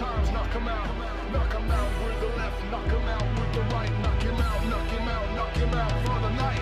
times, knock him out. Knock him out with the left, knock him out with the right. Knock him out, knock him out, knock him out for the night.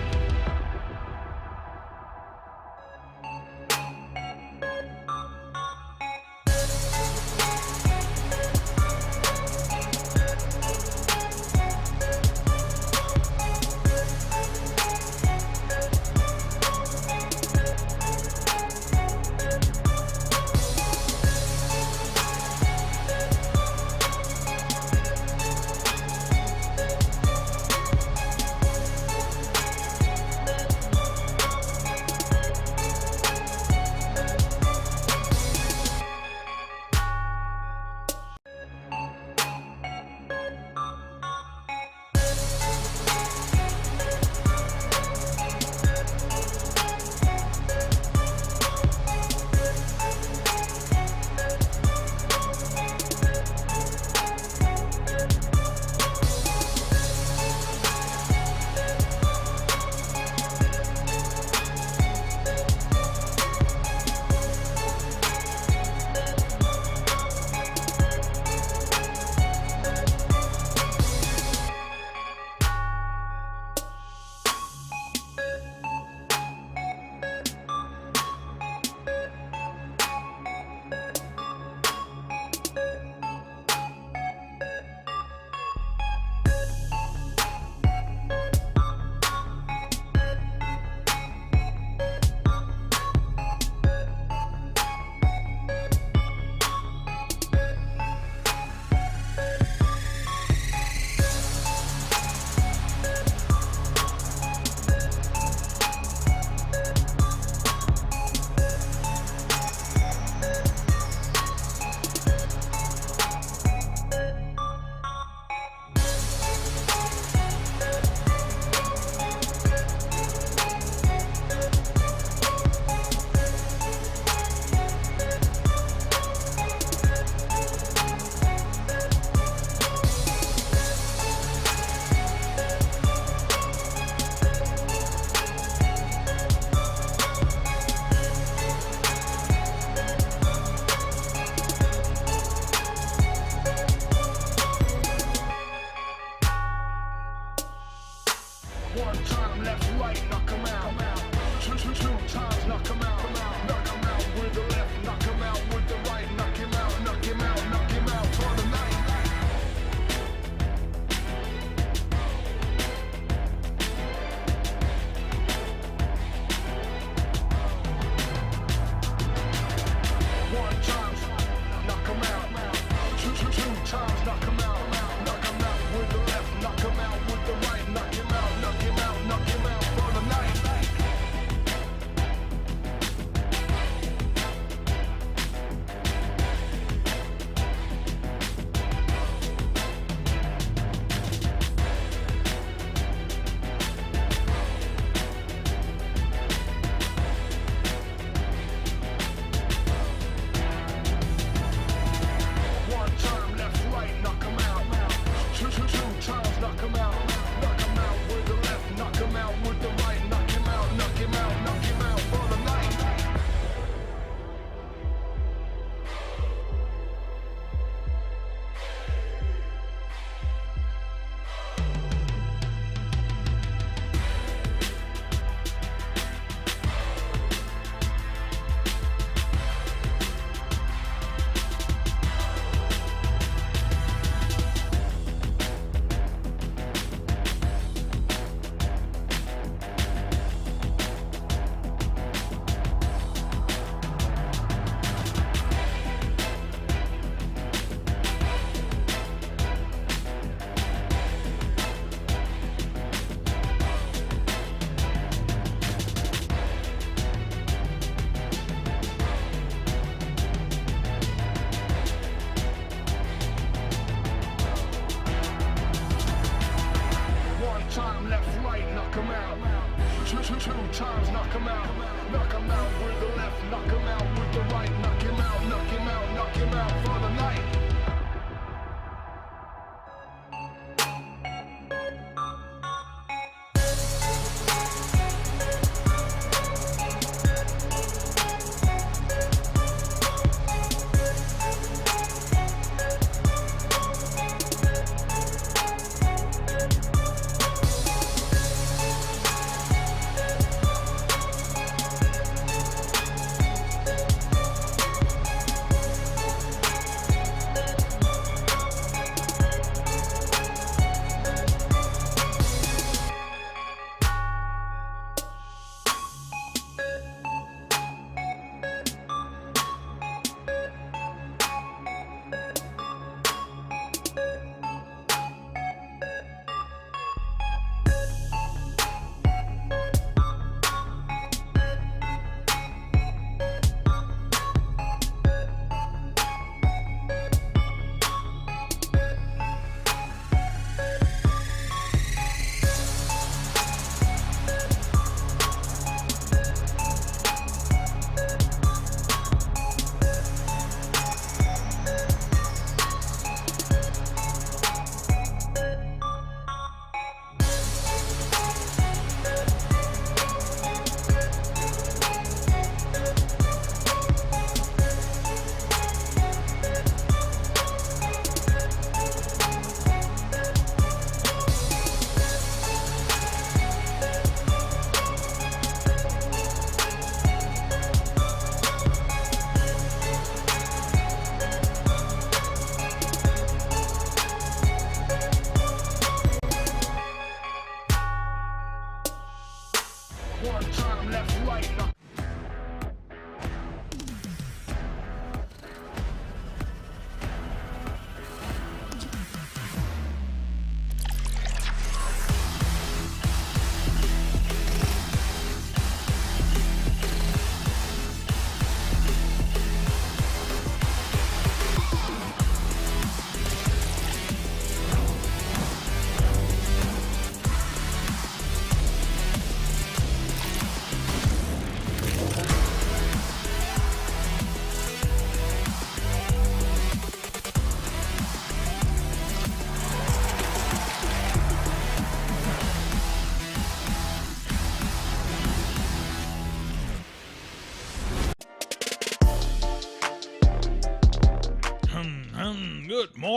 One time left, right, knock him out. Two times, knock him out. Knock him out with the left, knock him out with the right. Knock him out, knock him out, knock him out for the night. One time, knock him out. Two times, knock him out. Knock him out with the left, knock him out with the right. Knock him out, knock him out, knock him out for the night. Time left, right, knock him out. Two times, knock him out. Knock him out with the left, knock him out with the right. Knock him out, knock him out, knock him out for the night.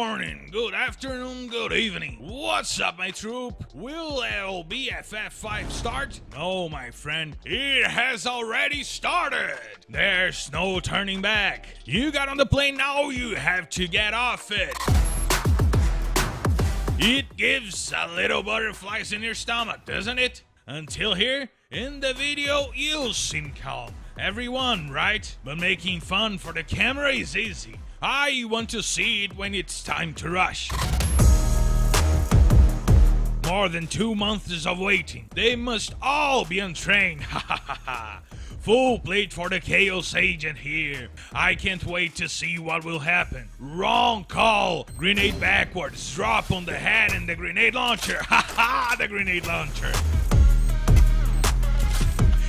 morning, good afternoon, good evening. What's up, my troop? Will LBFF 5 start? No, my friend, it has already started. There's no turning back. You got on the plane, now you have to get off it. It gives a little butterflies in your stomach, doesn't it? Until here, in the video, you seem calm. Everyone, right? But making fun for the camera is easy. I want to see it when it's time to rush. More than 2 months of waiting. They must all be untrained. Ha ha ha ha. Full plate for the Chaos Agent here. I can't wait to see what will happen. Wrong call. Grenade backwards. Drop on the head and the grenade launcher. Ha ha, the grenade launcher.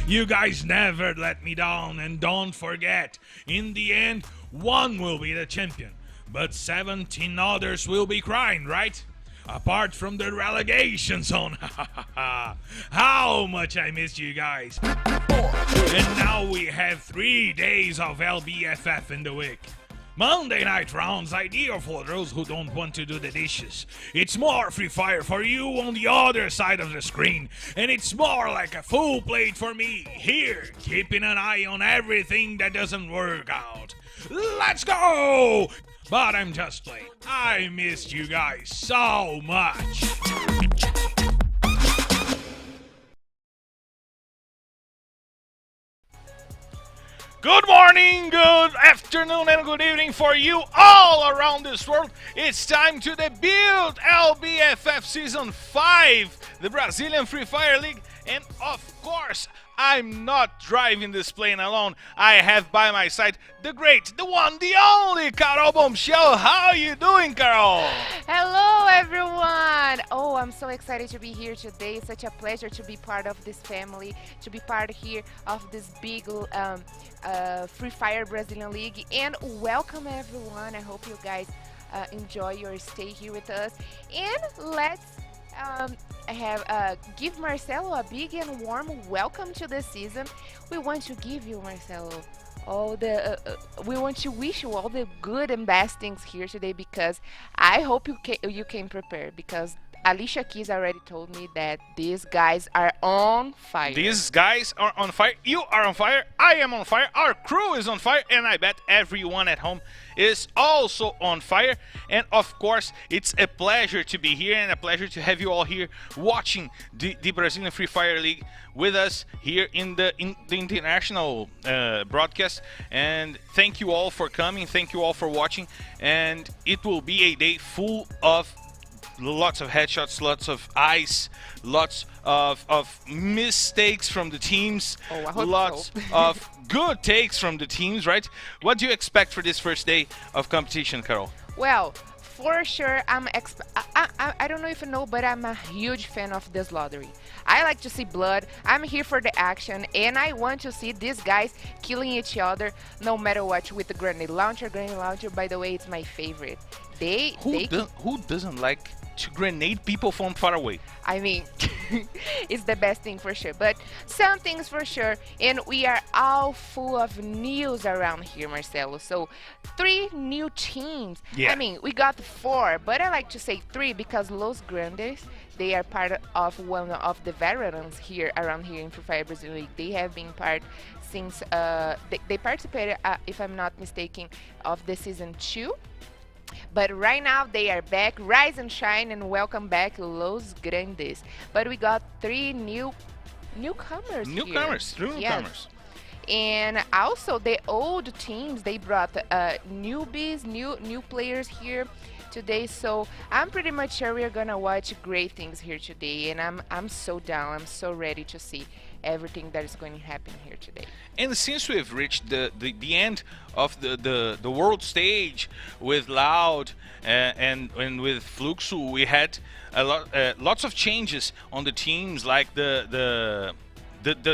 You guys never let me down, and don't forget, in the end, one will be the champion. But 17 others will be crying, right? Apart from the relegation zone. How much I missed you guys. And now we have 3 days of LBFF in the week. Monday night rounds, ideal for those who don't want to do the dishes. It's more free fire for you on the other side of the screen. And it's more like a full plate for me here, keeping an eye on everything that doesn't work out. Let's go! But I'm just playing. I missed you guys so much. Good morning, good afternoon, and good evening for you all around this world. It's time to debut LBFF Season 5, the Brazilian Free Fire League, and of course, I'm not driving this plane alone. I have by my side the great, the one, the only Carol Bombshell. How are you doing, Carol? Hello, everyone. Oh, I'm so excited to be here today. It's such a pleasure to be part of this family, to be part here of this big Free Fire Brazilian League. And welcome, everyone. I hope you guys enjoy your stay here with us. And let's give Marcelo a big and warm welcome to the season. We want to give you, Marcelo, all the we want to wish you all the good and best things here today, because I hope you came prepared, because Alicia Keys already told me that these guys are on fire. These guys are on fire. You are on fire. I am on fire. Our crew is on fire. And I bet everyone at home is also on fire. And of course, it's a pleasure to be here and a pleasure to have you all here watching the Brazilian Free Fire League with us here in the international broadcast. And thank you all for coming. Thank you all for watching. And it will be a day full of lots of headshots, lots of ice, lots of mistakes from the teams, lots of good takes from the teams, right? What do you expect for this first day of competition, Carol? Well, for sure, I don't know if you know, but I'm a huge fan of this lottery. I like to see blood. I'm here for the action, and I want to see these guys killing each other no matter what, with the grenade launcher. Grenade launcher, by the way, it's my favorite. Who doesn't like to grenade people from far away? I mean, it's the best thing for sure, but some things for sure, and we are all full of news around here, Marcelo. So 3 new teams. Yeah. I mean, we got 4, but I like to say 3 because Los Grandes, they are part of one of the veterans here around here in Free Fire Brazil League. They have been part since they participated, if I'm not mistaken, of the season 2. But right now they are back. Rise and shine, and welcome back, Los Grandes. But we got 3 newcomers. Newcomers. And also the old teams, they brought newbies, new players here today. So I'm pretty much sure we're gonna watch great things here today, and I'm so down. I'm so ready to see everything that is going to happen here today. And since we've reached the end of the world stage with Loud and with Fluxo, we had lots of changes on the teams. Like the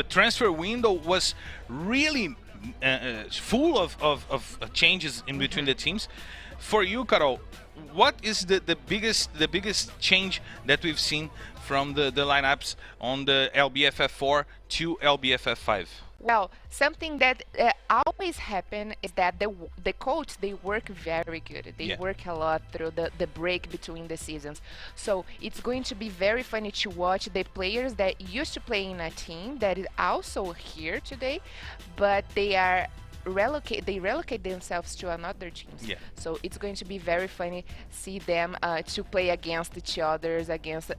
transfer window was really full of changes in between the teams. For you, Carol, what is the biggest change that we've seen from the lineups on the LBFF 4 to LBFF 5? Well, something that always happen is that the coach they work very good. They Yeah. work a lot through the break between the seasons. So it's going to be very funny to watch the players that used to play in a team that is also here today, but they relocate themselves to another teams. Yeah. So it's going to be very funny see them to play against each others against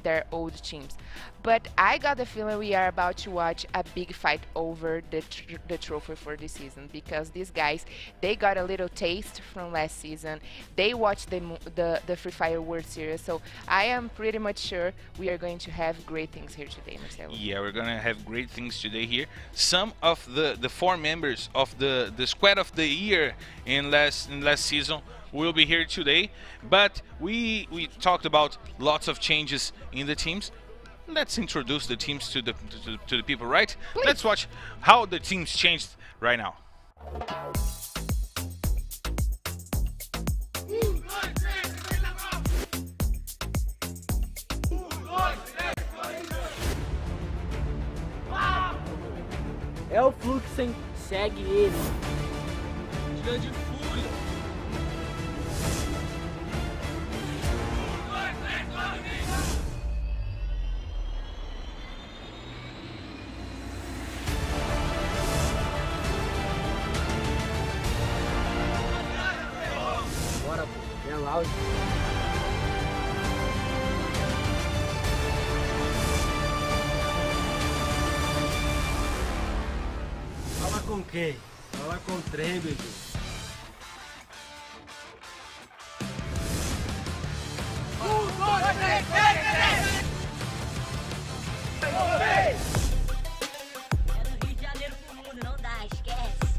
their old teams. But I got the feeling we are about to watch a big fight over the trophy for this season because these guys they got a little taste from last season. They watched the Free Fire World Series, so I am pretty much sure we are going to have great things here today, Marcelo. Yeah, we're gonna have great things today here. Some of the four members of the squad of the year in last season will be here today. But we talked about lots of changes in the teams. Let's introduce the teams to the people, right? Please. Let's watch how the teams changed right now. É o Fluxen, segue ele. Dia de fúria. Bora, pô. É loud. Fala com quem? Fala com o trem, bebê. É do Rio de Janeiro pro mundo, não dá, esquece.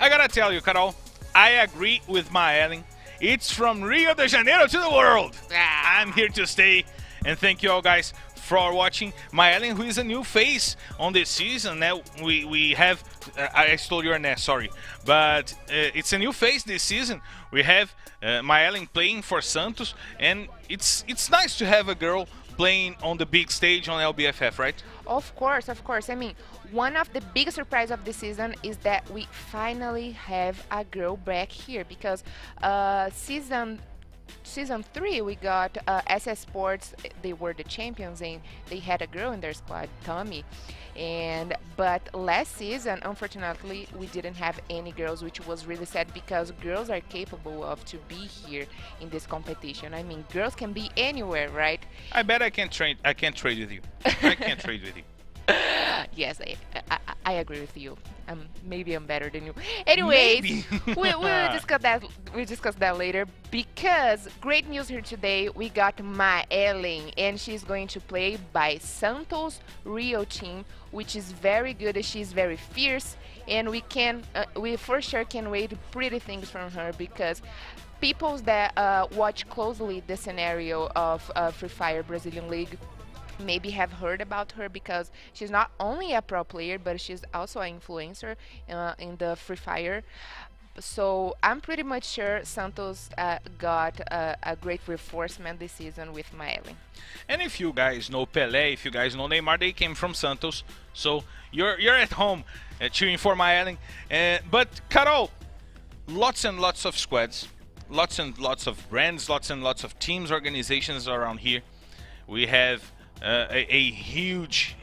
I gotta tell you, Carol, I agree with my Ellen. It's from Rio de Janeiro to the world. I'm here to stay, and thank you all guys for watching. My Ellen, who is a new face on this season. Now we have, I stole your nest, sorry, but it's a new face this season. We have my Ellen playing for Santos, and it's nice to have a girl playing on the big stage on LBFF, right? Of course, of course. I mean, one of the biggest surprise of the season is that we finally have a girl back here because season 3 we got SS Sports. They were the champions and they had a girl in their squad, Tommy. But last season, unfortunately, we didn't have any girls, which was really sad because girls are capable of to be here in this competition. I mean, girls can be anywhere, right? I bet I can trade. I can't trade with you. I can't trade with you. Yes, I agree with you. Maybe I'm better than you. Anyways, Maybe. we'll discuss that. We'll discuss that later. Because great news here today. We got Ma Ellen, and she's going to play by Santos Rio team, which is very good. She's very fierce, and we for sure can wait pretty things from her because people that watch closely the scenario of Free Fire Brazilian League maybe have heard about her because she's not only a pro player but she's also an influencer in the Free Fire. So I'm pretty much sure Santos got a great reinforcement this season with Maeli. And if you guys know Pelé, if you guys know Neymar, they came from Santos. So you're at home cheering for my Ellen. But Carol, lots and lots of squads, lots and lots of brands, lots and lots of teams, organizations around here. We have a huge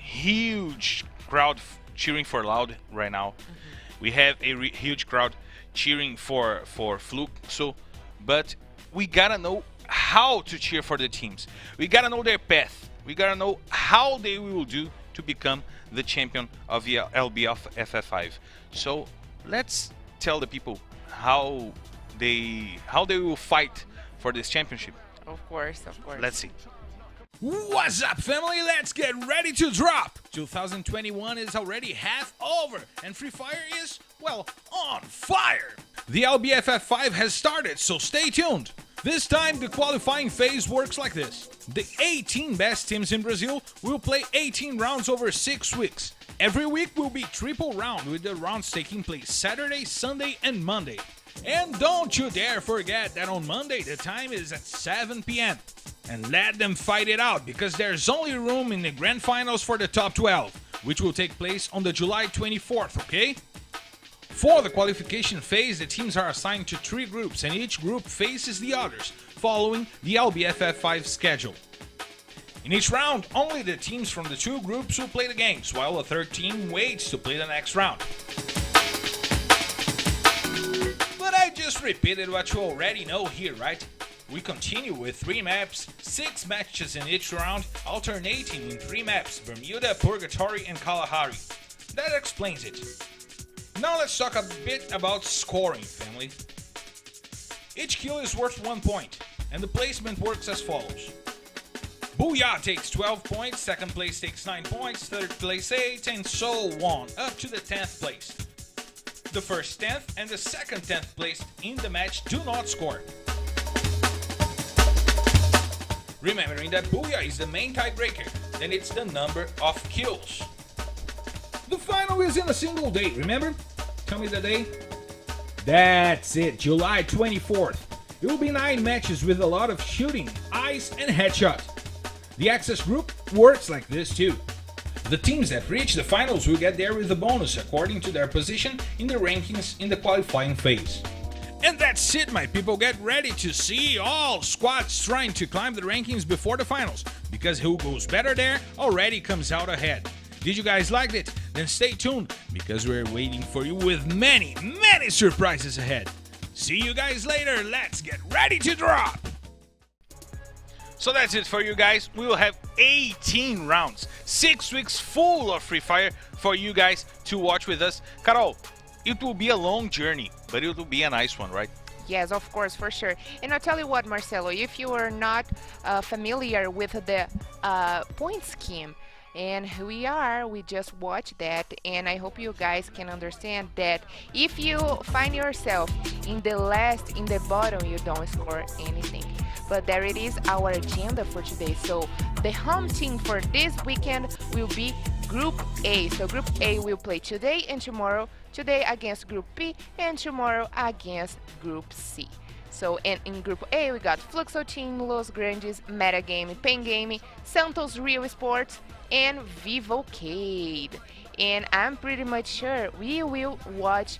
crowd cheering for Loud right now. We have a huge crowd cheering for Fluke. So, but we gotta know how to cheer for the teams. We gotta know their path. We gotta know how they will do to become the champion of the LBFF 5. So let's tell the people how they will fight for this championship. Of course, of course. Let's see. What's up, family? Let's get ready to drop! 2021 is already half over, and Free Fire is, well, on fire! The LBFF 5 has started, so stay tuned! This time, the qualifying phase works like this. The 18 best teams in Brazil will play 18 rounds over 6 weeks. Every week will be triple round, with the rounds taking place Saturday, Sunday, and Monday. And don't you dare forget that on Monday the time is at 7 p.m. And let them fight it out, because there's only room in the grand finals for the top 12, which will take place on the July 24th, okay? For the qualification phase, the teams are assigned to 3 groups, and each group faces the others, following the LBFF 5 schedule. In each round, only the teams from the 2 groups will play the games, while a third team waits to play the next round. But I just repeated what you already know here, right? We continue with 3 maps, 6 matches in each round, alternating in 3 maps, Bermuda, Purgatory, and Kalahari. That explains it. Now let's talk a bit about scoring, family. Each kill is worth 1 point, and the placement works as follows. Booyah takes 12 points, second place takes 9 points, third place 8, and so on, up to the 10th place. The first 10th and the second 10th place in the match do not score. Remembering that Booyah is the main tiebreaker, then it's the number of kills. The final is in a single day, remember? Tell me the day. That's it, July 24th. It will be 9 matches with a lot of shooting, ice, and headshots. The Access group works like this too. The teams that reach the finals will get there with a bonus according to their position in the rankings in the qualifying phase. And that's it, my people. Get ready to see all squads trying to climb the rankings before the finals, because who goes better there already comes out ahead. Did you guys like it? Then stay tuned, because we're waiting for you with many, many surprises ahead. See you guys later. Let's get ready to drop! So that's it for you guys. We will have 18 rounds, 6 weeks full of Free Fire for you guys to watch with us. Carol, it will be a long journey, but it will be a nice one, right? Yes, of course, for sure. And I'll tell you what, Marcelo, if you are not familiar with the point scheme, and we just watched that, and I hope you guys can understand that if you find yourself in the bottom, you don't score anything. But there it is, our agenda for today. So the home team for this weekend will be Group A. So Group A will play today and tomorrow. Today against Group B and tomorrow against Group C. So, and in Group A we got Fluxo Team, Los Grandes, Metagame, Pen Game, Santos Real Esports, and Vivocade. And I'm pretty much sure we will watch.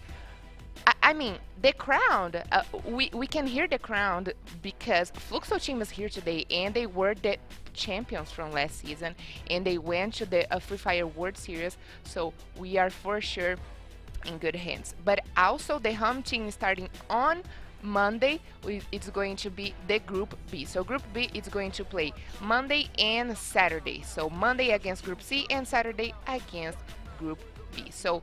I mean, the crowd. We can hear the crowd because Fluxo Team is here today, and they were the champions from last season, and they went to the Free Fire World Series. So we are for sure in good hands. But also the home team starting on Monday, it's going to be the Group B. So Group B is going to play Monday and Saturday. So Monday against Group C and Saturday against Group B. So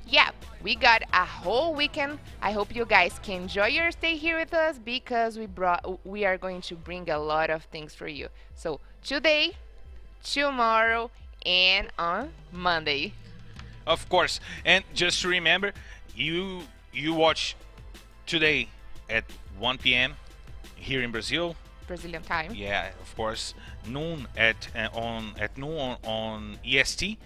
yeah, we got a whole weekend. I hope you guys can enjoy your stay here with us, because we are going to bring a lot of things for you. So today, tomorrow, and on Monday. Of course. And just to remember, you watch today at 1 p.m. here in Brazil. Brazilian time. Yeah, of course. Noon at noon on EST.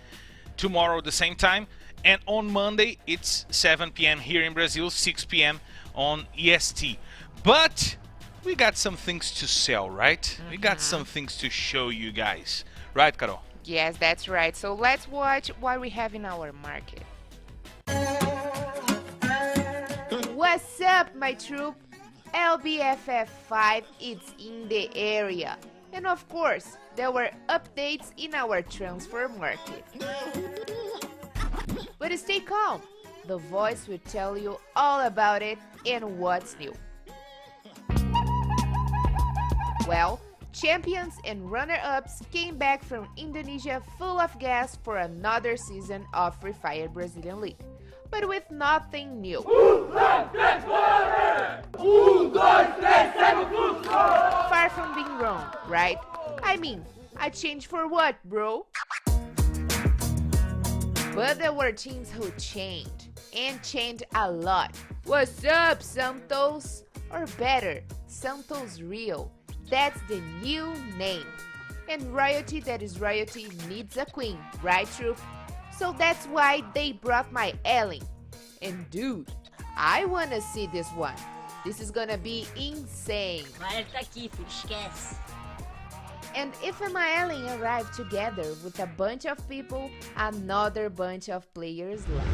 Tomorrow the same time. And on Monday it's 7 p.m. here in Brazil, 6 p.m. on EST. But we got some things to sell, right? We got some things to show you guys. Right, Carol? Yes, that's right. So let's watch what we have in our market. What's up, my troop? LBFF 5 is in the area. And of course, there were updates in our transfer market. But stay calm. The voice will tell you all about it and what's new. Well, champions and runner-ups came back from Indonesia full of gas for another season of Free Fire Brazilian League, but with nothing new. Far from being wrong, right? I mean, A change for what, bro? But there were teams who changed, and changed a lot. What's up, Santos? Or better, Santos Rio. That's the new name. And royalty that is royalty needs a queen, right, Troop? So that's why they brought my Ellen. And dude, I wanna see this one. This is gonna be insane. Vai, ele tá aqui, filho, esquece. And if my Ellen arrived together with a bunch of people, another bunch of players left.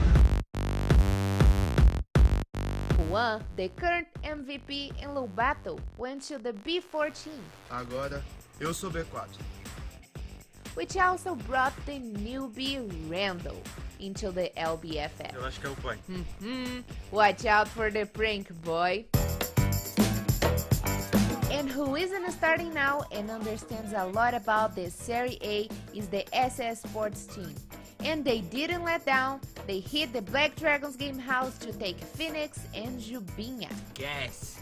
Juan, the current MVP in Lobato, went to the B14, Agora, eu sou B4. which also brought the newbie Randall into the LBFF. Eu acho que é o pai. Watch out for the prank, boy. And who isn't starting now and understands a lot about the Serie A is the SS Sports team. And they didn't let down, they hit the Black Dragons game house to take Phoenix and Jubinha. Yes.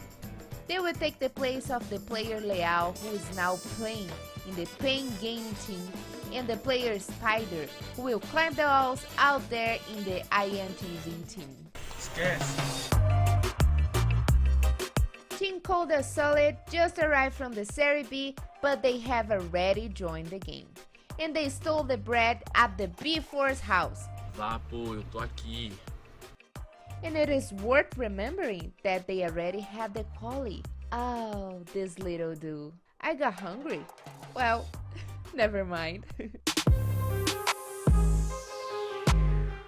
They will take the place of the player Leal, who is now playing in the Pain Gaming team, and the player Spider, who will climb the walls out there in the INTZ team. Esquece. Team Cold Solid just arrived from the Serie B, but they have already joined the game. And they stole the bread at the B4's house. Vá, pô, eu tô aqui. And it is worth remembering that they already had the quali. Oh, this little dude. I got hungry. Well, never mind.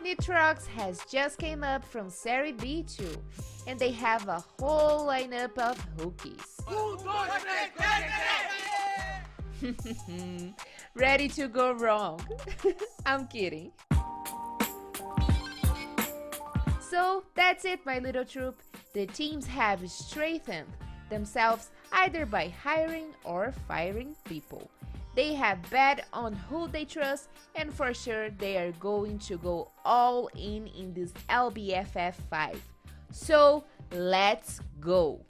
Nitrox has just came up from Serie B2, and they have a whole lineup of hookies. Ready to go wrong. I'm kidding. So that's it, my little troop. The teams have strengthened themselves either by hiring or firing people. They have bet on who they trust, and for sure they are going to go all in this LBFF 5. So let's go.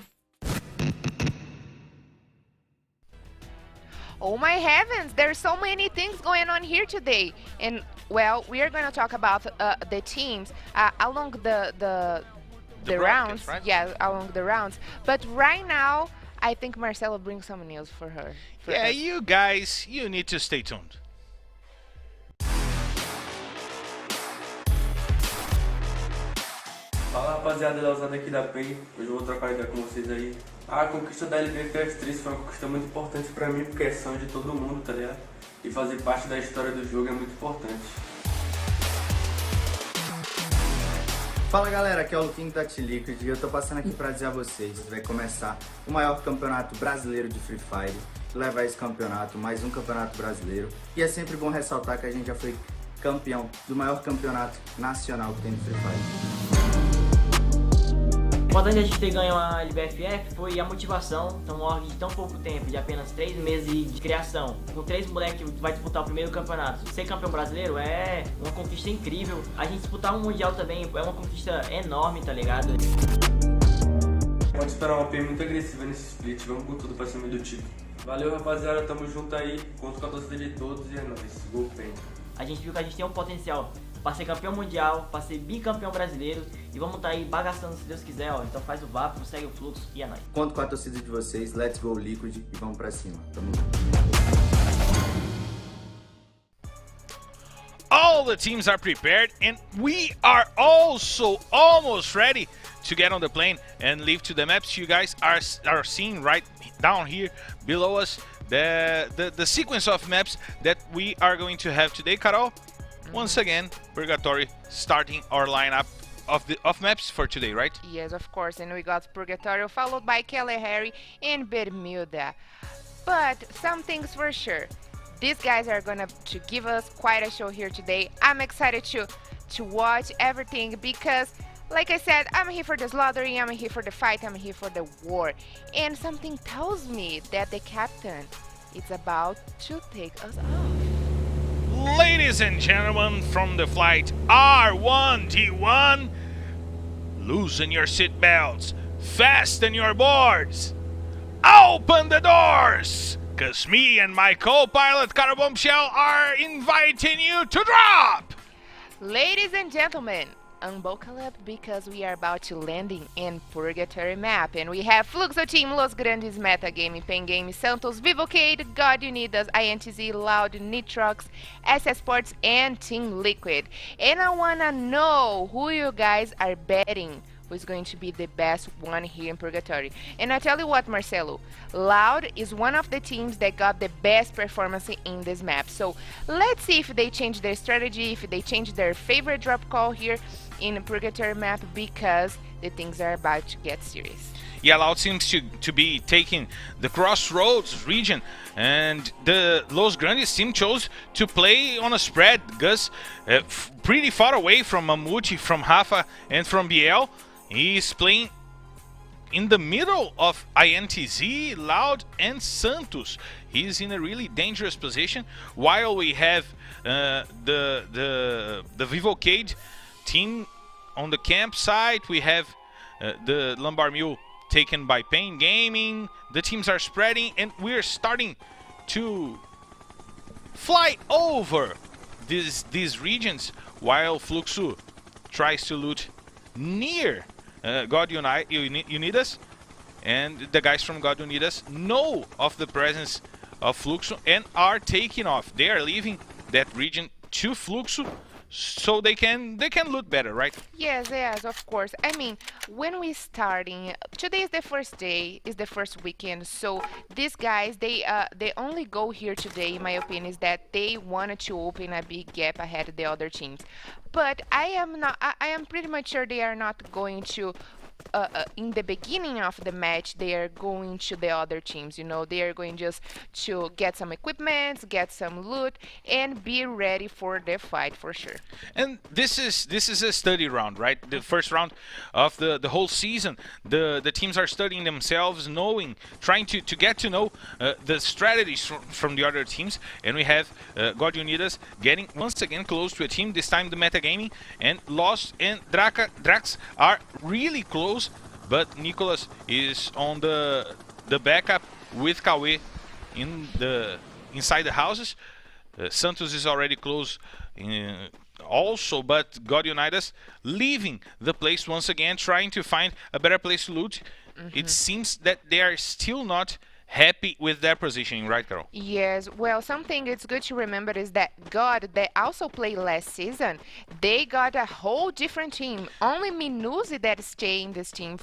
Oh my heavens, there's so many things going on here today. And well, we are going to talk about the teams along the rounds. right? Yeah, along the rounds. But right now, I think Marcelo brings some news for her. Yeah, us. you guys, you need to stay tuned. Fala, rapaziada, Leozada aqui da PEN. Hoje eu vou trocar ideia com vocês aí. A conquista da LBFF 3 foi uma conquista muito importante pra mim, porque é sonho de todo mundo, tá ligado? E fazer parte da história do jogo é muito importante. Fala galera, aqui é o Luquinho da T-Liquid e eu tô passando aqui pra dizer a vocês que vai começar o maior campeonato brasileiro de Free Fire. Levar esse campeonato, mais um campeonato brasileiro. E é sempre bom ressaltar que a gente já foi campeão do maior campeonato nacional que tem no Free Fire. O importante a gente ter ganho a LBFF foi a motivação. Então, um org de tão pouco tempo, de apenas 3 meses de criação, com 3 moleques que vai disputar o primeiro campeonato. Ser campeão brasileiro é uma conquista incrível. A gente disputar um mundial também é uma conquista enorme, tá ligado? Pode esperar uma PEN muito agressiva nesse split, vamos com tudo pra cima do título. Valeu, rapaziada, tamo junto aí, conto com a torcida de todos e é nóis, gol PEN. A gente viu que a gente tem um potencial para ser campeão mundial, para ser bicampeão brasileiro e vamos estar aí bagaçando se Deus quiser, ó. Então faz o vapo, segue o fluxo e é nóis. Conto com a torcida de vocês, let's go Liquid e vamos pra cima. Tamo junto. All the teams are prepared and we are also almost ready to get on the plane and leave to the maps. You guys are seeing right down here below us the sequence of maps that we are going to have today. Carol, once again, Purgatory starting our lineup of maps for today, right? Yes, of course. And we got Purgatorio, followed by Kelly Harry and Bermuda. But some things for sure. These guys are gonna to give us quite a show here today. I'm excited to watch everything because, like I said, I'm here for the slaughtering, I'm here for the fight, I'm here for the war. And something tells me that the captain is about to take us off. Ladies and gentlemen, from the flight R1D1, loosen your seatbelts, fasten your boards, open the doors, Because me and my co-pilot, Caro Bombshell, are inviting you to drop! Ladies and gentlemen, unbuckle up because we are about to landing in Purgatory Map. And we have Fluxo Team, Los Grandes, Metagame, Pen Game, Santos, Vivocade, God Unidas, INTZ, Loud, Nitrox, Esports, and Team Liquid. And I wanna know who you guys are betting who's going to be the best one here in Purgatory. And I tell you what, Marcelo, Loud is one of the teams that got the best performance in this map. So let's see if they change their strategy, if they change their favorite drop call here in Purgatory Map, because the things are about to get serious. Yeah, Loud seems to be taking the Crossroads region, and the Los Grandes team chose to play on a spread, Gus, pretty far away from Mamute, from Rafa, and from BL. He's playing in the middle of INTZ, Loud, and Santos. He's in a really dangerous position, while we have the Vivocade team on the campsite. We have the Lumbar Mule taken by Pain Gaming. The teams are spreading, and we're starting to fly over these regions, while Fluxo tries to loot near God Unidas, and the guys from God Unidas know of the presence of Fluxo and are taking off. They are leaving that region to Fluxo so they can loot better, right? Yes, of course. I mean, when we starting, today is the first day, is the first weekend. So these guys, they only go here today, in my opinion, is that they wanted to open a big gap ahead of the other teams. But I am pretty much sure they are not going to. In the beginning of the match, they are going to the other teams. You know, they are going just to get some equipment, get some loot, and be ready for the fight for sure. And this is a study round, right? The first round of the whole season. The teams are studying themselves, trying to get to know the strategies from the other teams. And we have God Unidas getting once again close to a team. This time the Metagaming and Lost and Drax are really close. But Nicholas is on the backup with Kawe inside the houses. Santos is already close also, but God Unidas leaving the place once again, trying to find a better place to loot. It seems that they are still not happy with their positioning, right, Carol? Yes, well, something it's good to remember is that God, they also played last season. They got a whole different team. Only Minuzi that stay in this team,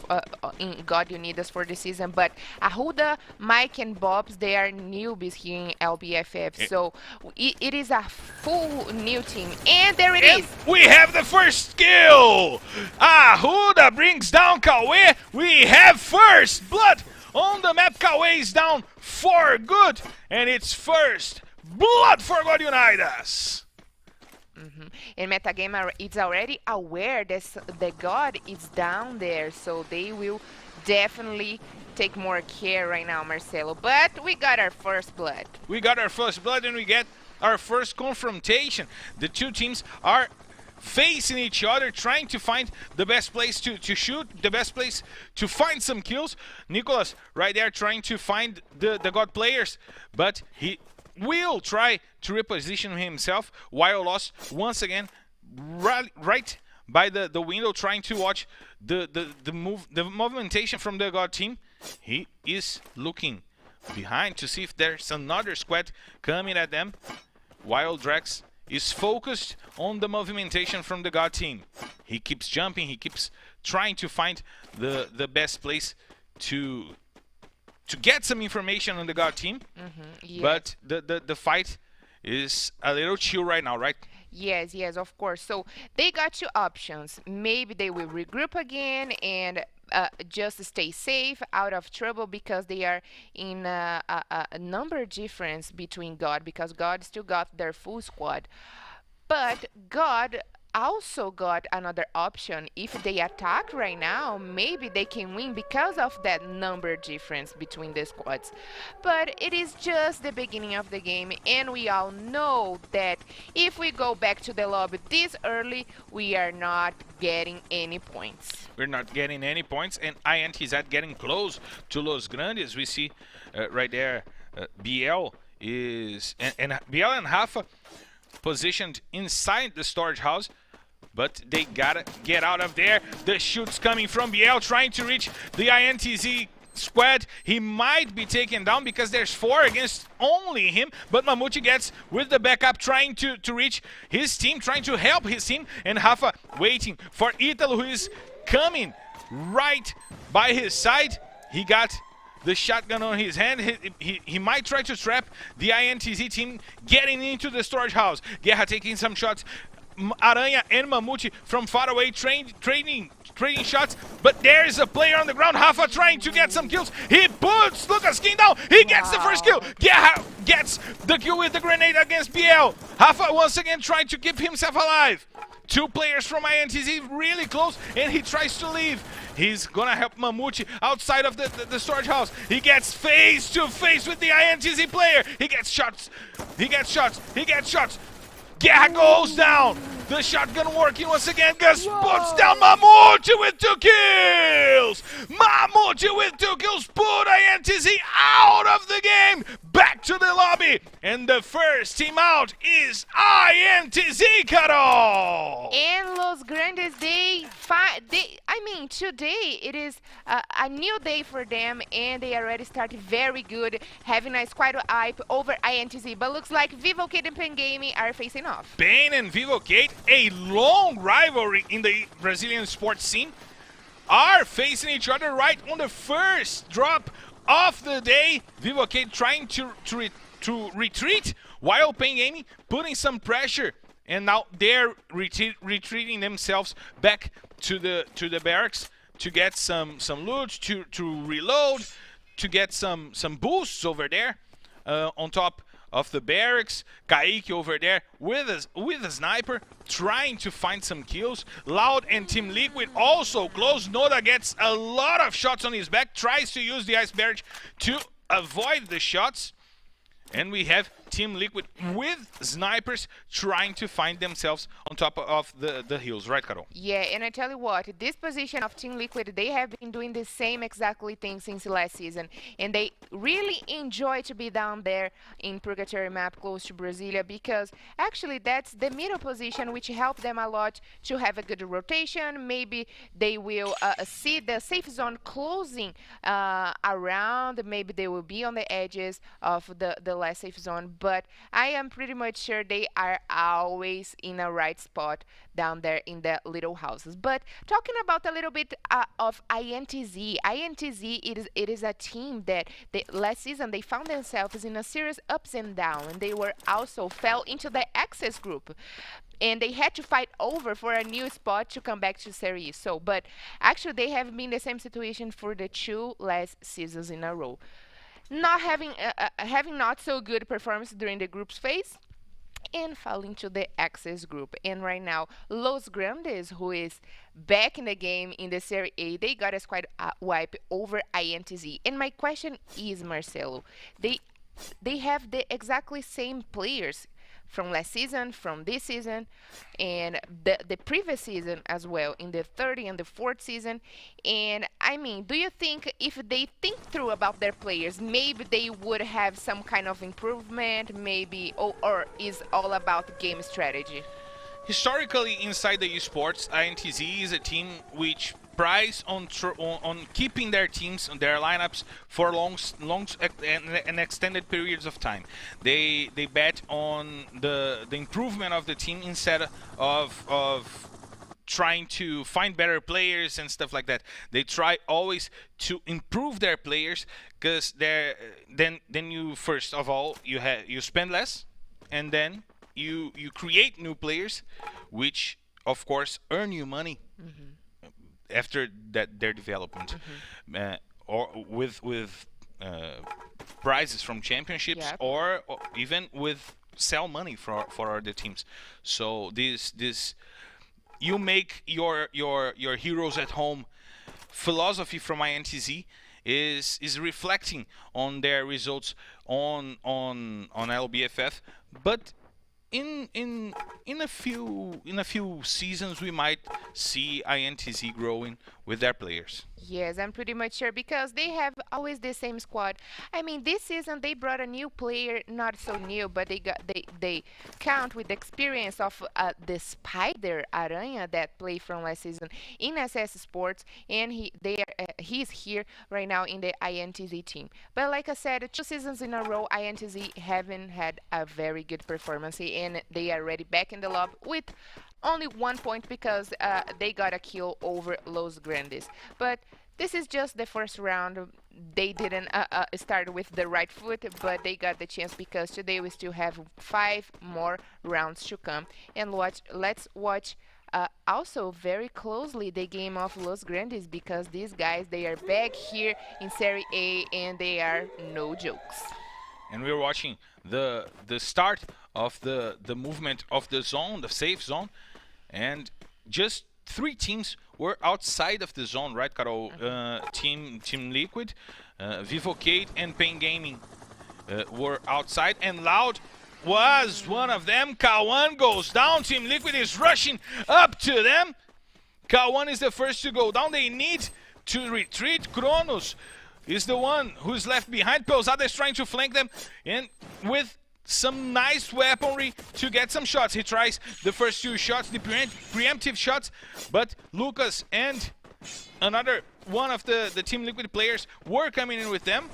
in God Unidas for the season. But Ahuda, Mike, and Bobs, they are newbies here in LBFF. So it is a full new team. And there it is. We have the first kill. Ahuda brings down Kawe. We have first blood on the map. Kawe is down for good, and it's first blood for God Unidas. And Metagame is already aware that the God is down there, so they will definitely take more care right now, Marcelo. But we got our first blood. We got our first blood, and we get our first confrontation. The two teams are facing each other, trying to find the best place to shoot, the best place to find some kills. Nicholas right there trying to find the God players, but he will try to reposition himself, while Lost once again right by the window, trying to watch the movementation from the God team. He is looking behind to see if there's another squad coming at them, while Drax is focused on the movementation from the God team. He keeps jumping, he keeps trying to find the best place to get some information on the God team. Yeah. But the fight is a little chill right now, right? Yes, of course. So they got two options. Maybe they will regroup again and just stay safe, out of trouble, because they are in a number difference between God, because God still got their full squad. But God also got another option. If they attack right now, maybe they can win because of that number difference between the squads. But it is just the beginning of the game, and we all know that if we go back to the lobby this early, we are not getting any points. We're not getting any points, and INTZ getting close to Los Grandes. We see right there BL is and BL and Rafa positioned inside the storage house, but they gotta get out of there. The shoot's coming from BL, trying to reach the INTZ squad. He might be taken down because there's 4 against only him, but Mamute gets with the backup, trying to reach his team, trying to help his team, and Rafa waiting for Italo, who is coming right by his side. He got the shotgun on his hand. He might try to trap the INTZ team getting into the storage house. Guerra taking some shots. Aranha and Mamute from far away trading shots, but there is a player on the ground. Rafa trying to get some kills. He puts Lucas King down. He gets the first kill. Guerra gets the kill with the grenade against BL. Rafa once again trying to keep himself alive. 2 players from INTZ really close, and he tries to leave. He's gonna help Mamute outside of the storage house. He gets face to face with the INTZ player. He gets shots. He gets shots. He gets shots. Guerra goes down. The shotgun working once again. Gus puts down Mamute with 2 kills. Mamute with 2 kills put INTZ out of the game. Back to the lobby. And the first team out is INTZ, Carol. And Los Grandes, today it is a new day for them, and they already started very good, having a squad hype over INTZ. But looks like Vivo Kate and Pen Gaming are facing off. Pain and Vivo Kate, a long rivalry in the Brazilian sports scene, are facing each other right on the first drop of the day. Vivo Kate trying to retreat, while Pain Gaming putting some pressure, and now they're retreating themselves back to the barracks to get some loot, to reload, to get some boosts over there on top of the barracks. Kaique over there with a sniper, trying to find some kills. Loud and Team Liquid also close. Noda gets a lot of shots on his back, tries to use the ice barrage to avoid the shots. And we have Team Liquid with snipers trying to find themselves on top of the hills, right, Carol? Yeah, and I tell you what, this position of Team Liquid, they have been doing the same exactly thing since last season. And they really enjoy to be down there in Purgatory map close to Brasilia, because actually that's the middle position, which helped them a lot to have a good rotation. Maybe they will see the safe zone closing around. Maybe they will be on the edges of the last safe zone, but I am pretty much sure they are always in a right spot down there in the little houses. But talking about a little bit of INTZ, it is a team that last season they found themselves in a serious ups and downs, and they were also fell into the access group, and they had to fight over for a new spot to come back to Series. So, but actually they have been in the same situation for the 2 last seasons in a row. Not having not so good performance during the groups phase, and falling to the access group. And right now, Los Grandes, who is back in the game in the Serie A, they got a squad wipe over INTZ. And my question is, Marcelo, they have the exactly same players from last season, from this season, and the previous season as well, in the third and the fourth season. And I mean, do you think if they think through about their players, maybe they would have some kind of improvement, maybe, or is all about game strategy? Historically, inside the esports, INTZ is a team which prize on keeping their teams, their lineups for long and extended periods of time. They bet on the improvement of the team instead of trying to find better players and stuff like that. They try always to improve their players, because then you, first of all, you spend less, and then you create new players, which of course earn you money. After that, their development, or with prizes from championships, or even with sell money for the teams. So this you make your heroes at home philosophy from INTZ is reflecting on their results on LBFF, but in a few seasons we might see INTZ growing with their players. Yes, I'm pretty much sure because they have always the same squad. I mean, this season they brought a new player, not so new, but they count with the experience of the Spider Aranha that played from last season in SS Sports, and he's here right now in the INTZ team. But like I said, 2 seasons in a row, INTZ haven't had a very good performance, and they are already back in the lobby with only 1 point because they got a kill over Los Grandes. But this is just the first round. They didn't start with the right foot, but they got the chance because today we still have 5 more rounds to come. And let's watch also very closely the game of Los Grandes because these guys, they are back here in Serie A and they are no jokes. And we're watching the start of the movement of the zone, the safe zone, and just 3 teams were outside of the zone, right, Carol? Team Liquid, Vivocade, and Pain Gaming were outside, and Loud was one of them. K1 goes down. Team Liquid is rushing up to them. K1 is the first to go down. They need to retreat. Kronos is the one who's left behind. Pelzada is trying to flank them, and with some nice weaponry to get some shots. He tries the first 2 shots, the preemptive shots, but Lucas and another one of the Team Liquid players were coming in with them.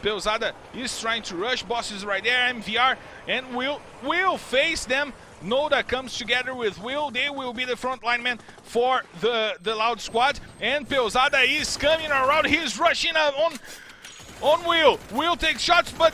Pelzada is trying to rush. Boss is right there, MVR, and will face them. Noda comes together with Will. They will be the front lineman for the Loud squad, and Pelzada is coming around. He's rushing on Will. Will takes shots, but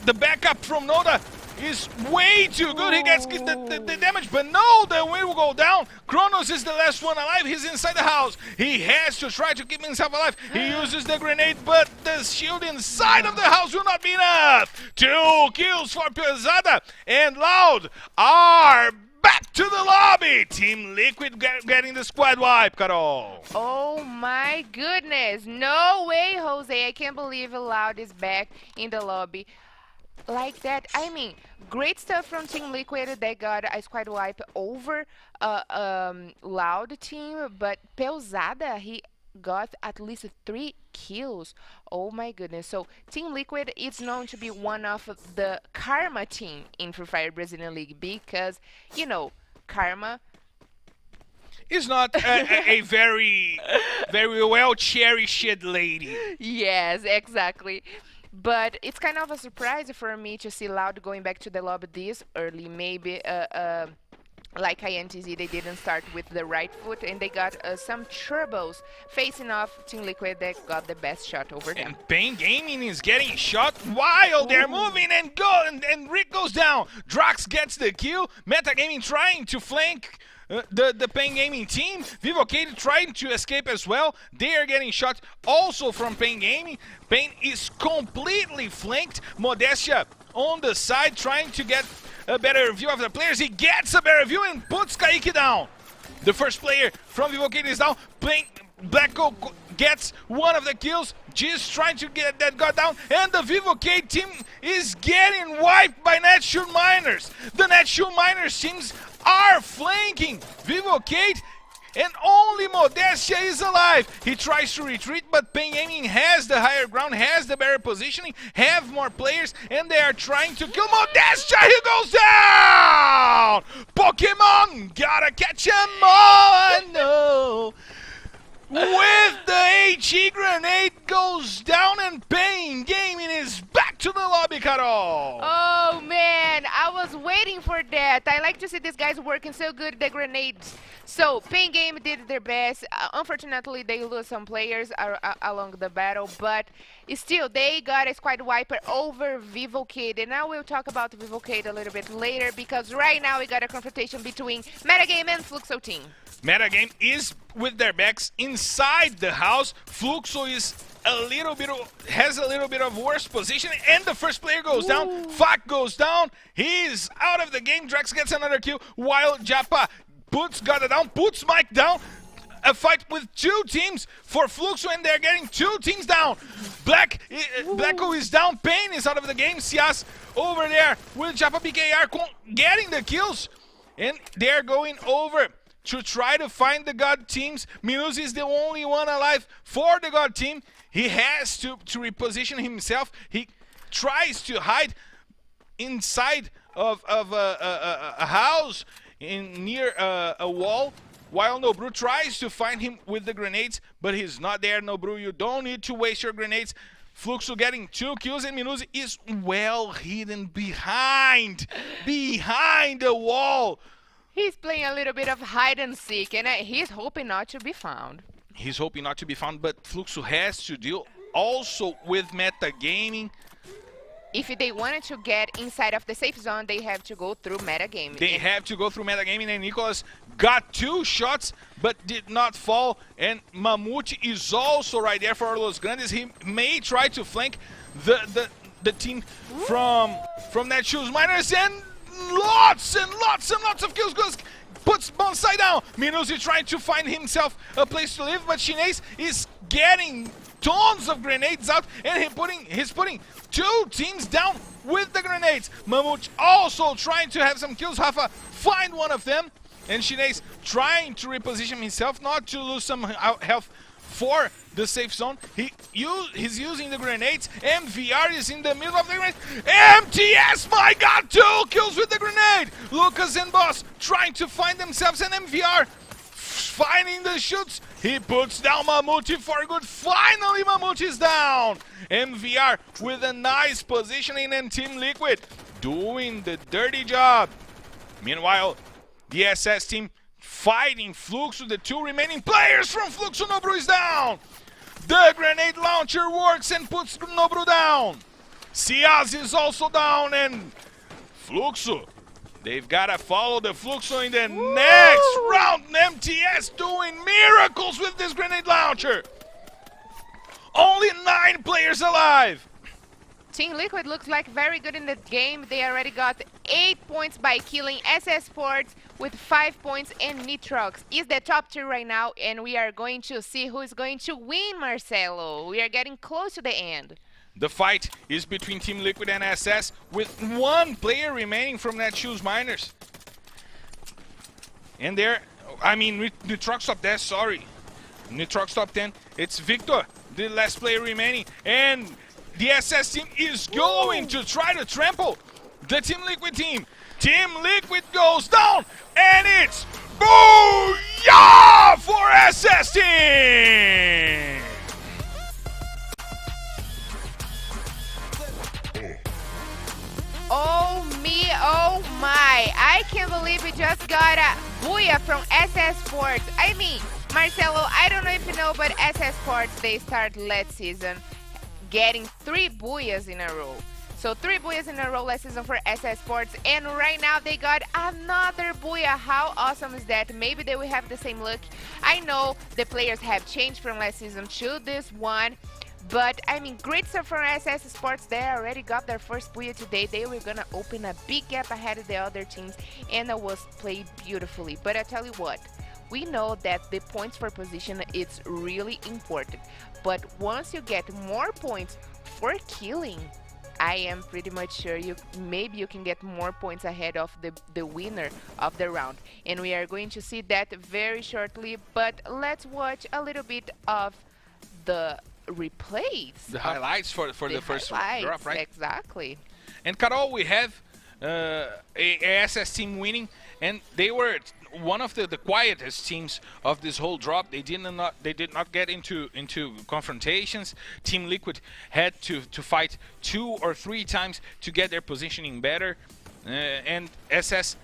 the backup from Noda is way too good. He gets the damage, but no, the Will will go down. Kronos is the last one alive. He's inside the house. He has to try to keep himself alive. He uses the grenade, but the shield inside of the house will not be enough. 2 kills for Pelzada, and Loud are back to the lobby. Team Liquid getting the squad wipe, Carol. Oh my goodness. No way, Jose. I can't believe Loud is back in the lobby like that. I mean, great stuff from Team Liquid. They got a squad wipe over Loud team, but Pelzada, he got at least 3 kills. Oh my goodness. So Team Liquid is known to be one of the Karma team in Free Fire Brazilian League because, you know, Karma is not a very well cherished lady. Yes, exactly. But it's kind of a surprise for me to see Loud going back to the lobby this early. Maybe like INTZ, they didn't start with the right foot, and they got some troubles facing off Team Liquid that got the best shot over them. And Pain Gaming is getting shot while they're moving, and Rick goes down. Drax gets the kill. Meta Gaming trying to flank the Pain Gaming team. Vivocade trying to escape as well. They are getting shot also from Pain Gaming. Pain is completely flanked. Modestia on the side trying to get a better view of the players. He gets a better view and puts Kaique down. The first player from Vivocade is down. Blacko gets one of the kills. Just trying to get that guy down. And the Vivocade team is getting wiped by Netshoe Miners. The Netshoe Miners teams are flanking Vivocade, and only Modestia is alive. He tries to retreat, but Pain Gaming has the higher ground, has the better positioning, have more players, and they are trying to kill Modestia. He goes down! Pokemon, gotta catch 'em all, no. With the HE grenade goes down, and Pain Gaming is back to the lobby, Carol. Oh man, I was waiting for that. I like to see these guys working so good, the grenades. So Pain Game did their best. Unfortunately, they lose some players along the battle, but still, they got a squad wiper over Vivocade. And now we'll talk about Vivocade a little bit later, because right now we got a confrontation between Metagame and Fluxo team. Metagame is with their backs inside the house. Fluxo is has a little bit of worse position, and the first player goes down. Fak goes down. He's out of the game. Drax gets another kill, while Japa got it down, puts Mike down. A fight with 2 teams for Fluxo, and they're getting 2 teams down. Blacko is down. Pain is out of the game. Sias over there with Japa BKR getting the kills, and they're going over to try to find the God teams. Minus is the only one alive for the God team. He has to reposition himself. He tries to hide inside of a house near a wall, while Nobru tries to find him with the grenades, but he's not there. Nobru, you don't need to waste your grenades. Fluxo getting 2 kills, and Minus is well hidden behind the wall. He's playing a little bit of hide and seek, and he's hoping not to be found. He's hoping not to be found, but Fluxo has to deal also with metagaming. If they wanted to get inside of the safe zone, they have to go through metagaming. They have to go through metagaming, and Nicholas got 2 shots but did not fall. And Mamute is also right there for Los Grandes. He may try to flank the team from Netshoes Miners, and lots of kills goes. Puts Bonsai down. Minus is trying to find himself a place to live, but Shinase is getting tons of grenades out, and he's putting 2 teams down with the grenades. Mamute also trying to have some kills. Rafa find one of them, and Shinase trying to reposition himself, not to lose some health for the safe zone. He's using the grenades. MVR is in the middle of the grenade. MTS, my God, 2 kills with the grenade. Lucas and Boss trying to find themselves, and MVR finding the shoots. He puts down Mamute for good. Finally, Mamute is down. MVR with a nice positioning, and Team Liquid doing the dirty job. Meanwhile, the SS team fighting Fluxo. The 2 remaining players from Fluxo. Nobru is down. The grenade launcher works and puts Nobru down. Ciaz is also down, and Fluxo, they've got to follow the Fluxo in the next round. MTS doing miracles with this grenade launcher. Only 9 players alive. Team Liquid looks like very good in the game. They already got 8 points by killing SS Sports with 5 points, and Nitrox is the top 2 right now, and we are going to see who is going to win, Marcelo. We are getting close to the end. The fight is between Team Liquid and SS, with 1 player remaining from Netshoes Miners. And there, Nitrox top 10, sorry. Nitrox top 10, it's Victor, the last player remaining, and the SS team is going to try to trample the Team Liquid team. Team Liquid goes down, and it's booyah for SS team! Oh me, oh my. I can't believe we just got a booyah from SS Sports. I mean, Marcelo, I don't know if you know, but SS Sports, they started last season getting 3 booyahs in a row. So 3 booyahs in a row last season for SS Sports, and right now they got another booyah. How awesome is that? Maybe they will have the same luck. I know the players have changed from last season to this one, but I mean, great stuff from SS Sports. They already got their first booyah today. They were gonna open a big gap ahead of the other teams, and it was played beautifully. But I tell you what, we know that the points for position is really important, but once you get more points for killing, I am pretty much sure maybe you can get more points ahead of the winner of the round, and we are going to see that very shortly. But let's watch a little bit of the replays, the highlights for the first drop, right? Exactly. And Carol, we have a SS team winning, and they were one of the quietest teams of this whole drop. They did not get into confrontations. Team Liquid had to fight 2 or 3 times to get their positioning better, and SS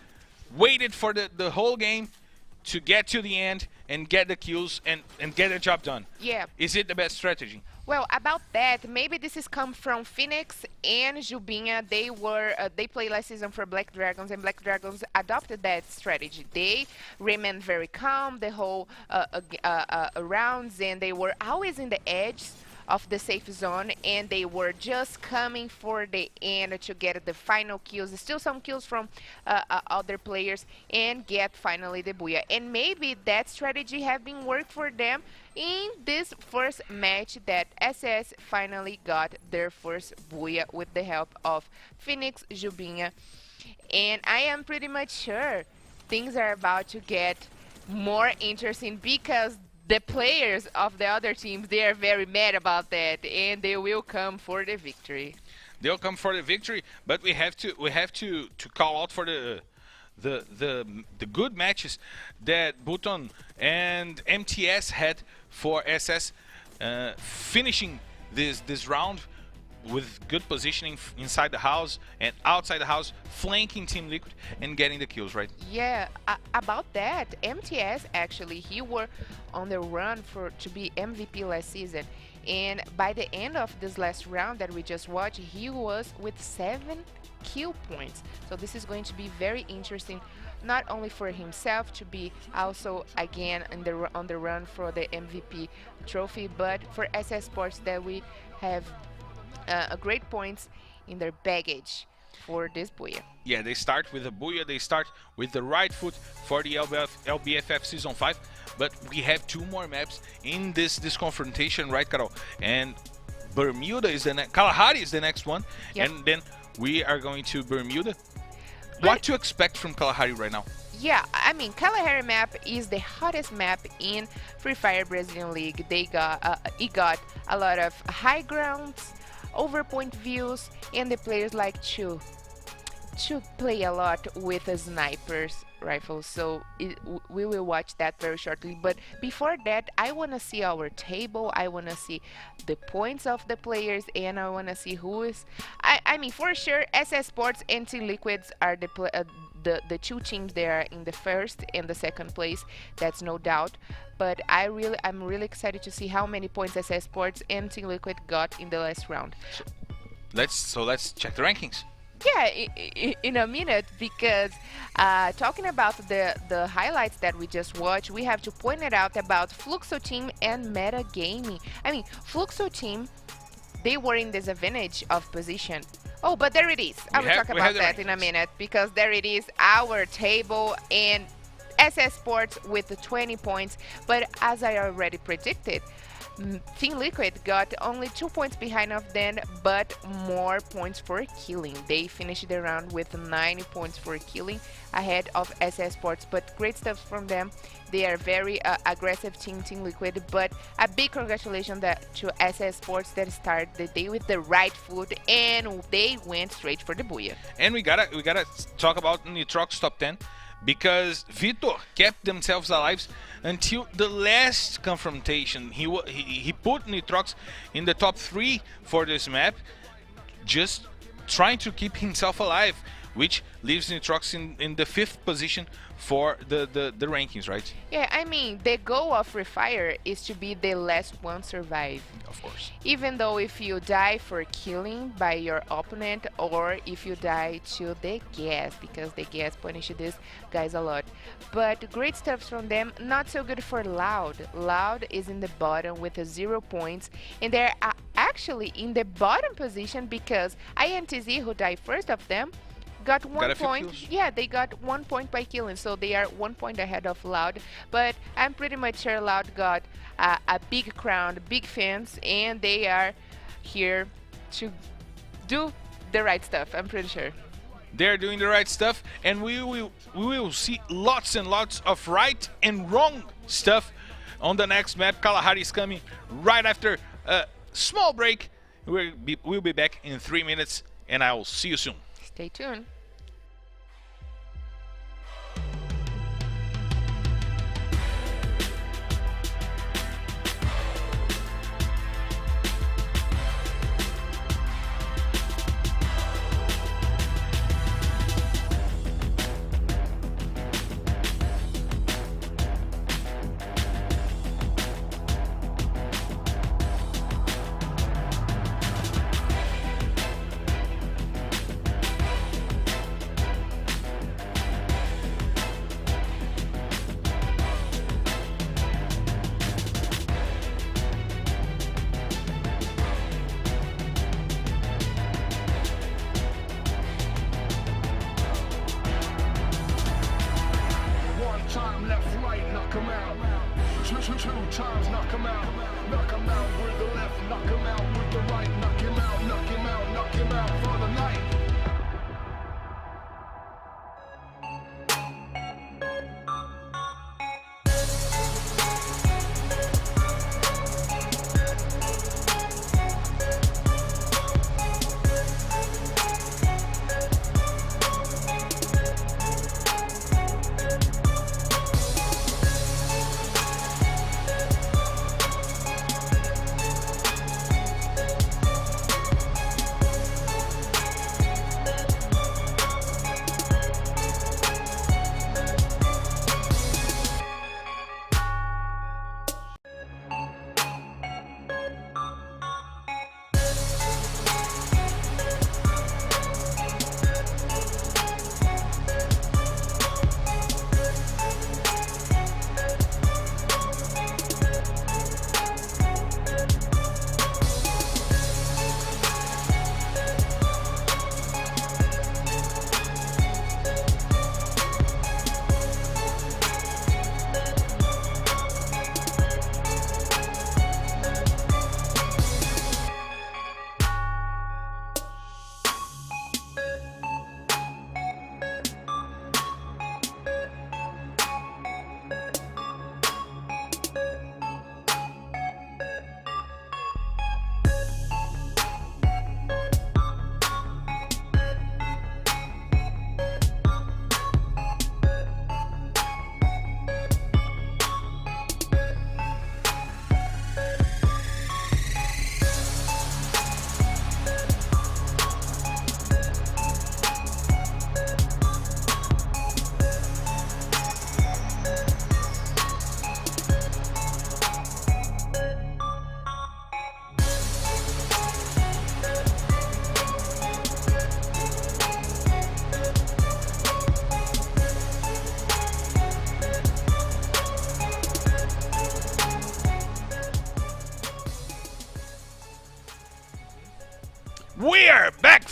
waited for the whole game to get to the end and get the kills and get the job done. Yeah. Is it the best strategy? Well, about that, maybe this is come from Phoenix and Jubinha. They played last season for Black Dragons, and Black Dragons adopted that strategy. They remained very calm the whole rounds, and they were always in the edge of the safe zone, and they were just coming for the end to get the final kills. Still some kills from other players, and get finally the booyah. And maybe that strategy have been worked for them in this first match that SS finally got their first booyah with the help of Phoenix, Jubinha. And I am pretty much sure things are about to get more interesting because the players of the other teams, they are very mad about that, and they will come for the victory. They'll come for the victory, but we have to call out for the good matches that Bhutan and MTS had for SS, finishing this round with good positioning inside the house and outside the house, flanking Team Liquid and getting the kills, right? Yeah, about that, MTS actually, he were on the run to be MVP last season. And by the end of this last round that we just watched, he was with 7 kill points. So this is going to be very interesting, not only for himself to be also again on the run for the MVP trophy, but for SS Sports that we have a great points in their baggage for this Booyah. Yeah, they start with a Booyah, they start with the right foot for the LBFF Season 5, but we have 2 more maps in this confrontation, right, Carol? And Bermuda is the next, Kalahari is the next one, yep. And then we are going to Bermuda. What to expect from Kalahari right now? Yeah, I mean, Kalahari map is the hottest map in Free Fire Brazilian League. It got a lot of high grounds, overpoint views, and the players like to play a lot with a snipers rifles. So we will watch that very shortly. But before that, I want to see our table. I want to see the points of the players, and I want to see who is. I mean, for sure, SS Sports and Team Liquids are the 2 teams there in the first and the second place. That's no doubt. But I'm really excited to see how many points SS Sports and Team Liquid got in the last round. So let's check the rankings. Yeah, in a minute, because talking about the highlights that we just watched, we have to point it out about Fluxo Team and Meta Gaming. I mean, Fluxo Team, they were in disadvantage of position. Oh, but there it is. I will talk about that in a minute, because there it is, our table, and SS Sports with the 20 points. But as I already predicted, Team Liquid got only 2 points behind of them, but more points for killing. They finished the round with 90 points for killing ahead of SS Sports, but great stuff from them. They are very aggressive team, Team Liquid, but a big congratulations to SS Sports that started the day with the right foot, and they went straight for the Booyah. And we gotta talk about Nitrox top 10, because Vitor kept themselves alive until the last confrontation. He put Nitrox in the top 3 for this map, just trying to keep himself alive, which leaves Nitrox in the 5th position for the rankings, right? Yeah, I mean, the goal of Free Fire is to be the last one survive. Of course. Even though if you die for killing by your opponent, or if you die to the gas, because the gas punishes these guys a lot. But great stuff from them. Not so good for Loud. Loud is in the bottom with 0 points, and they're actually in the bottom position because INTZ, who died first of them, got 1 point. Yeah, they got 1 point by killing, so they are 1 point ahead of Loud. But I'm pretty much sure Loud got a big crown, big fans, and they are here to do the right stuff. I'm pretty sure they're doing the right stuff, and we will see lots and lots of right and wrong stuff on the next map. Kalahari is coming right after a small break. We'll be back in 3 minutes, and I will see you soon. Stay tuned. Time left, right, knock 'em out. Two times, knock 'em out. Knock 'em out with the left, knock 'em out with the right. Knock him out, knock him out, knock him out for the night.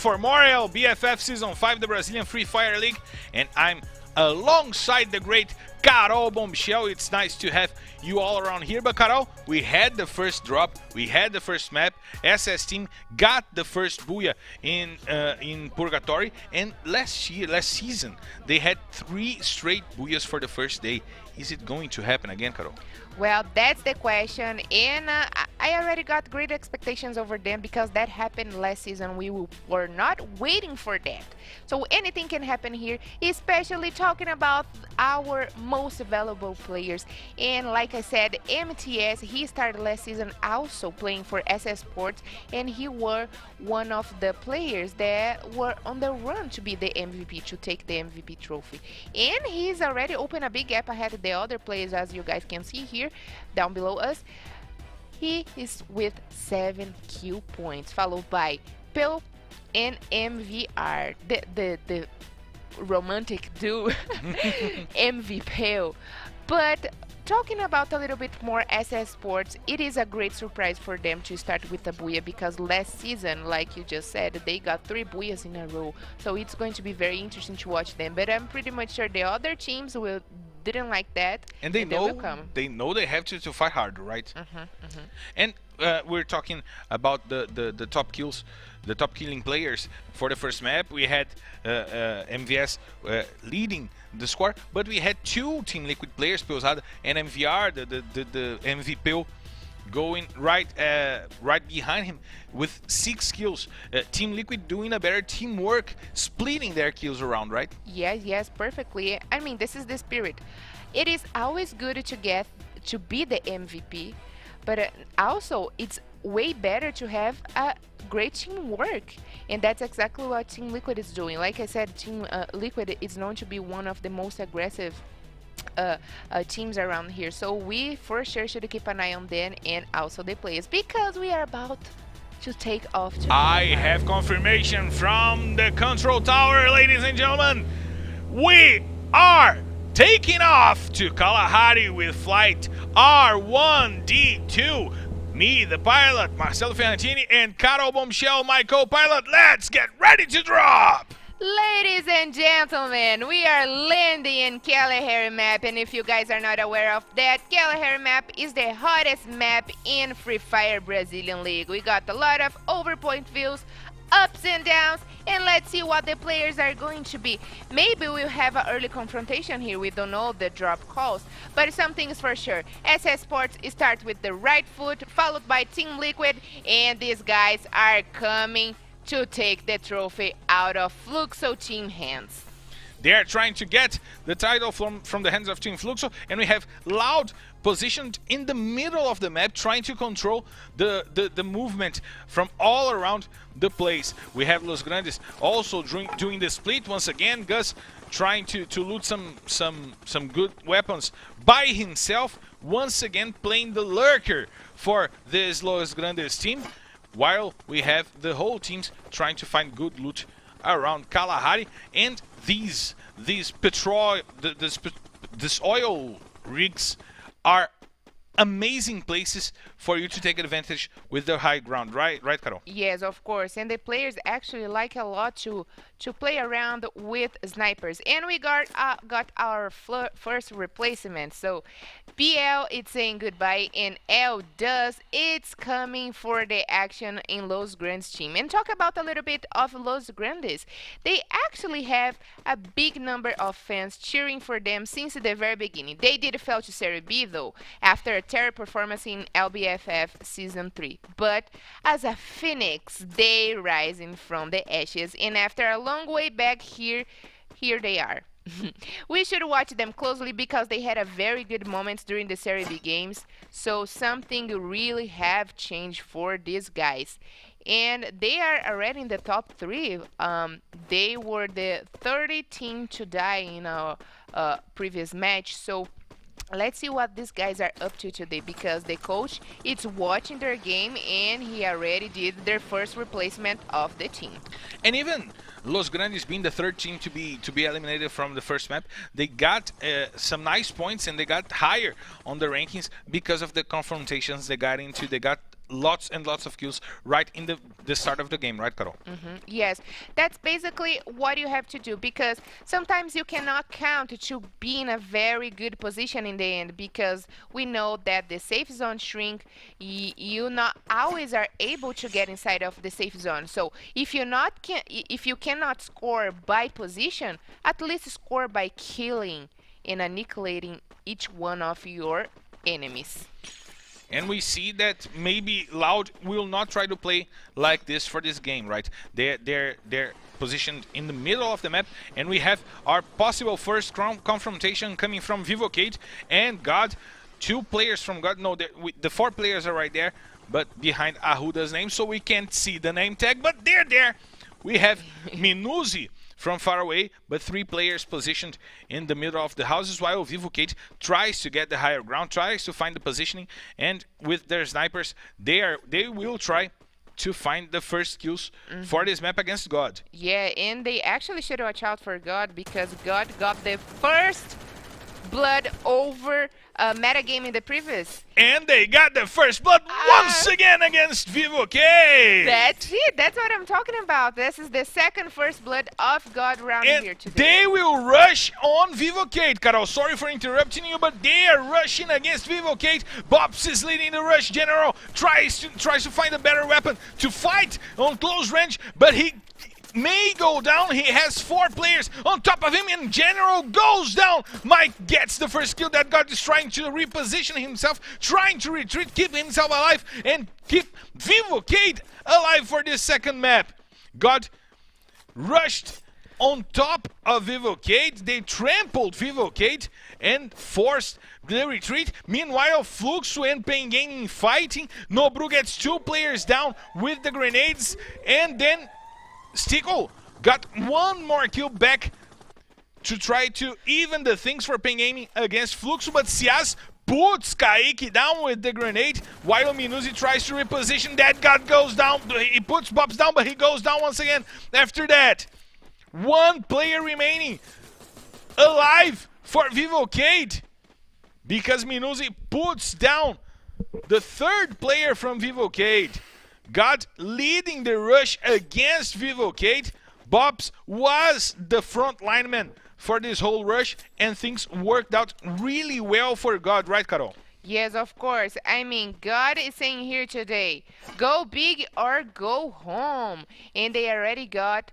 for more LBFF Season 5, the Brazilian Free Fire League, and I'm alongside the great Carol Bombshell. It's nice to have you all around here. But Carol, we had the first drop, we had the first map. SS team got the first booyah in Purgatory, and last season they had 3 straight booyahs for the first day. Is it going to happen again, Carol? Well, that's the question, and I already got great expectations over them because that happened last season. We were not waiting for that. So anything can happen here, especially talking about our most valuable players. And like I said, MTS, he started last season also playing for SS Sports, and he were one of the players that were on the run to be the MVP, to take the MVP trophy. And he's already opened a big gap ahead of the other players, as you guys can see here down below us. He is with 7 kill points, followed by Pill and MVR, the romantic duo, MV Pill. But talking about a little bit more SS Sports, it is a great surprise for them to start with a booyah, because last season, like you just said, they got 3 booyahs in a row. So it's going to be very interesting to watch them. But I'm pretty much sure the other teams didn't like that, and they know they have to fight harder, right? And we're talking about the top kills, the top killing players for the first map. We had MVS leading the score, but we had 2 Team Liquid players, Pilzada and MVR, the MVP going right behind him with 6 kills. Team Liquid doing a better teamwork, splitting their kills around, right? Yes, perfectly. I mean, this is the spirit. It is always good to be the MVP, but also it's way better to have a great teamwork, and that's exactly what Team Liquid is doing. Like I said, Team Liquid is known to be one of the most aggressive teams around here, so we for sure should keep an eye on them and also the players, because we are about to take off to I have confirmation from the control tower, ladies and gentlemen. We are taking off to Kalahari with flight R1D2. Me, the pilot, Marcelo Ferrantini, and Carol Bombshell, my co-pilot. Let's get ready to drop! Ladies and gentlemen, we are landing in Kalahari map, and if you guys are not aware of that, Kalahari map is the hottest map in Free Fire Brazilian League. We got a lot of overpoint views, ups and downs, and let's see what the players are going to be. Maybe we'll have an early confrontation here. We don't know the drop calls, but something is for sure. SS Sports start with the right foot, followed by Team Liquid, and these guys are coming to take the trophy out of Fluxo team hands. They are trying to get the title from the hands of Team Fluxo, and we have Loud positioned in the middle of the map, trying to control the movement from all around the place. We have Los Grandes also doing the split once again. Gus trying to loot some good weapons by himself, once again playing the lurker for this Los Grandes team, while we have the whole teams trying to find good loot around Kalahari. And these oil rigs are amazing places for you to take advantage with the high ground, right, Carol? Yes, of course, and the players actually like a lot to play around with snipers, and we got our first replacement. So BL it's saying goodbye, and L does it's coming for the action in Los Grandes team. And talk about a little bit of Los Grandes. They actually have a big number of fans cheering for them since the very beginning. They did fail to Serie B though, after a terrible performance in LBFF Season 3. But as a phoenix, they rising from the ashes, and after a long way back, here they are. We should watch them closely because they had a very good moments during the Serie B games, so something really have changed for these guys. And they are already in the top 3. They were the 30th team to die in our previous match, so let's see what these guys are up to today, because the coach is watching their game and he already did their first replacement of the team. And even Los Grandes being the 3rd team to be eliminated from the first map, they got some nice points and they got higher on the rankings because of the confrontations they got into. They got lots and lots of kills right in the start of the game, right, Carol? Yes, that's basically what you have to do, because sometimes you cannot count to be in a very good position in the end, because we know that the safe zone shrink, you not always are able to get inside of the safe zone. So if you cannot score by position, at least score by killing and annihilating each one of your enemies. And we see that maybe Loud will not try to play like this for this game, right? They're positioned in the middle of the map, and we have our possible first confrontation coming from Vivocade and God. 2 players from God. No, the 4 players are right there, but behind Ahuda's name, so we can't see the name tag, but they're there. We have Minuzi from far away, but 3 players positioned in the middle of the houses, while Vivocade tries to get the higher ground, tries to find the positioning, and with their snipers, they will try to find the first kills for this map against God. Yeah, and they actually should watch out for God, because God got the first blood over metagame in the previous. And they got the first blood once again against Vivocade. That's it. That's what I'm talking about. This is the second first blood of God round and here today. They will rush on Vivocade. Carol, sorry for interrupting you, but they are rushing against Vivocade. Bops is leading the rush. General tries to find a better weapon to fight on close range, but he may go down. He has 4 players on top of him, and General goes down. Mike gets the first kill. That God is trying to reposition himself, trying to retreat, keep himself alive, and keep Vivocade alive for this second map. God rushed on top of Vivocade. They trampled Vivocade and forced the retreat. Meanwhile, Fluxo and Pain Gaming fighting. Nobru gets 2 players down with the grenades, and then Stickle got 1 more kill back to try to even the things for Pain Gaming against Fluxo, but Ciaz puts Kaique down with the grenade, while Minuzi tries to reposition. That God goes down. He puts Bobs down, but he goes down once again. After that, 1 player remaining alive for Vivocade, because Minuzi puts down the 3rd player from Vivocade. God leading the rush against Vivocade. Bobs was the front lineman for this whole rush, and things worked out really well for God, right, Carol? Yes, of course. I mean, God is saying here today, go big or go home. And they already got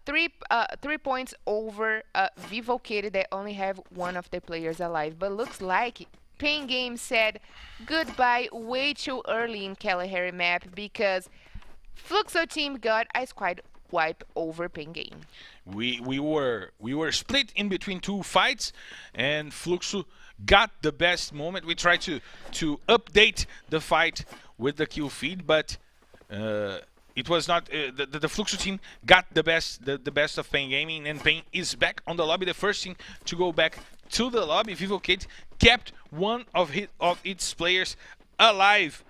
3 points over Vivocade. They only have 1 of the players alive. But looks like Pain Game said goodbye way too early in Kalahari map, because Fluxo team got a squad wipe over Pain Game. We were split in between 2 fights, and Fluxo got the best moment. We tried to update the fight with the kill feed, but it was not the Fluxo team got the best of Pain Gaming, and Pain is back on the lobby, the first team to go back to the lobby. Vivocade kept 1 of its players alive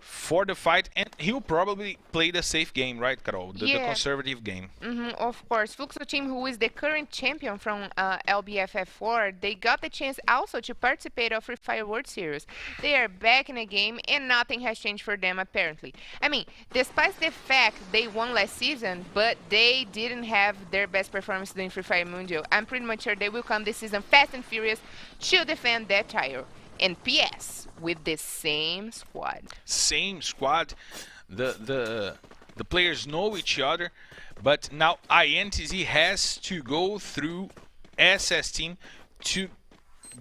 for the fight, and he'll probably play the safe game, right, Carol? The conservative game. Of course. Fluxo team, who is the current champion from LBFF 4, they got the chance also to participate of Free Fire World Series. They are back in the game, and nothing has changed for them, apparently. I mean, despite the fact they won last season, but they didn't have their best performance during Free Fire Mundial. I'm pretty much sure they will come this season fast and furious to defend that title. And PS, with the same squad. Same squad. The players know each other, but now INTZ has to go through SS team to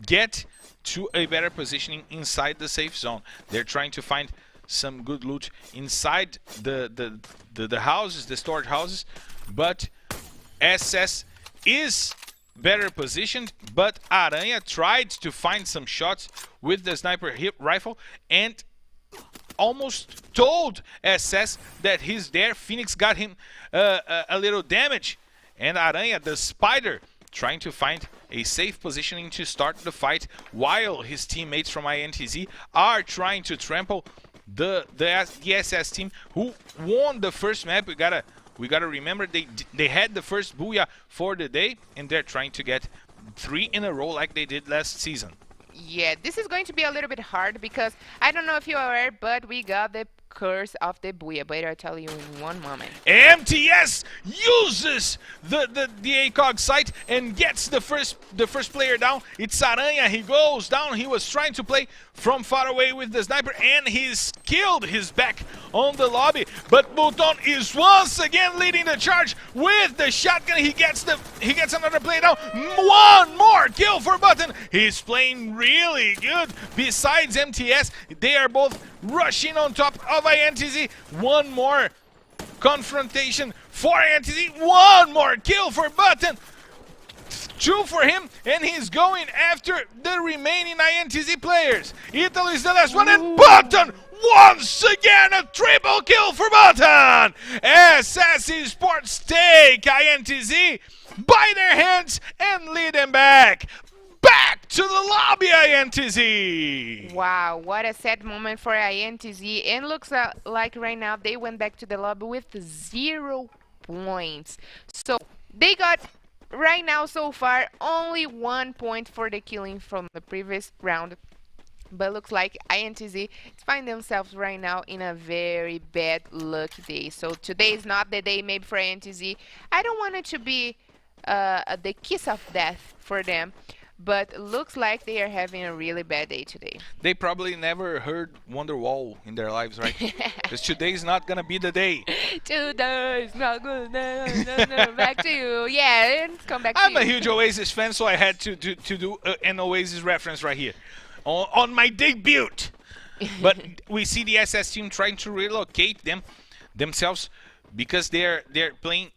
get to a better positioning inside the safe zone. They're trying to find some good loot inside the houses, the storage houses, but SS is better positioned, but Aranha tried to find some shots with the sniper rifle and almost told SS that he's there. Phoenix got him a little damage, and Aranha, the spider, trying to find a safe positioning to start the fight, while his teammates from INTZ are trying to trample the SS team, who won the first map. We gotta remember they had the first booyah for the day, and they're trying to get 3 in a row like they did last season. Yeah, this is going to be a little bit hard because I don't know if you are aware, but we got the curse of the Booyah. But I'll tell you in one moment. MTS uses the ACOG site and gets the first player down. It's Aranha. He goes down. He was trying to play from far away with the sniper, and he's killed. His back on the lobby. But Button is once again leading the charge with the shotgun. He gets another play down. One more kill for Button. He's playing really good. Besides MTS, they are both rushing on top of INTZ. One more confrontation for INTZ. One more kill for Button. Two for him, and he's going after the remaining INTZ players. Italy is the last one, and Button once again a triple kill for Button. SS Esports take INTZ by their hands and lead them back to the lobby, INTZ. Wow, what a sad moment for INTZ. And looks like right now they went back to the lobby with 0 points. So they got right now so far only 1 point for the killing from the previous round. But looks like INTZ find themselves right now in a very bad lucky day. So today is not the day maybe for INTZ. I don't want it to be the kiss of death for them. But looks like they are having a really bad day today. They probably never heard Wonderwall in their lives, right? Because today is not gonna be the day. Today is not good. No. Back to you. Yeah, and come back to I'm you. a huge Oasis fan, so I had to do an Oasis reference right here on my debut. But we see the SS team trying to relocate themselves because they're playing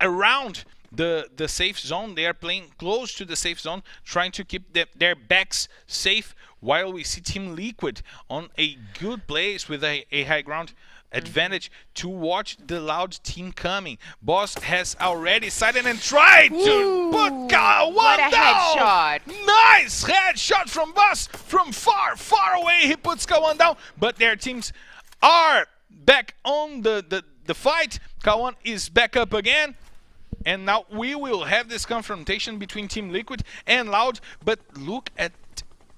around the safe zone. They are playing close to the safe zone, trying to keep their backs safe, while we see Team Liquid on a good place with a high ground advantage to watch the Loud team coming. Boss has already sighted and tried to put one down. Headshot. Nice headshot from Boss from far away. He puts Kawan down, but their teams are back on the fight. Kawan is back up again. And now we will have this confrontation between Team Liquid and Loud. But look at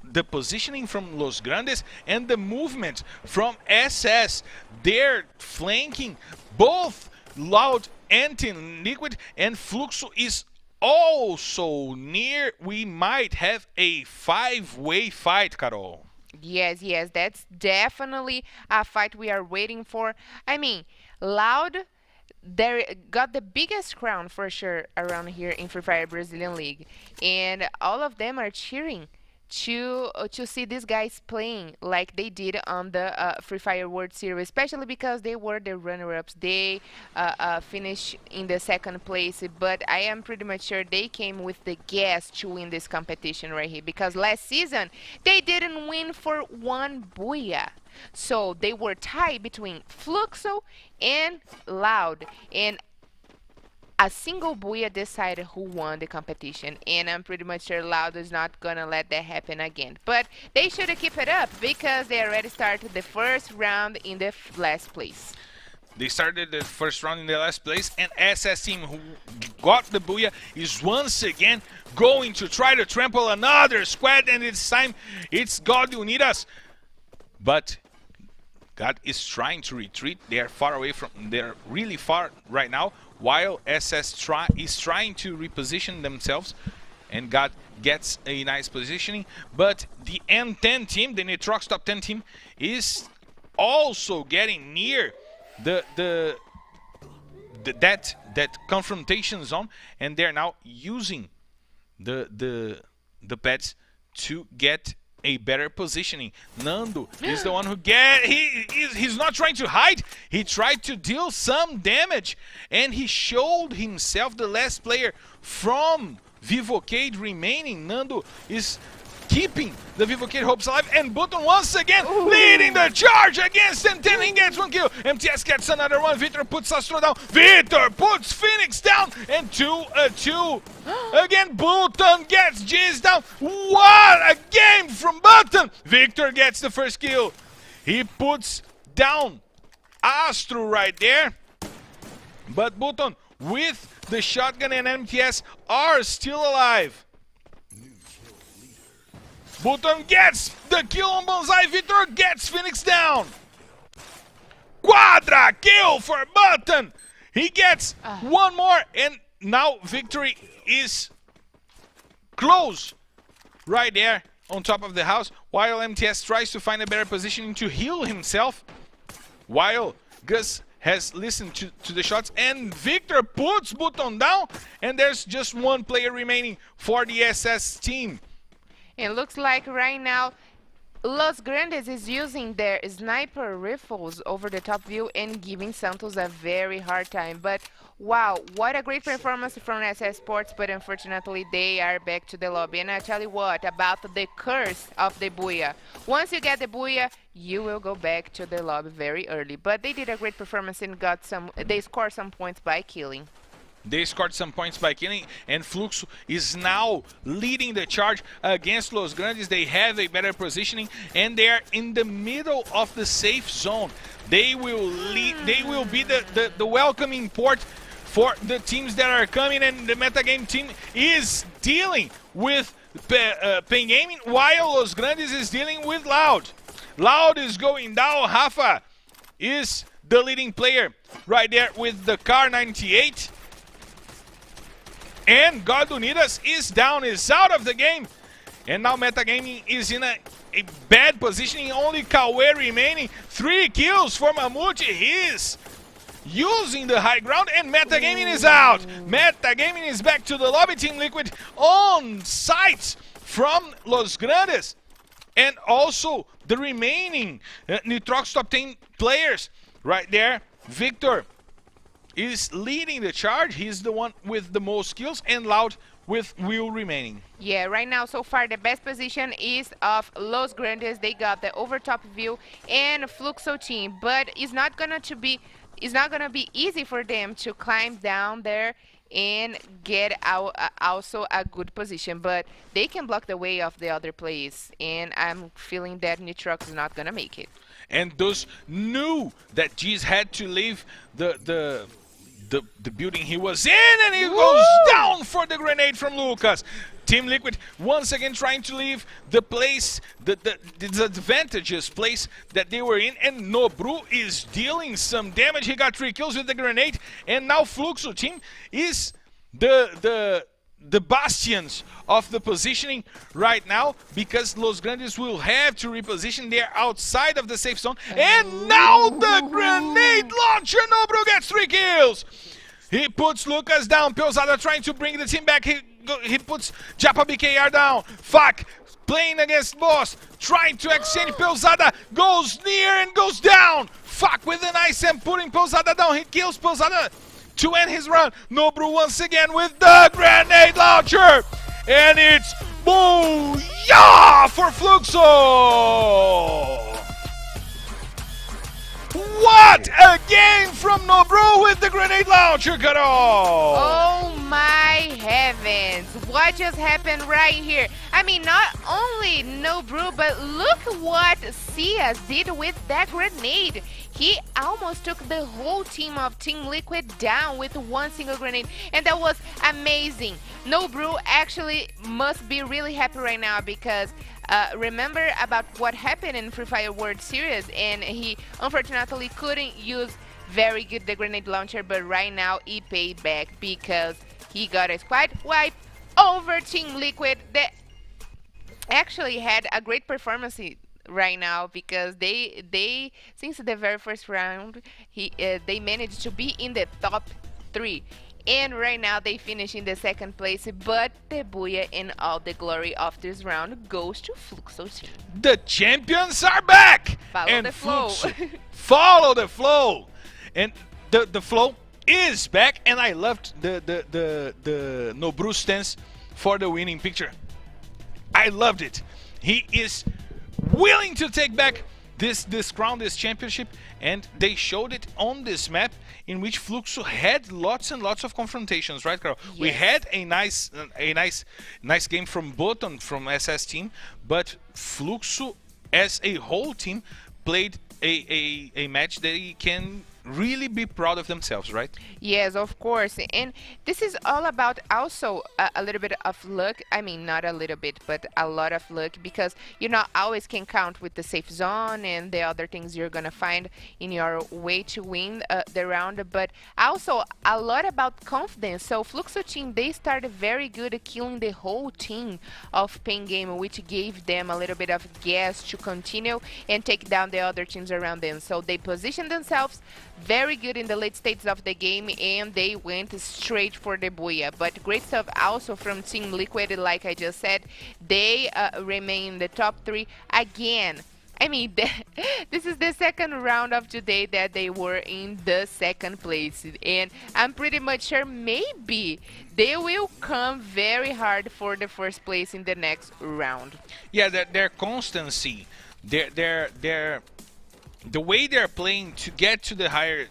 the positioning from Los Grandes and the movement from SS. They're flanking both Loud and Team Liquid, and Fluxo is also near. We might have a 5-way fight, Carol. Yes, that's definitely a fight we are waiting for. I mean, Loud, they got the biggest crown for sure around here in Free Fire Brazilian League, and all of them are cheering to see these guys playing like they did on the Free Fire World Series, especially because they were the runner-ups. They finished in the second place, but I am pretty much sure they came with the gas to win this competition right here, because last season they didn't win for one Booyah. So they were tied between Fluxo and Loud, and a single Booyah decided who won the competition, and I'm pretty much sure Loud is not gonna let that happen again. But they should keep it up because they already started the first round in the last place. They started the first round in the last place, and SS team, who got the Booyah, is once again going to try to trample another squad, and this time it's God Unidas. But God is trying to retreat. They are far away from, they're really far right now, while SS is trying to reposition themselves, and God gets a nice positioning. But the M10 team, the Nitrox top 10 team, is also getting near that confrontation zone, and they're now using the pads to get a better positioning. Nando is the one who he's not trying to hide. He tried to deal some damage, and he showed himself the last player from Vivocade remaining. Nando is keeping the Vivocade hopes alive, and Button once again leading the charge against M10. He gets one kill. MTS gets another one. Victor puts Astro down. Victor puts Phoenix down, and 2-2. Again, Button gets Jizz down. What a game from Button! Victor gets the first kill. He puts down Astro right there, but Button with the shotgun and MTS are still alive. Button gets the kill on Bonsai. Victor gets Phoenix down. Quadra kill for Button. He gets one more, and now victory is close right there on top of the house, while MTS tries to find a better position to heal himself, while Gus has listened to the shots, and Victor puts Button down, and there's just one player remaining for the SS team. It looks like right now Los Grandes is using their sniper rifles over the top view and giving Santos a very hard time. But wow, what a great performance from SS Sports, but unfortunately they are back to the lobby. And I tell you what, about the curse of the Booyah. Once you get the Booyah, you will go back to the lobby very early. But they did a great performance and they scored some points by killing. They scored some points by killing, and Fluxo is now leading the charge against Los Grandes. They have a better positioning, and they are in the middle of the safe zone. They will lead. They will be the welcoming port for the teams that are coming, and the metagame team is dealing with Pen Gaming, while Los Grandes is dealing with Loud. Loud is going down. Rafa is the leading player right there with the Car 98. And God Unidas is down, is out of the game. And now Metagaming is in a bad positioning. Only Kawe remaining. 3 kills for Mamute. He is using the high ground, and Metagaming is out. Metagaming is back to the lobby. Team Liquid on site from Los Grandes. And also the remaining Nitrox top 10 players right there. Victor is leading the charge. He's the one with the most kills, and Loud with Will remaining. Yeah, right now so far the best position is of Los Grandes. They got the overtop view and Fluxo team, but it's not gonna be easy for them to climb down there and get out also a good position, but they can block the way of the other players, and I'm feeling that Nitrox is not gonna make it. And those knew that G's had to leave the building he was in, and he goes down for the grenade from Lucas. Team Liquid once again trying to leave the place, the disadvantageous place that they were in, and Nobru is dealing some damage. He got 3 kills with the grenade, and now Fluxo team is the bastions of the positioning right now, because Los Grandes will have to reposition. They're outside of the safe zone, and now the grenade launcher. Nobru gets 3 kills. He puts Lucas down. Peusada trying to bring the team back. He puts Japa BKR down. Fuck, playing against Boss, trying to exchange. Peusada goes near and goes down. Fuck with an ice and putting Peusada down. He kills Peusada to end his run. Nobru once again with the grenade launcher, and it's booyah for Fluxo. What a game from Nobru with the grenade launcher, Carol! Oh my heavens, what just happened right here? I mean, not only Nobru, but look what Cias did with that grenade. He almost took the whole team of Team Liquid down with one single grenade, and that was amazing. Nobru actually must be really happy right now, because remember about what happened in Free Fire World Series, and he unfortunately couldn't use very good the grenade launcher, but right now he paid back because he got a squad wipe over Team Liquid that actually had a great performance right now, because they since the very first round they managed to be in the top 3. And right now they finish in the 2nd place, but the booyah and all the glory of this round goes to Fluxo team. The champions are back! Follow the flow. Follow the flow! And the flow is back, and I loved the Nobru stance for the winning picture. I loved it. He is willing to take back this crown, this championship, and they showed it on this map, in which Fluxo had lots and lots of confrontations, right, Carol? Yes. We had a nice game from Button from SS team, but Fluxo as a whole team played a match that he can really be proud of themselves, right? Yes, of course. And this is all about also a little bit of luck. I mean, not a little bit, but a lot of luck, because you not always can count with the safe zone and the other things you're going to find in your way to win the round. But also a lot about confidence. So Fluxo team, they started very good at killing the whole team of Pain Game, which gave them a little bit of gas to continue and take down the other teams around them. So they positioned themselves very good in the late stages of the game, and they went straight for the booyah. But great stuff also from Team Liquid, like I just said. They remain in the top 3 again. I mean, this is the second round of today that they were in the second place, and I'm pretty much sure maybe they will come very hard for the first place in the next round. Yeah, their constancy, the way they're playing to get to the higher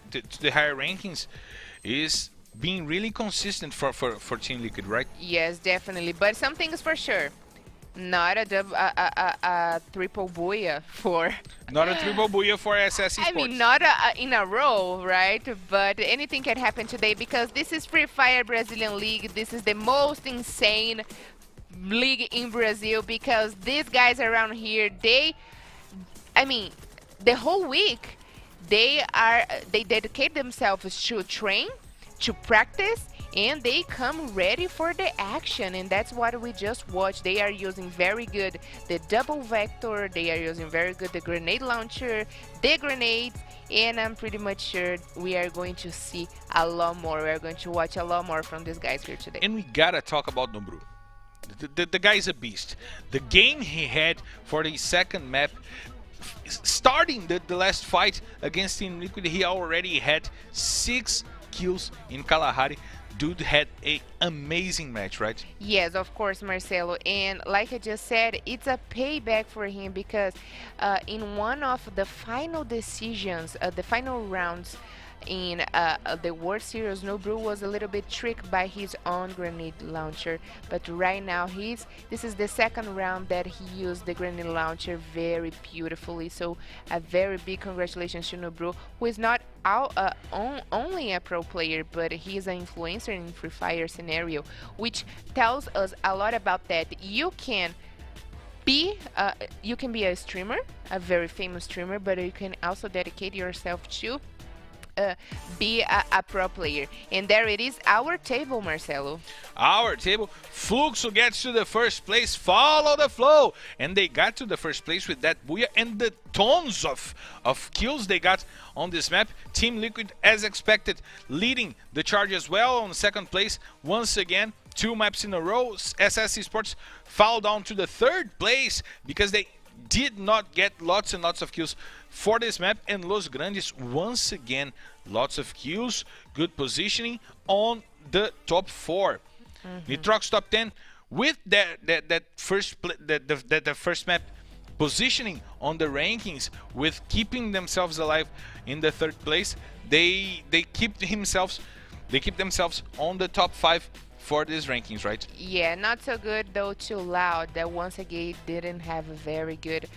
rankings is being really consistent for Team Liquid, right? Yes, definitely. But something is for sure. Not a triple booyah for... Not a triple booyah for SS Esports. I mean, not in a row, right? But anything can happen today, because this is Free Fire Brazilian League. This is the most insane league in Brazil, because these guys around here, I mean, the whole week, they dedicate themselves to train, to practice, and they come ready for the action, and that's what we just watched. They are using very good the double vector, they are using very good the grenade launcher, the grenades, and I'm pretty much sure we are going to see a lot more. We are going to watch a lot more from these guys here today. And we gotta talk about Numbru. The guy's a beast. The game he had for the second map, starting the last fight against Team Liquid, he already had 6 kills in Kalahari. Dude had an amazing match, right? Yes, of course, Marcelo. And like I just said, it's a payback for him, because in one of the final decisions, the final rounds in the World Series, Nobru was a little bit tricked by his own grenade launcher. But right now, this is the second round that he used the grenade launcher very beautifully. So a very big congratulations to Nobru, who is not only a pro player, but he is an influencer in Free Fire scenario, which tells us a lot about that. You can be a streamer, a very famous streamer, but you can also dedicate yourself to be a pro player. And there it is, our table, Marcelo. Our table. Fluxo gets to the first place. Follow the flow. And they got to the first place with that booyah and the tons of kills they got on this map. Team Liquid, as expected, leading the charge as well on second place. Once again, 2 maps in a row. SS Esports fall down to the third place because they did not get lots and lots of kills for this map. And Los Grandes, once again, lots of kills, good positioning on the top 4. Nitrox top 10 with that first map positioning on the rankings, with keeping themselves alive in the third place. They keep themselves on the top 5 for these rankings, right? Yeah, not so good though, too loud, that once again didn't have a very good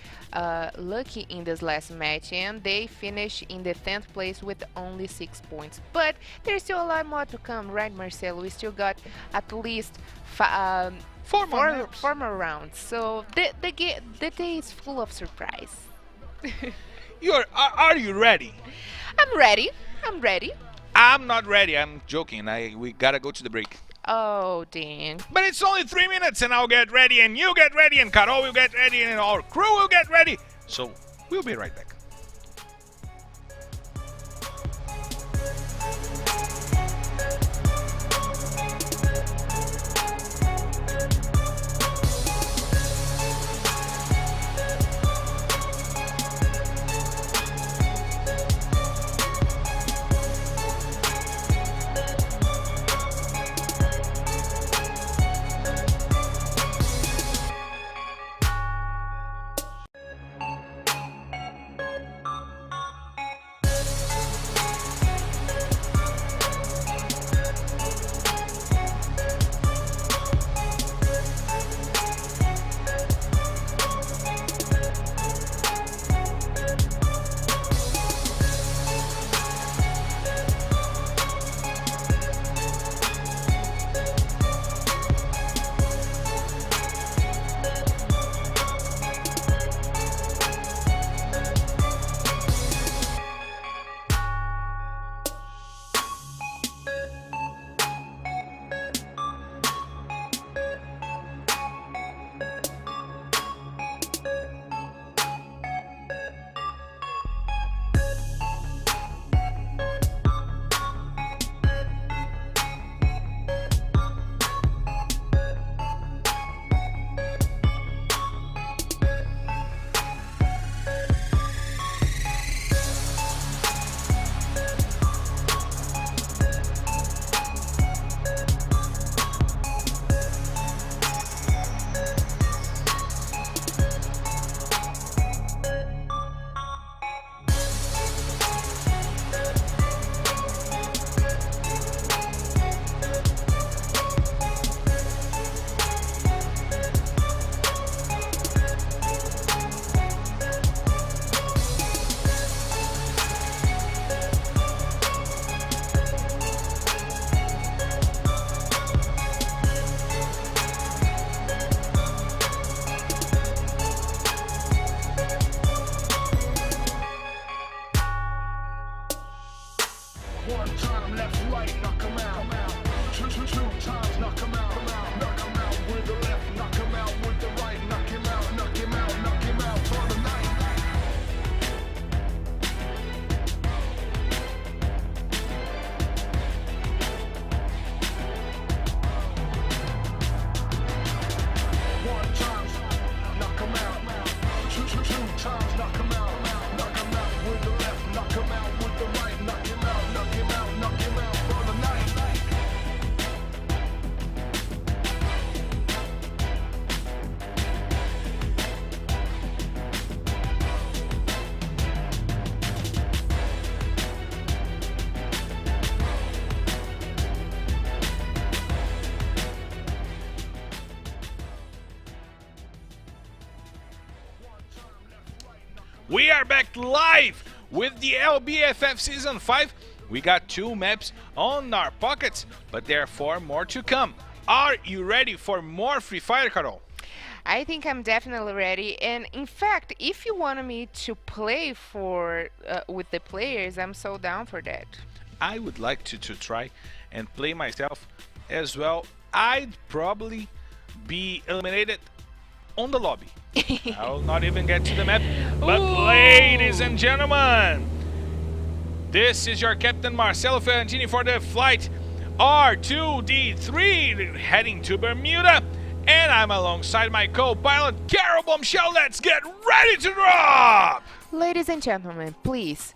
lucky in this last match, and they finished in the 10th place with only 6 points. But there's still a lot more to come, right, Marcelo? We still got at least 4 more rounds, so the day is full of surprise. Are you ready? I'm ready. I'm not ready. I'm joking. We gotta go to the break. Oh, dang. But it's only 3 minutes and I'll get ready and you get ready and Carol will get ready and our crew will get ready. So we'll be right back. We are back live with the LBFF Season 5. We got 2 maps on our pockets, but there are 4 more to come. Are you ready for more Free Fire, Carol? I think I'm definitely ready. And in fact, if you want me to play for with the players, I'm so down for that. I would like to try and play myself as well. I'd probably be eliminated on the lobby. I'll not even get to the map. But ladies and gentlemen, this is your Captain Marcelo Ferrantini for the flight R2D3 heading to Bermuda. And I'm alongside my co-pilot, Carol Bombshell. Let's get ready to drop! Ladies and gentlemen, please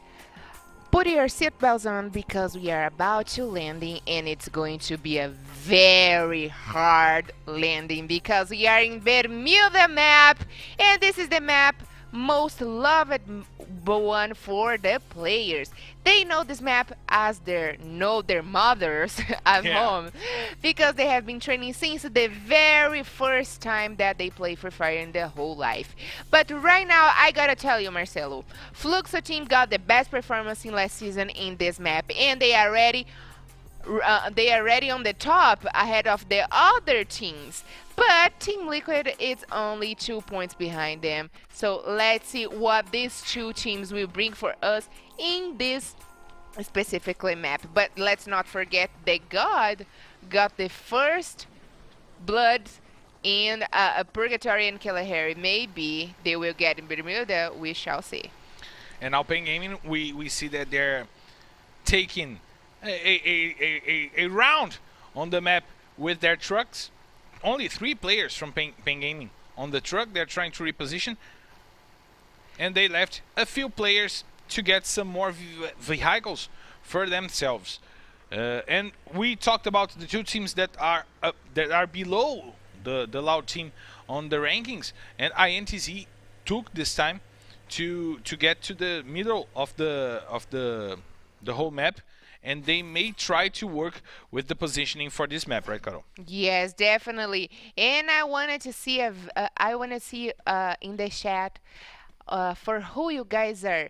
put your seatbelts on because we are about to landing, and it's going to be a very hard landing because we are in Bermuda map, and this is the map most loved one for the players. They know this map as their mothers at home because they have been training since the very first time that they play Free Fire in their whole life. But right now, I gotta tell you, Marcelo, Fluxo team got the best performance in last season in this map, and they are ready. They are ready on the top ahead of the other teams. But Team Liquid is only 2 points behind them. So let's see what these 2 teams will bring for us in this specifically map. But let's not forget that God got the first blood in Purgatory and Kalahari. Maybe they will get in Bermuda, we shall see. And Alpine Gaming, we see that they're taking a round on the map with their trucks. Only 3 players from Pain Gaming on the truck. They're trying to reposition, and they left a few players to get some more vehicles for themselves. And we talked about the 2 teams that are below the Loud team on the rankings, and INTZ took this time to get to the middle of the whole map. And they may try to work with the positioning for this map, right, Carol? Yes, definitely. And I wanted to see in the chat for who you guys are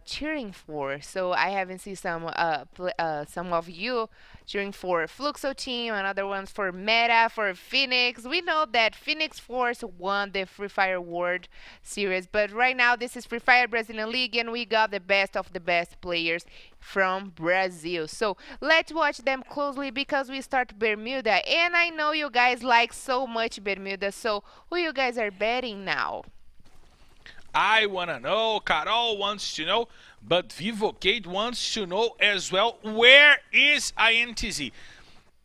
cheering for. So I haven't seen some of you cheering for Fluxo team, another ones for Meta, for Phoenix. We know that Phoenix Force won the Free Fire World Series, but right now this is Free Fire Brazilian League, and we got the best of the best players from Brazil. So let's watch them closely because we start Bermuda, and I know you guys like so much Bermuda. So who you guys are betting now? I want to know, Carol wants to know, but Vivocade wants to know as well. Where is INTZ?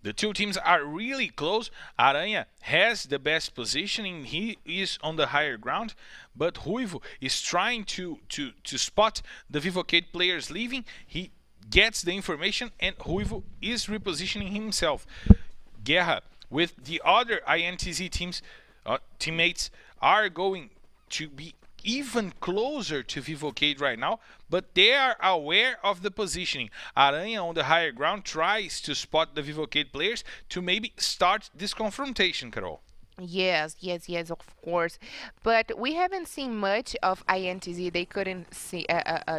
The 2 teams are really close. Aranha has the best positioning. He is on the higher ground, but Ruivo is trying to spot the Vivocade players leaving. He gets the information, and Ruivo is repositioning himself. Guerra with the other INTZ teammates are going to be even closer to Vivocade right now, but they are aware of the positioning. Aranha on the higher ground tries to spot the Vivocade players to maybe start this confrontation, Carol. Yes, of course. But we haven't seen much of INTZ. They couldn't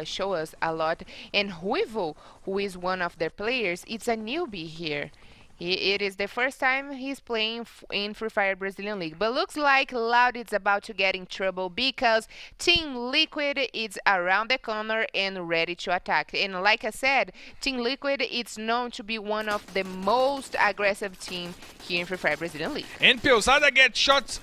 show us a lot. And Ruivo, who is one of their players, it's a newbie here. It is the first time he's playing in Free Fire Brazilian League. But looks like Loud is about to get in trouble because Team Liquid is around the corner and ready to attack. And like I said, Team Liquid is known to be one of the most aggressive team here in Free Fire Brazilian League. And Piozada gets shot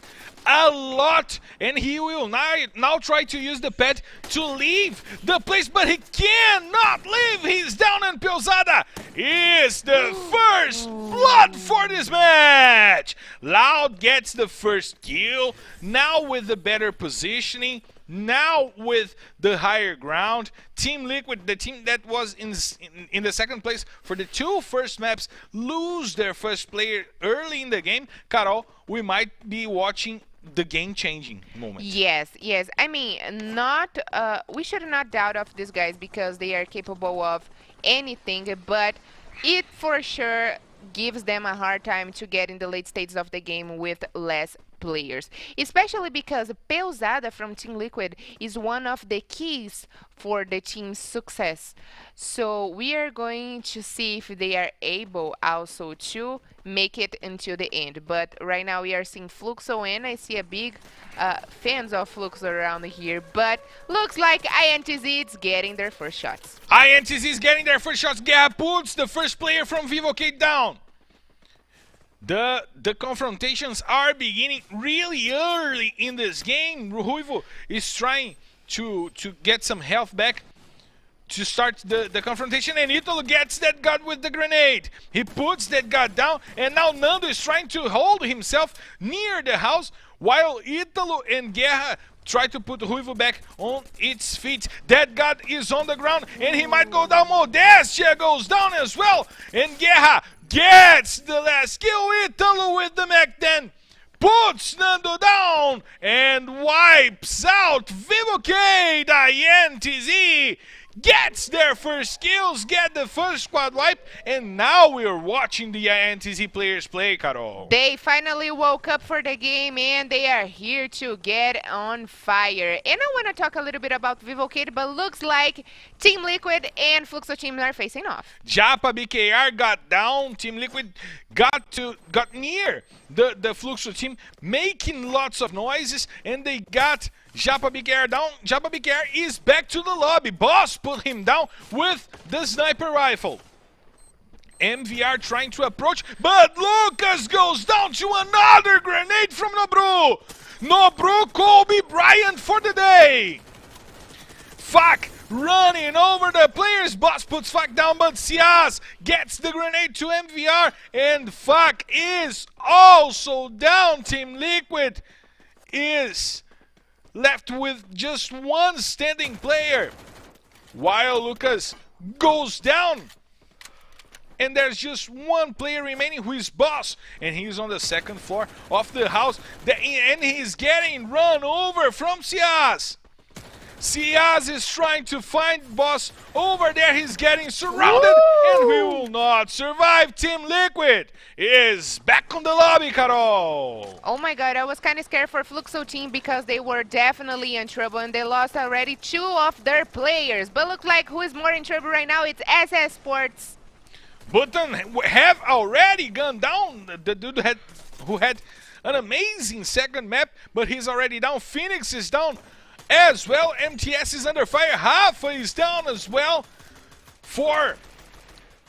a lot, and he will now try to use the pet to leave the place, but he cannot leave. He's down, and Piozada is the first blood for this match. Loud gets the first kill, now with the better positioning, now with the higher ground. Team Liquid, the team that was in the second place for the 2 first maps, lose their first player early in the game. Carol, we might be watching the game-changing moment. Yes. I mean, we should not doubt of these guys because they are capable of anything, but it for sure gives them a hard time to get in the late stages of the game with less players, especially because Peusada from Team Liquid is one of the keys for the team's success. So we are going to see if they are able also to make it until the end. But right now we are seeing Fluxo, and I see a big fans of Fluxo around here. But looks like INTZ is getting their first shots. INTZ is getting their first shots. Gap puts the first player from Vivocade down. The confrontations are beginning really early in this game. Ruivo is trying to get some health back to start the confrontation, and Italo gets that god with the grenade. He puts that god down, and now Nando is trying to hold himself near the house while Italo and Guerra try to put Ruivo back on its feet. That god is on the ground, and he might go down. Modestia goes down as well, and Guerra gets the last kill. Italo with the mech then puts Nando down and wipes out Vivocade. INTZ gets their first kills, get the first squad wipe, and now we're watching the INTZ players play, Carol. They finally woke up for the game, and they are here to get on fire. And I want to talk a little bit about Vivocade, but looks like Team Liquid and Fluxo teams are facing off. Japa BKR got down. Team Liquid got near the Fluxo team, making lots of noises, and they got Japa BKR down. Japa BKR is back to the lobby. Boss put him down with the sniper rifle. MVR trying to approach, but Lucas goes down to another grenade from Nobru. Nobru, Kobe Bryant for the day. Fuck running over the players. Boss puts Fuck down, but Ciaz gets the grenade to MVR, and Fuck is also down. Team Liquid is left with just one standing player while Lucas goes down, and there's just one player remaining, who is Boss, and he's on the second floor of the house, and he's getting run over from Ciaz. Ciaz is trying to find Boss over there. He's getting surrounded, and we will not survive. Team Liquid is back on the lobby, Carol. Oh my god, I was kind of scared for Fluxo team because they were definitely in trouble, and they lost already 2 of their players. But look like who is more in trouble right now, it's Esports. Button have already gone down. The dude who had an amazing second map, but he's already down. Phoenix is down as well. MTS is under fire. Rafa is down as well for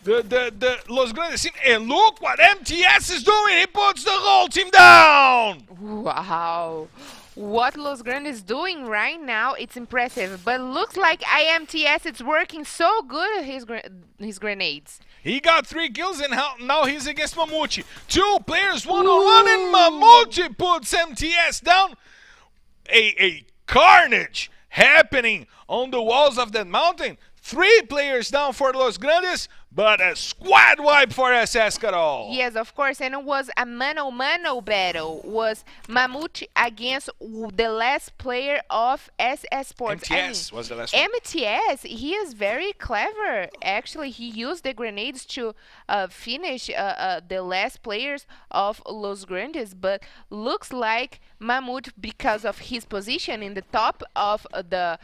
the Los Grandes team. And look what MTS is doing. He puts the whole team down. Wow. What Los Grandes is doing right now, it's impressive. But looks like IMTS, it's working so good, his grenades. He got 3 kills, and now he's against Mamute. 2 players, 1-on-1, and Mamute puts MTS down. A carnage happening on the walls of that mountain. 3 players down for Los Grandes, but a squad wipe for SS, Carol. Yes, of course, and it was a mano-mano battle. Was Mamute against the last player of SS Sports. MTS was the last one. MTS, he is very clever. Actually, he used the grenades to finish the last players of Los Grandes, but looks like Mamute, because of his position in the top of the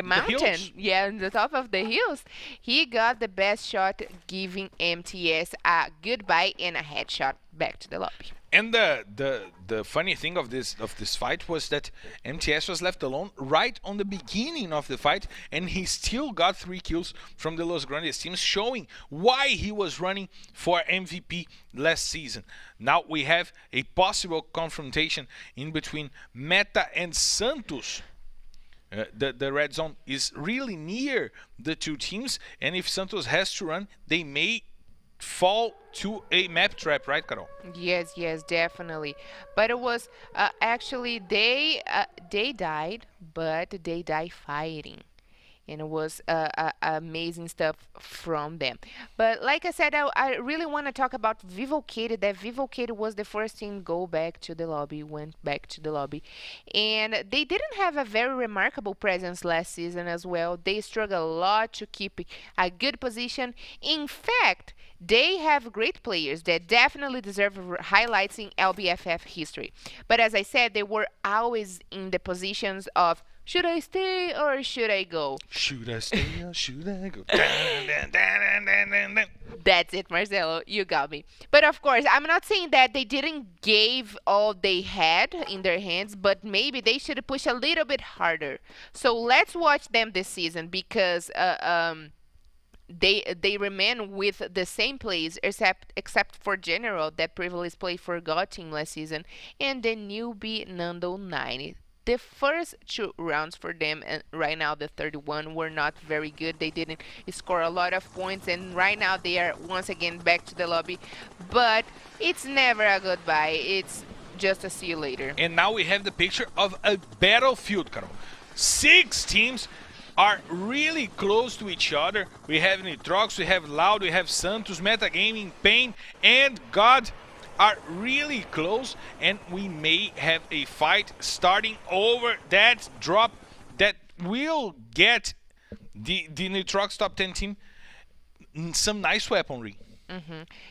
mountain, yeah, on the top of the hills, he got the best shot, giving MTS a goodbye and a headshot back to the lobby. And the funny thing of this fight was that MTS was left alone right on the beginning of the fight, and he still got 3 kills from the Los Grandes team, showing why he was running for MVP last season. Now we have a possible confrontation in between Meta and Santos. The red zone is really near the 2 teams, and if Santos has to run, they may fall to a map trap, right, Carol? Yes, definitely. But it was actually they died, but they died fighting. And it was amazing stuff from them. But like I said, I really want to talk about Vivocade. That Vivocade was the first team went back to the lobby. And they didn't have a very remarkable presence last season as well. They struggled a lot to keep a good position. In fact, They have great players that definitely deserve highlights in LBFF history. But as I said, they were always in the positions of should I stay or should I go? Should I stay or should I go? Dun, dun, dun, dun, dun, dun. That's it, Marcelo. You got me. But of course, I'm not saying that they didn't give all they had in their hands, but maybe they should push a little bit harder. So let's watch them this season because they remain with the same plays except for General that previously played for God team last season and the newbie Nando 90. The first 2 rounds for them, and right now the 31, were not very good. They didn't score a lot of points, and right now they are once again back to the lobby. But it's never a goodbye. It's just a see you later. And now we have the picture of a battlefield, Carol. 6 teams are really close to each other. We have Nitrox, we have Loud, we have Santos, Metagaming, Pain, and God are really close, and we may have a fight starting over that drop that will get the Nitrox top 10 team some nice weaponry.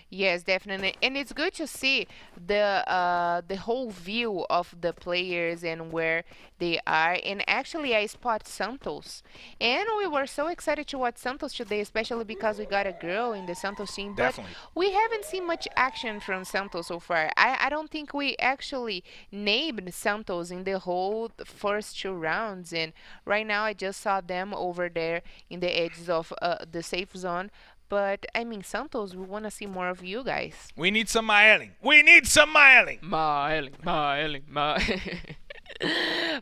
Yes, definitely, and it's good to see the whole view of the players and where they are. And actually, I spot Santos, and we were so excited to watch Santos today, especially because we got a girl in the Santos team. But Definitely. we haven't seen much action from Santos so far. I don't think we actually named Santos in the whole first 2 rounds, and right now I just saw them over there in the edges of the safe zone. But, I mean, Santos, we want to see more of you guys. We need some Maelin. We need some Maelin. The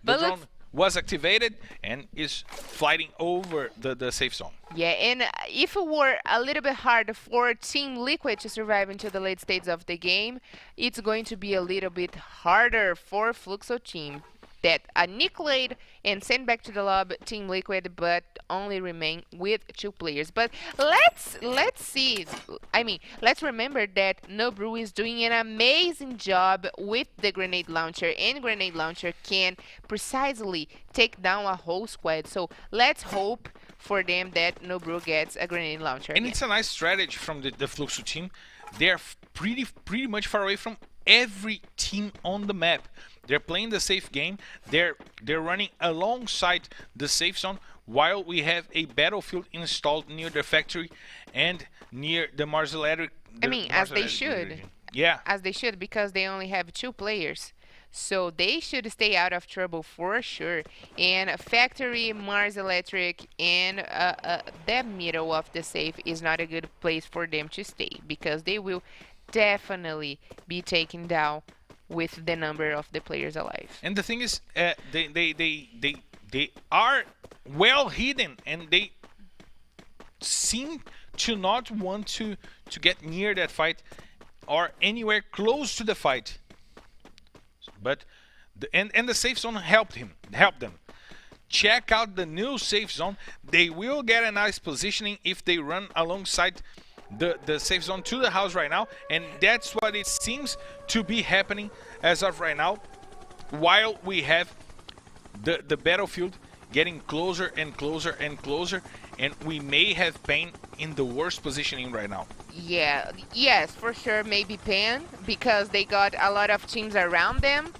But drone let's, was activated and is flying over the safe zone. yeah, and if it were a little bit hard for Team Liquid to survive into the late stages of the game, it's going to be a little bit harder for Fluxo team that annihilated and sent back to the lob Team Liquid, but only remain with 2 players. But let's see. I mean, let's remember that Nobru is doing an amazing job with the grenade launcher, and grenade launcher can precisely take down a whole squad. So let's hope for them that Nobru gets a grenade launcher. And again. it's a nice strategy from the Fluxo team. They're pretty much far away from every team on the map. They're playing the safe game. They're running alongside the safe zone while we have a battlefield installed near the factory and near the Mars Electric. I mean, as they should. Region. Yeah. As they should, because they only have 2 players. So they should stay out of trouble for sure. And factory, Mars Electric, and the middle of the safe is not a good place for them to stay, because they will definitely be taken down with the number of the players alive. And the thing is, they are well hidden, and they seem to not want to get near that fight or anywhere close to the fight. But the safe zone helped them. Check out the new safe zone. They will get a nice positioning if they run alongside the safe zone to the house right now, and that's what it seems to be happening as of right now, while we have the battlefield getting closer and closer and closer, and we may have Pain in the worst positioning right now. Yeah, yes, for sure, maybe Pan, because they got a lot of teams around them.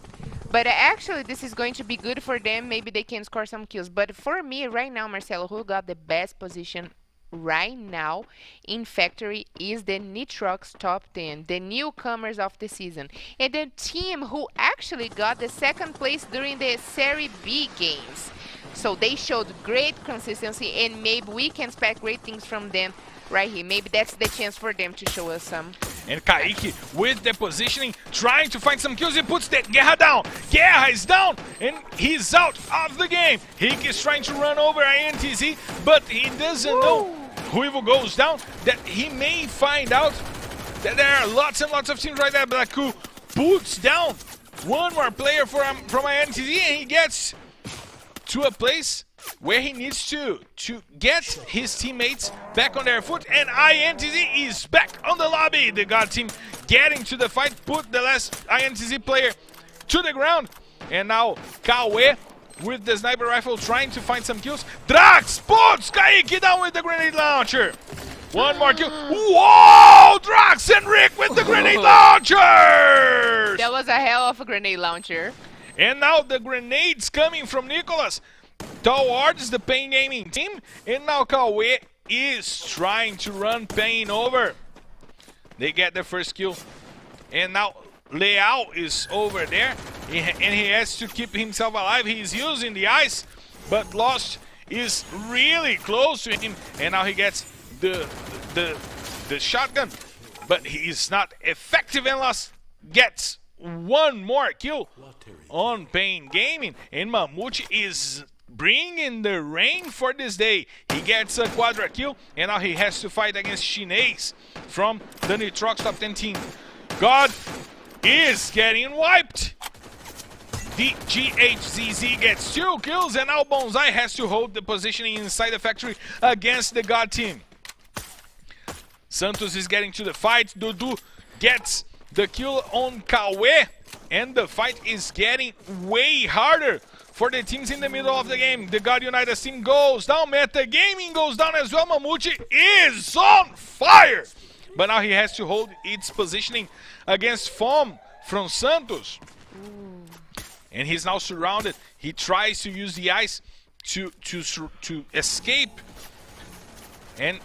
But actually, this is going to be good for them. Maybe they can score some kills. But for me, right now, Marcelo, who got the best position right now in factory is the Nitrox top 10, the newcomers of the season, and the team who actually got the 2nd place during the Serie B games. So they showed great consistency, and maybe we can expect great things from them right here. Maybe that's the chance for them to show us some. And Kaique with the positioning, trying to find some kills. He puts the Guerra down. Guerra is down, and he's out of the game. Hick is trying to run over INTZ, but he doesn't know. Ruivo goes down, that he may find out that there are lots and lots of teams right there. Blaku puts down one more player from INTZ, and he gets to a place where he needs to get his teammates back on their foot, and INTZ is back on the lobby. The God team getting to the fight, put the last INTZ player to the ground, and now Kawe with the sniper rifle trying to find some kills. Drax puts Kaique down with the grenade launcher. One more kill. Whoa! Drax and Rick with the grenade launchers! That was a hell of a grenade launcher. And now the grenades coming from Nicholas towards the Pain Gaming team. And now Kawe is trying to run Pain over. They get the first kill. And now Leao is over there. And he has to keep himself alive. He's using the ice. But Lost is really close to him. And now he gets the shotgun. But he's not effective, and Lost gets one more kill on Pain Gaming. And Mamute is bringing the rain for this day. He gets a quadra kill, and now he has to fight against Shinez from the Nitrox top 10 team. God is getting wiped. The GHZZ gets 2 kills, and now Bonsai has to hold the positioning inside the factory against the God team. Santos is getting to the fight. Dudu gets the kill on Kawe, and the fight is getting way harder for the teams in the middle of the game. The God United team goes down. Meta Gaming goes down as well. Mamute is on fire. But now he has to hold its positioning against Foam from Santos. And he's now surrounded. He tries to use the ice to escape. And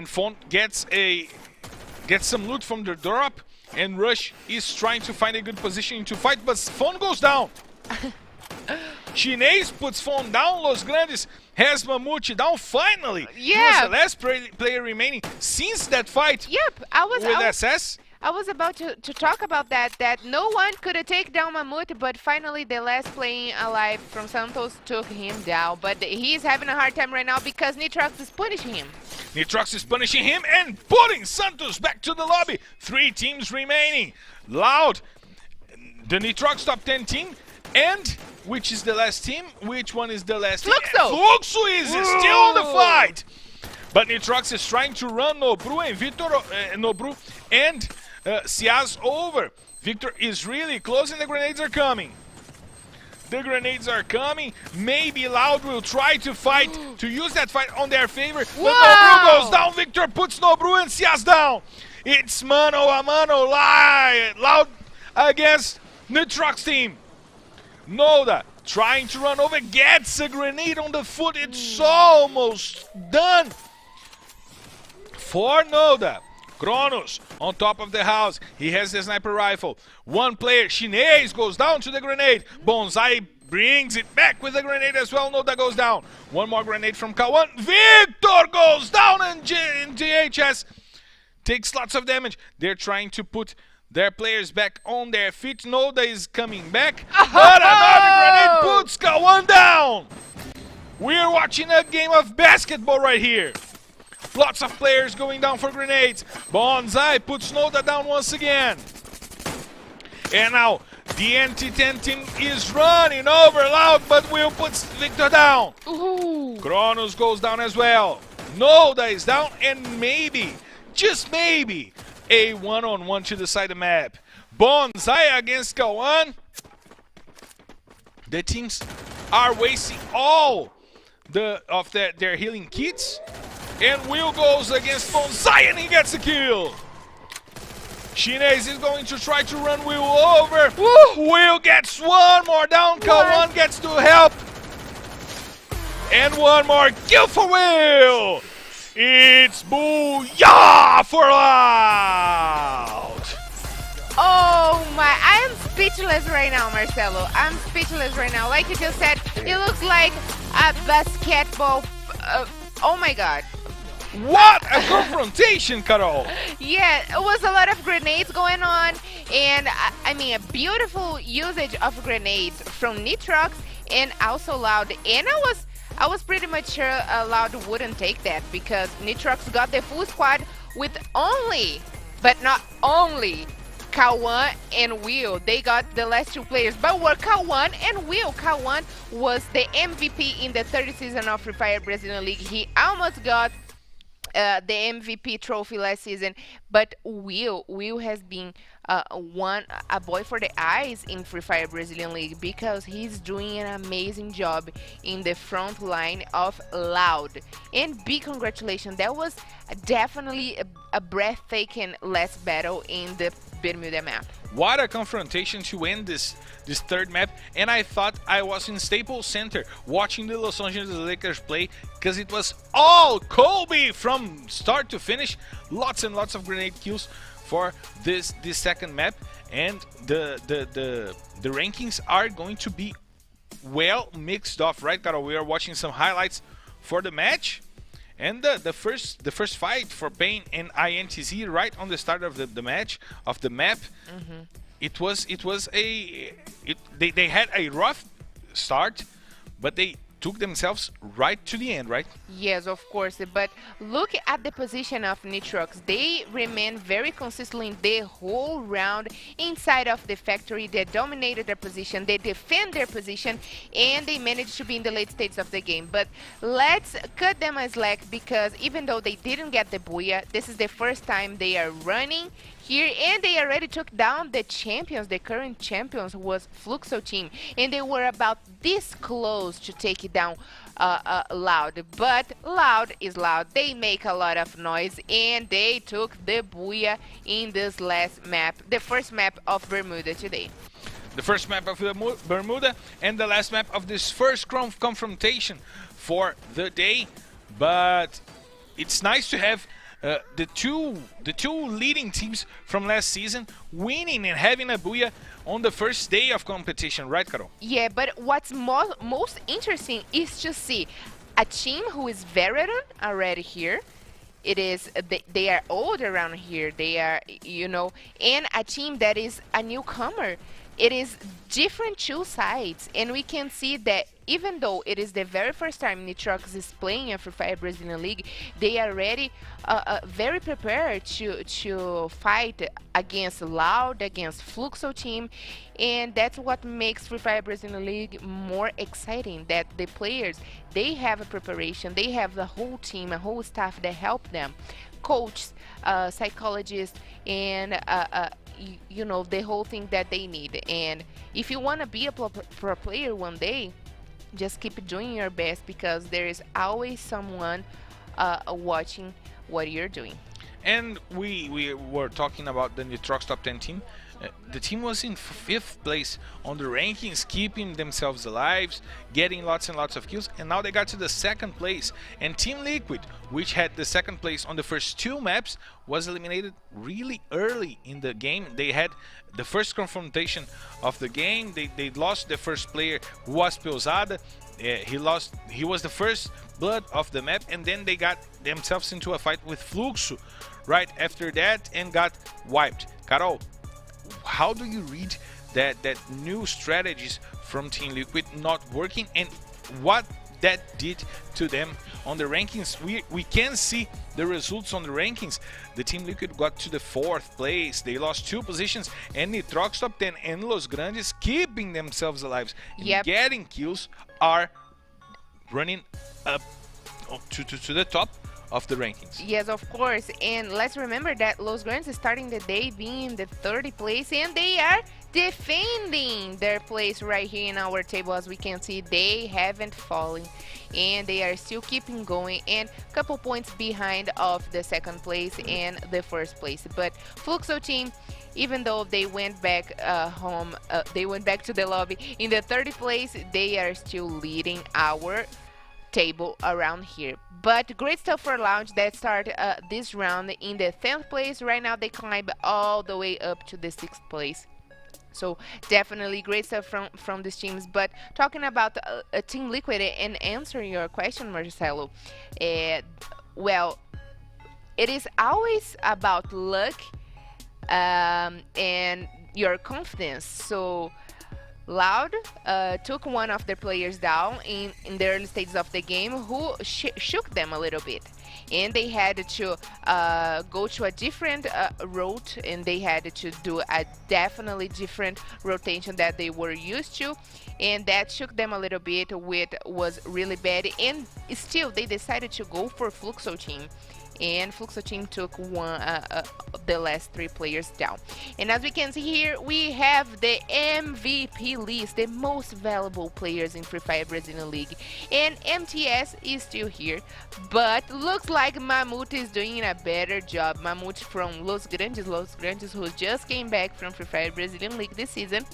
Foam gets some loot from the drop. And Rush is trying to find a good position to fight, but Foam goes down. Shinez puts Foam down. Los Grandes has Mamute down finally. Yeah. He was the last player remaining since that fight. Yep, with SS. I was about to talk about that no one could take down Mamute, but finally the last playing alive from Santos took him down. But he's having a hard time right now because Nitrox is punishing him. Nitrox is punishing him and putting Santos back to the lobby. 3 teams remaining. Loud, the Nitrox top 10 team, and which is the last team? Which one is the last team? Fluxo is still in the fight. But Nitrox is trying to run Nobru and Victor, Nobru and Siaz over. Victor is really close, and the grenades are coming. The grenades are coming. Maybe Loud will try to fight, to use that fight on their favor. But Nobru goes down. Victor puts Nobru and Siaz down. It's mano a mano. Loud against Nitrox team. Noda trying to run over, gets a grenade on the foot. It's almost done for Noda. Kronos on top of the house. He has the sniper rifle. One player, Shinez, goes down to the grenade. Bonsai brings it back with the grenade as well. Noda goes down. One more grenade from Kawan. Victor goes down, and GHS takes lots of damage. They're trying to put their players back on their feet. Noda is coming back. But another grenade puts Kawan down. We're watching a game of basketball right here. Lots of players going down for grenades. Bonsai puts Noda down once again. And now the NT10 team is running over Loud, but Will puts Victor down. Kronos goes down as well. Noda is down, and maybe, just maybe, a one-on-one to the side of the map. Bonsai against Kawan. The teams are wasting all of their healing kits. And Will goes against Bonsai, and he gets a kill. Shinez is going to try to run Will over. Will gets one more down. Kawan gets to help. And one more kill for Will. It's booyah for Loud. Oh my, I am speechless right now, Marcelo. I'm speechless right now. Like you just said, it looks like a basketball. Oh my God. What a confrontation, Carol! Yeah, it was a lot of grenades going on, and I mean, a beautiful usage of grenades from Nitrox and also Loud. And I was pretty much sure Loud wouldn't take that because Nitrox got the full squad with only, but not only, Kawan and Will. They got the last 2 players, but were Kawan and Will. Kawan was the MVP in the 3rd season of Free Fire Brazilian League. He almost got the MVP trophy last season. But Will has been a boy for the eyes in Free Fire Brazilian League because he's doing an amazing job in the front line of Loud. And big congratulations, that was definitely a breathtaking last battle in the Bermuda map. What a confrontation to win this third map, and I thought I was in Staples Center watching the Los Angeles Lakers play because it was all Kobe from start to finish. Lots and lots of grenade kills for this second map, and the rankings are going to be well mixed off, right, Carol? We are watching some highlights for the match. And the first fight for Pain and INTZ right on the start of the match of the map, they had a rough start, but they took themselves right to the end, right? Yes, of course. But look at the position of Nitrox. They remain very consistently the whole round inside of the factory. They dominated their position, they defend their position, and they managed to be in the late stages of the game. But let's cut them a slack because even though they didn't get the Booyah, this is the first time they are running here, and they already took down the champions. The current champions was Fluxo team, and they were about this close to take it down Loud. But Loud is Loud. They make a lot of noise, and they took the Booyah in this last map, the first map of Bermuda today. The first map of the Bermuda and the last map of this first confrontation for the day. But it's nice to have the two leading teams from last season winning and having a Booyah on the first day of competition, right, Carol? Yeah, but what's most interesting is to see a team who is veteran already here. It is they are old around here. They are, you know, and a team that is a newcomer. It is different two sides, and we can see that even though it is the very first time Nitrox is playing a Free Fire Brazilian League, they are already very prepared to fight against Loud, against Fluxo team, and that's what makes Free Fire Brazilian League more exciting, that the players, they have a preparation, they have the whole team, a whole staff that help them, coaches, psychologists, and you know, the whole thing that they need. And if you want to be a pro player one day, just keep doing your best because there is always someone watching what you're doing. And we were talking about the Nitrox top 10 team. The team was in 5th place on the rankings, keeping themselves alive, getting lots and lots of kills, and now they got to the 2nd place. And Team Liquid, which had the 2nd place on the first 2 maps, was eliminated really early in the game. They had the first confrontation of the game. They lost the first player, who was Peusada. He was the first blood of the map, and then they got themselves into a fight with Fluxo right after that and got wiped. Carol, how do you read that new strategies from Team Liquid not working and what that did to them on the rankings? We can see the results on the rankings. The Team Liquid got to the 4th place. They lost 2 positions, and Nitrox top 10 and Los Grandes, keeping themselves alive and getting kills, are running up to the top of the rankings. Yes, of course. And let's remember that Los Grandes is starting the day being in the 30th place, and they are defending their place right here in our table. As we can see, they haven't fallen, and they are still keeping going, and a couple points behind of the 2nd place and the 1st place. But Fluxo team, even though they went back home, they went back to the lobby in the 30th place, they are still leading our table around here. But great stuff for Lounge that started this round in the 10th place. Right now they climb all the way up to the 6th place. So definitely great stuff from these teams. But talking about Team Liquid and answering your question, Marcelo, well, it is always about luck and your confidence. So Loud took one of their players down in the early stages of the game, who shook them a little bit, and they had to go to a different route, and they had to do a definitely different rotation that they were used to, and that shook them a little bit, which was really bad. And still they decided to go for Fluxo team, and Fluxo team took the last 3 players down. And as we can see here, we have the MVP list, the most valuable players in Free Fire Brazilian League, and MTS is still here, but looks like Mamute is doing a better job. Mamute from Los Grandes, who just came back from Free Fire Brazilian League this season,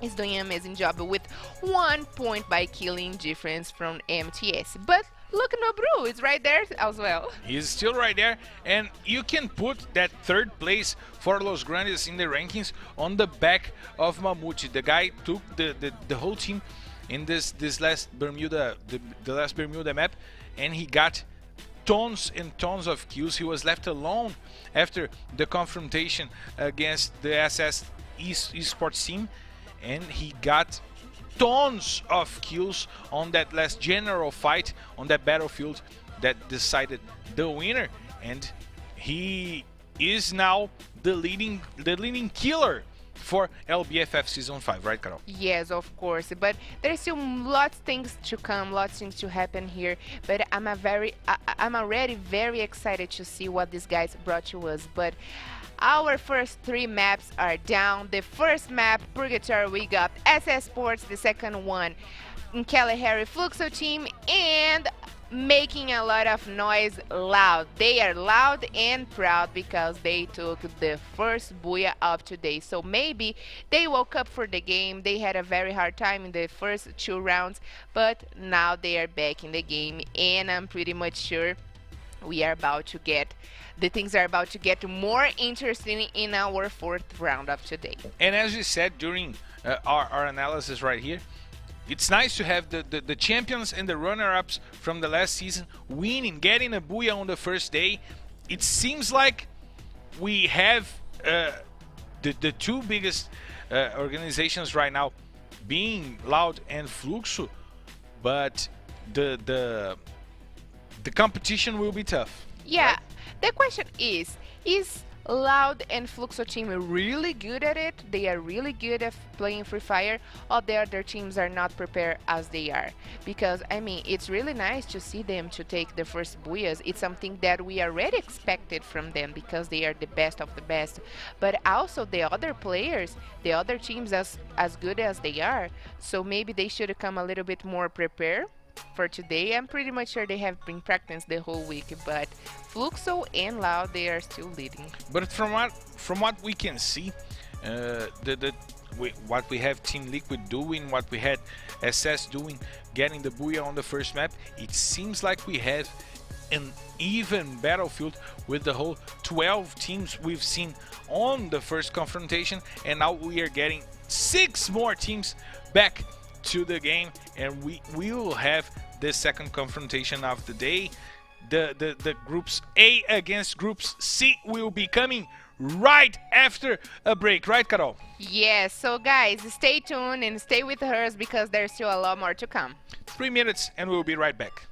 is doing an amazing job with 1 point by killing difference from MTS. But look, Nobru is right there as well. He's still right there, and you can put that 3rd place for Los Grandes in the rankings on the back of Mamute. The guy took the whole team in this last Bermuda, the last Bermuda map, and he got tons and tons of kills. He was left alone after the confrontation against the SS Esports team, and he got tons of kills on that last general fight on that battlefield that decided the winner, and he is now the leading killer for LBFF Season 5, right, Carol? Yes, of course, but there's still lots of things to come, lots of things to happen here, but I'm already very excited to see what these guys brought to us. But our first 3 maps are down. The first map, Purgatory, we got SS Sports. The second one, Kalahari Fluxo team, and making a lot of noise, Loud. They are loud and proud because they took the first booyah of today. So maybe they woke up for the game. They had a very hard time in the first 2 rounds, but now they are back in the game, and I'm pretty much sure things are about to get more interesting in our 4th round of today. And as we said during our analysis right here, it's nice to have the champions and the runner-ups from the last season winning, getting a booyah on the first day. It seems like we have the 2 biggest organizations right now being Loud and Fluxo, but the competition will be tough. Yeah, right? The question is Loud and Fluxo team really good at it? They are really good at playing Free Fire, or the other teams are not prepared as they are? Because, I mean, it's really nice to see them to take the first booyahs. It's something that we already expected from them because they are the best of the best. But also the other players, the other teams as good as they are, so maybe they should come a little bit more prepared for today. I'm pretty much sure they have been practicing the whole week, but Fluxo and Loud, they are still leading. But from what we can see, what we have Team Liquid doing, what we had SS doing, getting the booyah on the first map, it seems like we have an even battlefield with the whole 12 teams we've seen on the first confrontation, and now we are getting 6 more teams back to the game, and we will have the second confrontation of the day. The groups A against groups C will be coming right after a break, right, Carol? Yes, so guys, stay tuned and stay with us because there's still a lot more to come. 3 minutes and we'll be right back.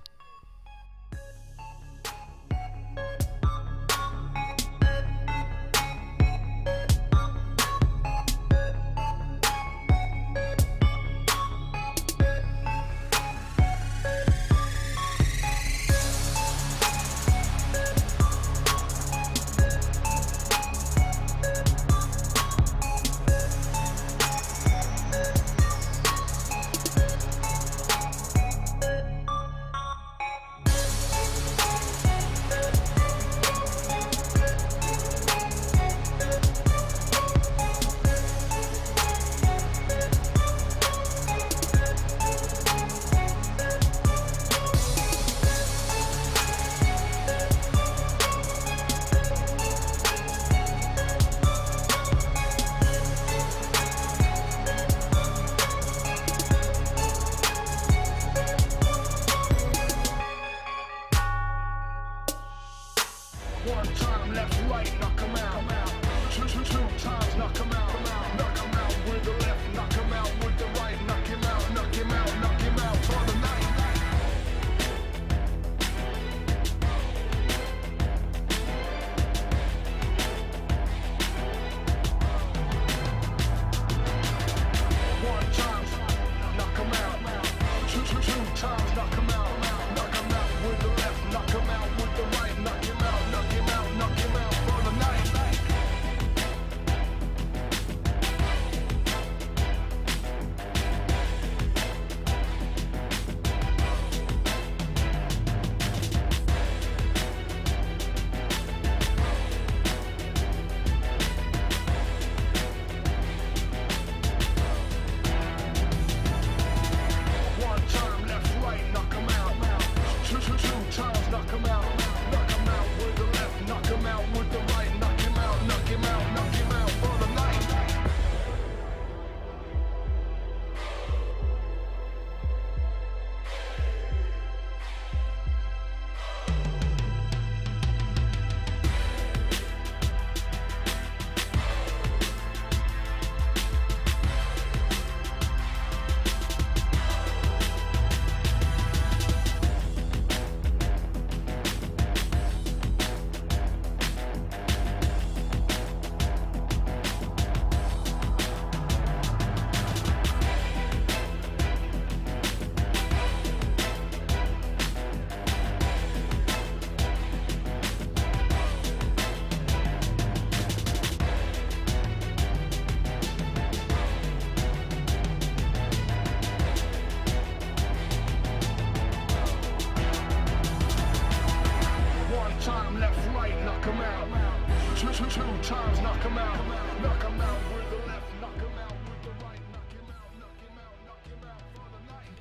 Knock 'em out with the left, knock 'em out with the right, knock him out, knock him out, knock him out for the night.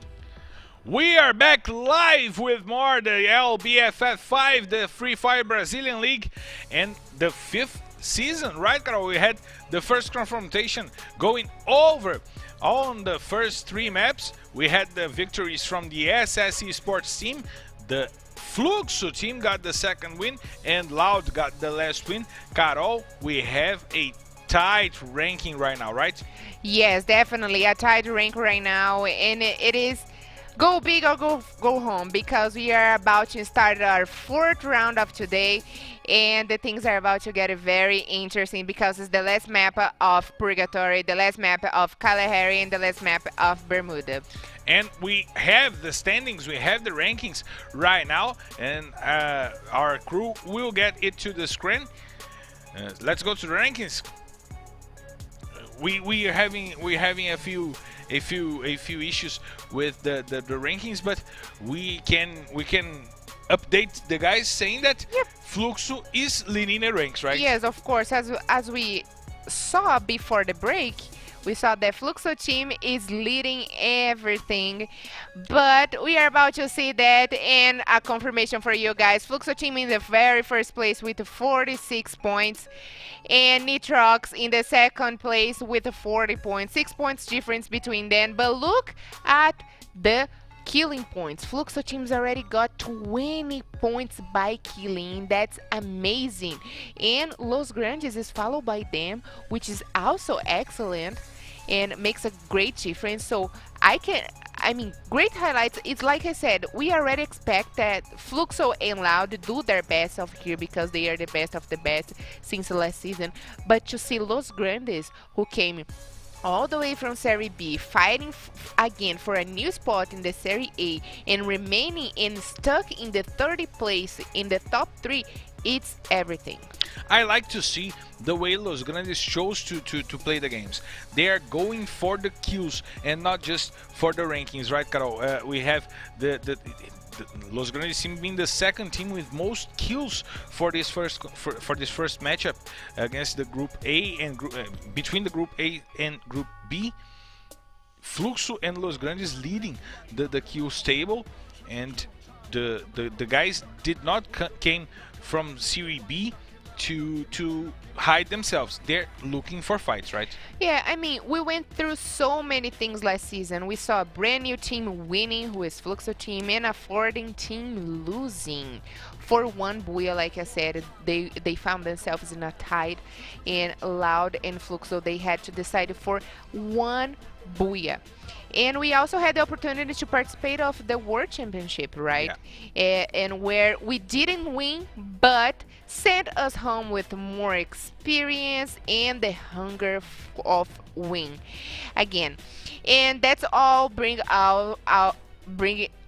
We are back live with more the LBFF 5, the Free Fire Brazilian League, and the 5th season, right, Carol? We had the first confrontation going over on the first 3 maps. We had the victories from the SS Esports team. The Fluxo team got the second win, and Loud got the last win. Carol, we have a tight ranking right now, right? Yes, definitely a tight rank right now, and it is go big or go home, because we are about to start our 4th round of today, and the things are about to get very interesting because it's the last map of Purgatory, the last map of Kalahari, and the last map of Bermuda. And we have the standings, we have the rankings right now, and our crew will get it to the screen. Let's go to the rankings. We're having a few issues with the rankings, but we can update the guys saying that Fluxo is leading the ranks, right? Yes, of course. As we saw before the break, we saw the Fluxo team is leading everything, but we are about to see that, and a confirmation for you guys. Fluxo team in the very first place with 46 points, and Nitrox in the second place with 40 points. 6 points difference between them, but look at the killing points. Fluxo teams already got 20 points by killing. That's amazing. And Los Grandes is followed by them, which is also excellent and makes a great difference. So great highlights. It's like I said, we already expect that Fluxo and Loud do their best of here because they are the best of the best since last season. But to see Los Grandes, who came all the way from Serie B, fighting again for a new spot in the Serie A and remaining and stuck in the 30th place in the top 3, it's everything. I like to see the way Los Grandes chose to play the games. They are going for the kills and not just for the rankings, right, Carol? We have the Los Grandes team being the second team with most kills for this first matchup against the Group A and between the Group A and Group B. Fluxo and Los Grandes leading the kills table, and the guys did not came from Serie B to hide themselves. They're looking for fights, right? Yeah, I mean, we went through so many things last season. We saw a brand new team winning, who is Fluxo team, and a 14 team losing. For one Booyah, like I said, they found themselves in a tie, and Loud and Fluxo, they had to decide for one Booyah. And we also had the opportunity to participate of the World Championship, right? Yeah. And where we didn't win, but sent us home with more experience and the hunger of win again. And that's all bring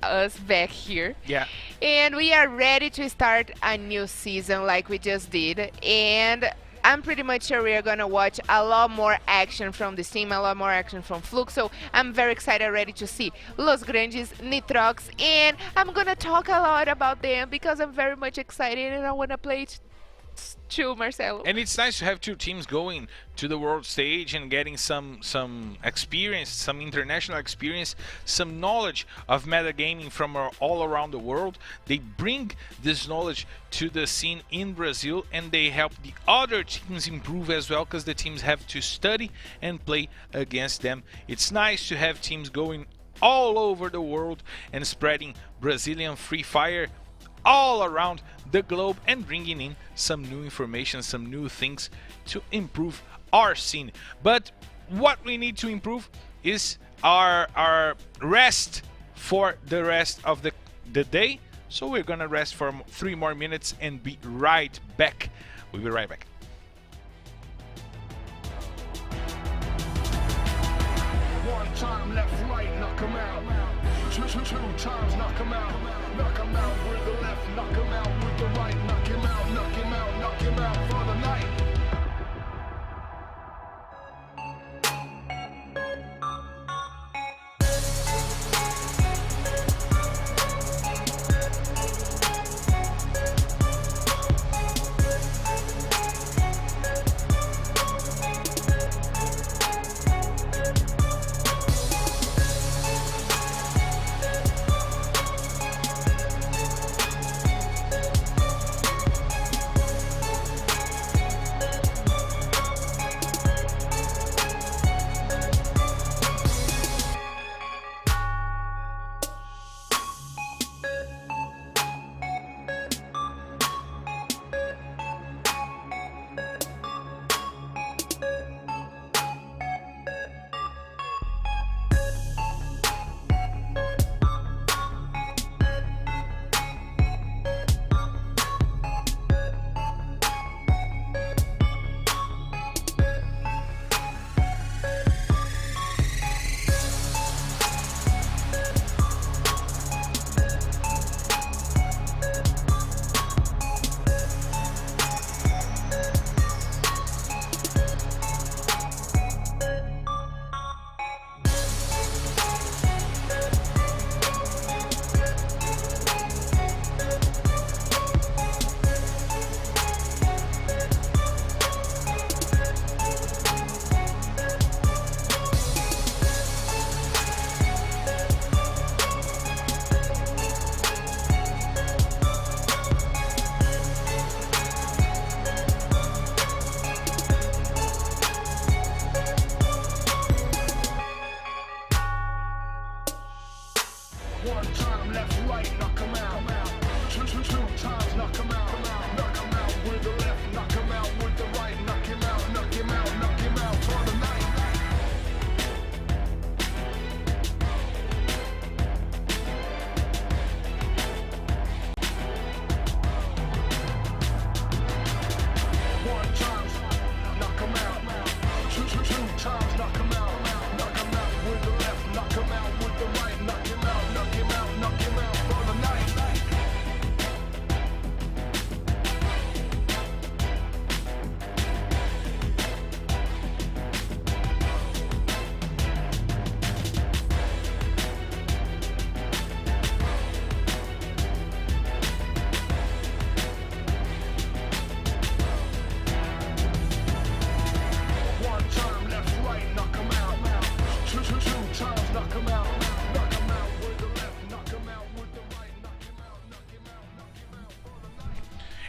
us back here. Yeah. And we are ready to start a new season like we just did. And I'm pretty much sure we are going to watch a lot more action from this team, a lot more action from Fluxo. I'm very excited, ready to see Los Grandes, Nitrox, and I'm going to talk a lot about them because I'm very much excited and I want to play too, Marcelo. And it's nice to have two teams going to the world stage and getting some experience, some international experience, some knowledge of metagaming from all around the world. They bring this knowledge to the scene in Brazil, and they help the other teams improve as well, because the teams have to study and play against them. It's nice to have teams going all over the world and spreading Brazilian Free Fire all around the globe and bringing in some new information, some new things to improve our scene. But what we need to improve is our rest for the rest of the day. So we're gonna rest for 3 more minutes and be right back. We'll be right back. One time left, right, knock 'em out. Two times, knock 'em out. Knock 'em out with the left, knock 'em out with the right. Knock him out, knock him out, knock him out for the night.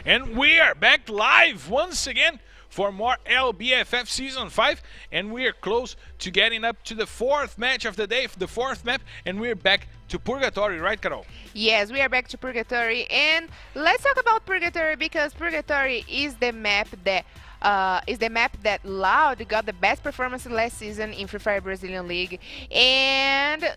And we are back live once again for more LBFF Season 5. And we are close to getting up to the fourth match of the day, the fourth map. And we're back to Purgatory, right, Carol? Yes, we are back to Purgatory, and let's talk about Purgatory because Purgatory is the map that Loud got the best performance last season in Free Fire Brazilian League, and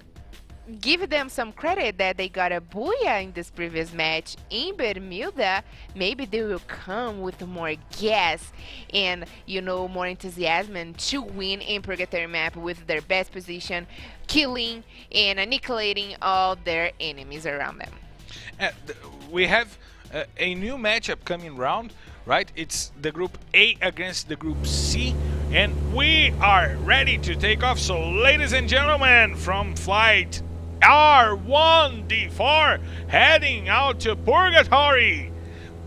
give them some credit that they got a booyah in this previous match in Bermuda. Maybe they will come with more gas and more enthusiasm to win in Purgatory map with their best position, killing and annihilating all their enemies around them. We have a new matchup coming round, right? It's the group A against the group C, and we are ready to take off. So ladies and gentlemen, from flight R1D4 heading out to Purgatory,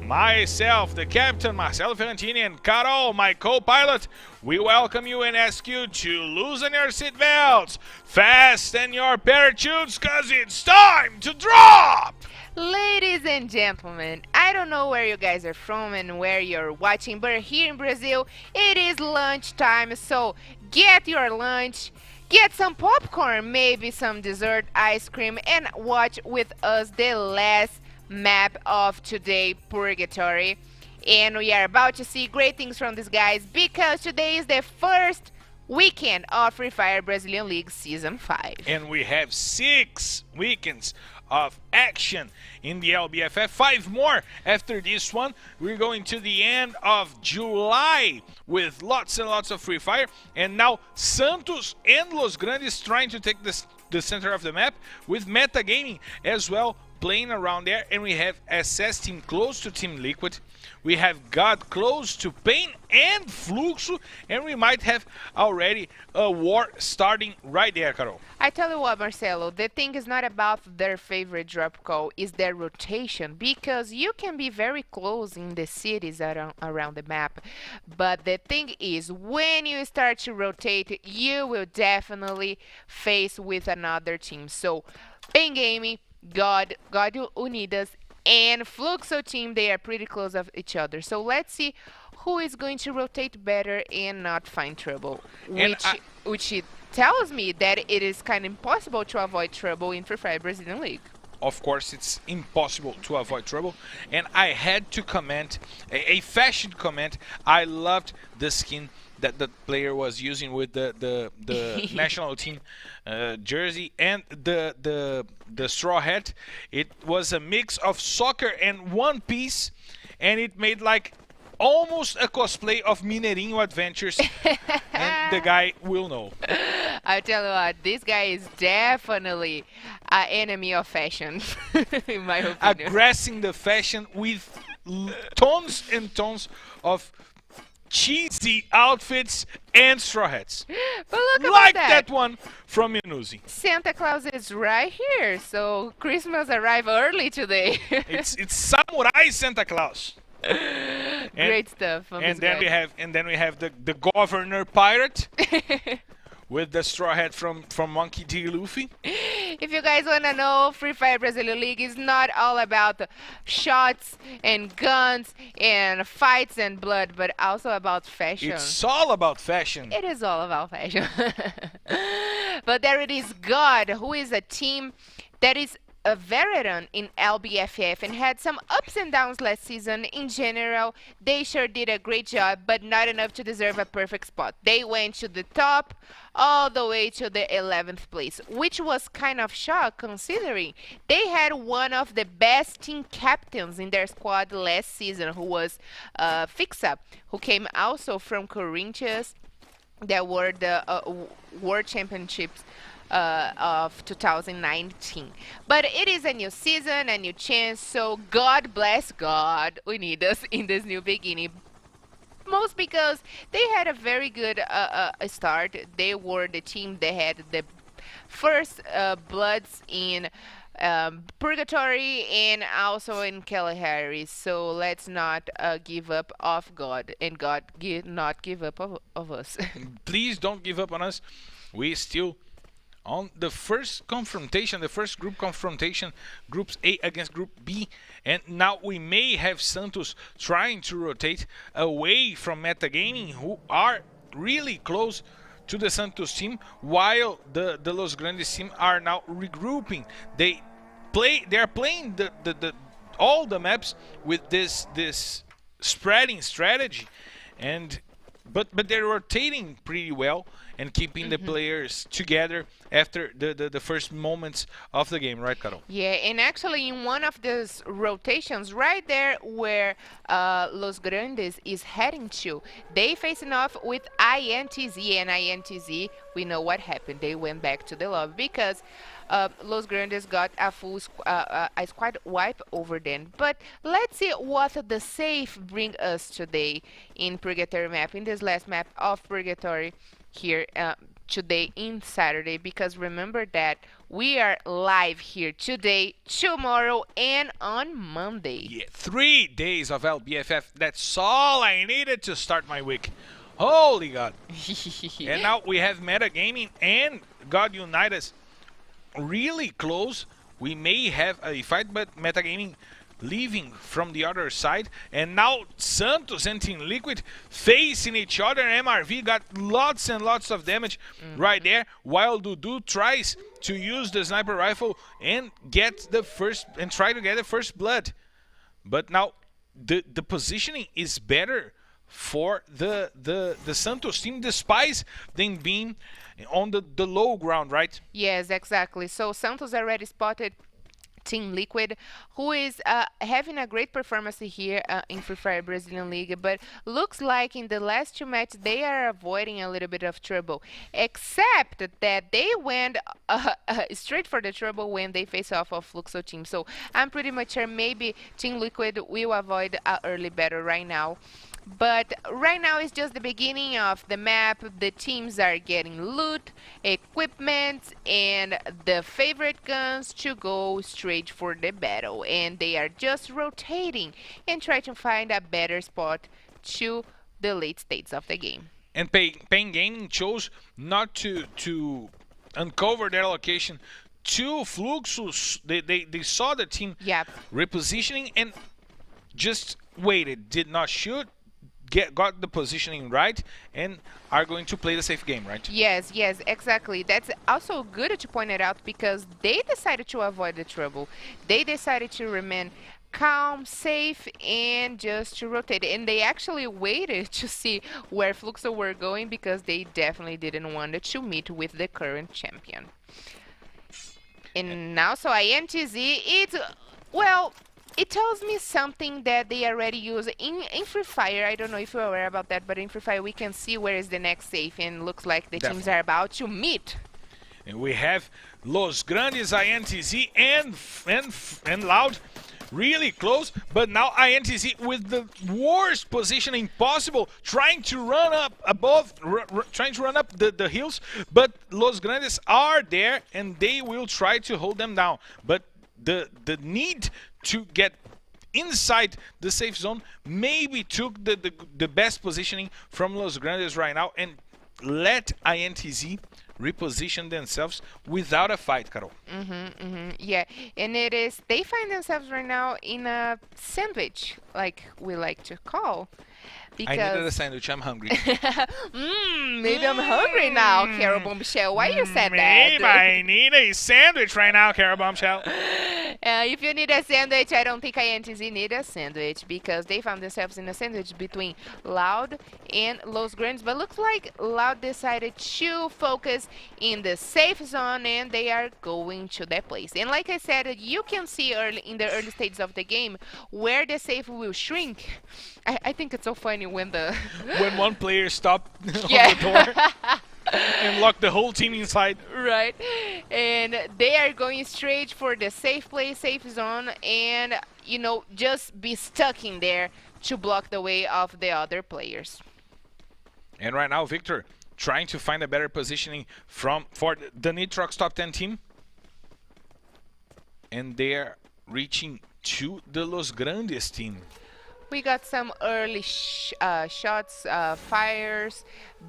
myself, the captain Marcelo Ferrantini, and Carol, my co-pilot, we welcome you and ask you to loosen your seatbelts, fasten your parachutes, cause it's time to drop! Ladies and gentlemen, I don't know where you guys are from and where you're watching, but here in Brazil, it is lunchtime, so get your lunch, get some popcorn, maybe some dessert, ice cream, and watch with us the last map of today, Purgatory. And we are about to see great things from these guys because today is the first weekend of Free Fire Brazilian League Season 5. And we have 6 weekends of action in the LBFF. 5 more after this one. We're going to the end of July with lots and lots of Free Fire. And now Santos and Los Grandes trying to take the center of the map with metagaming as well, playing around there. And we have SS team close to Team Liquid. We have God close to Pain and Fluxo, and we might have already a war starting right there, Carol. I tell you what, Marcelo, the thing is not about their favorite drop call, it's their rotation, because you can be very close in the cities around the map, but the thing is, when you start to rotate, you will definitely face with another team. So, Pain Gaming, God Unidas, and Fluxo team, they are pretty close of each other. So let's see who is going to rotate better and not find trouble. Which it tells me that it is kind of impossible to avoid trouble in Free Fire Brazilian League. Of course, it's impossible to avoid trouble. And I had to comment, a fashion comment. I loved the skin that the player was using with the national team jersey and the straw hat. It was a mix of soccer and One Piece, and it made like almost a cosplay of Mineirinho Adventures. And the guy will know. I'll tell you what, this guy is definitely an enemy of fashion, in my opinion. Aggressing the fashion with tons and tons of cheesy outfits and straw hats. But look like about that one from Minuzi. Santa Claus is right here, so Christmas arrived early today. it's Samurai Santa Claus. Great stuff. And then we have the Governor Pirate with the straw hat from Monkey D. Luffy. If you guys want to know, Free Fire Brazilian League is not all about shots and guns and fights and blood, but also about fashion. It's all about fashion. It is all about fashion. But there it is, God, who is a team that is a veteran in LBFF and had some ups and downs last season. In general, they sure did a great job, but not enough to deserve a perfect spot. They went to the top all the way to the 11th place, which was kind of shock considering they had one of the best team captains in their squad last season, who was Fixa, who came also from Corinthians, that were the World Championships of 2019. But it is a new season, a new chance, so God bless God, we need us in this new beginning. Most because they had a very good start. They were the team that had the first bloods in Purgatory and also in Kalahari. So let's not give up of God, and God not give up of us. Please don't give up on us. We still on the first confrontation, the first group confrontation, Groups A against Group B. And now we may have Santos trying to rotate away from Metagaming, who are really close to the Santos team, while the Los Grandes team are now regrouping. They are playing all the maps with this spreading strategy, but they're rotating pretty well and keeping the players together after the first moments of the game, right, Carol? Yeah, and actually in one of those rotations, right there where Los Grandes is heading to, they facing off with INTZ, and INTZ, we know what happened. They went back to the lobby because Los Grandes got a full a squad wipe over them. But let's see what the safe bring us today in Purgatory map, in this last map of Purgatory here today in Saturday, because remember that we are live here today, tomorrow, and on Monday. Yeah, 3 days of LBFF. That's all I needed to start my week. Holy God. And now we have Metagaming and God Unite Us really close. We may have a fight, but Metagaming leaving from the other side, and now Santos and Team Liquid facing each other. MRV got lots and lots of damage right there, while Dudu tries to use the sniper rifle and get the first and try to get the first blood. But now the positioning is better for the Santos team, despite them being on the low ground, right? Yes, exactly. So Santos already spotted Team Liquid, who is having a great performance here in Free Fire Brazilian League, but looks like in the last two matches they are avoiding a little bit of trouble, except that they went straight for the trouble when they face off of Fluxo team. So I'm pretty much sure maybe Team Liquid will avoid an early battle right now. But right now it's just the beginning of the map. The teams are getting loot, equipment, and the favorite guns to go straight for the battle. And they are just rotating and try to find a better spot to the late stages of the game. And Pain Gaming chose not to uncover their location to Fluxus. They saw the team repositioning and just waited, did not shoot, got the positioning right, and are going to play the safe game, right? Yes, exactly. That's also good to point it out, because they decided to avoid the trouble. They decided to remain calm, safe, and just to rotate. And they actually waited to see where Fluxo were going, because they definitely didn't want to meet with the current champion. And now, so INTZ, it's, well, it tells me something that they already use in Free Fire. I don't know if you're aware about that, but in Free Fire we can see where is the next safe, and looks like the teams are about to meet. And we have Los Grandes, INTZ, and Loud really close, but now INTZ with the worst positioning possible, trying to run up above, trying to run up the hills, but Los Grandes are there and they will try to hold them down. But the need to get inside the safe zone maybe took the best positioning from Los Grandes right now and let INTZ reposition themselves without a fight, Carol. Yeah, and it is, they find themselves right now in a sandwich, like we like to call. Because I needed a sandwich, I'm hungry. Maybe I'm hungry now, Carol Bombshell. Why you said that? Maybe I need a sandwich right now, Carol Bombshell. If you need a sandwich, I don't think INTZ need a sandwich, because they found themselves in a sandwich between Loud and Los Grandes. But looks like Loud decided to focus in the safe zone, and they are going to that place. And like I said, you can see in the early stages of the game where the safe will shrink. I think it's so funny when when one player stopped on the door and locked the whole team inside. Right. And they are going straight for the safe place, safe zone, and, you know, just be stuck in there to block the way of the other players. And right now, Victor trying to find a better positioning for the Nitrox top 10 team. And they're reaching to the Los Grandes team. We got some early shots, fires,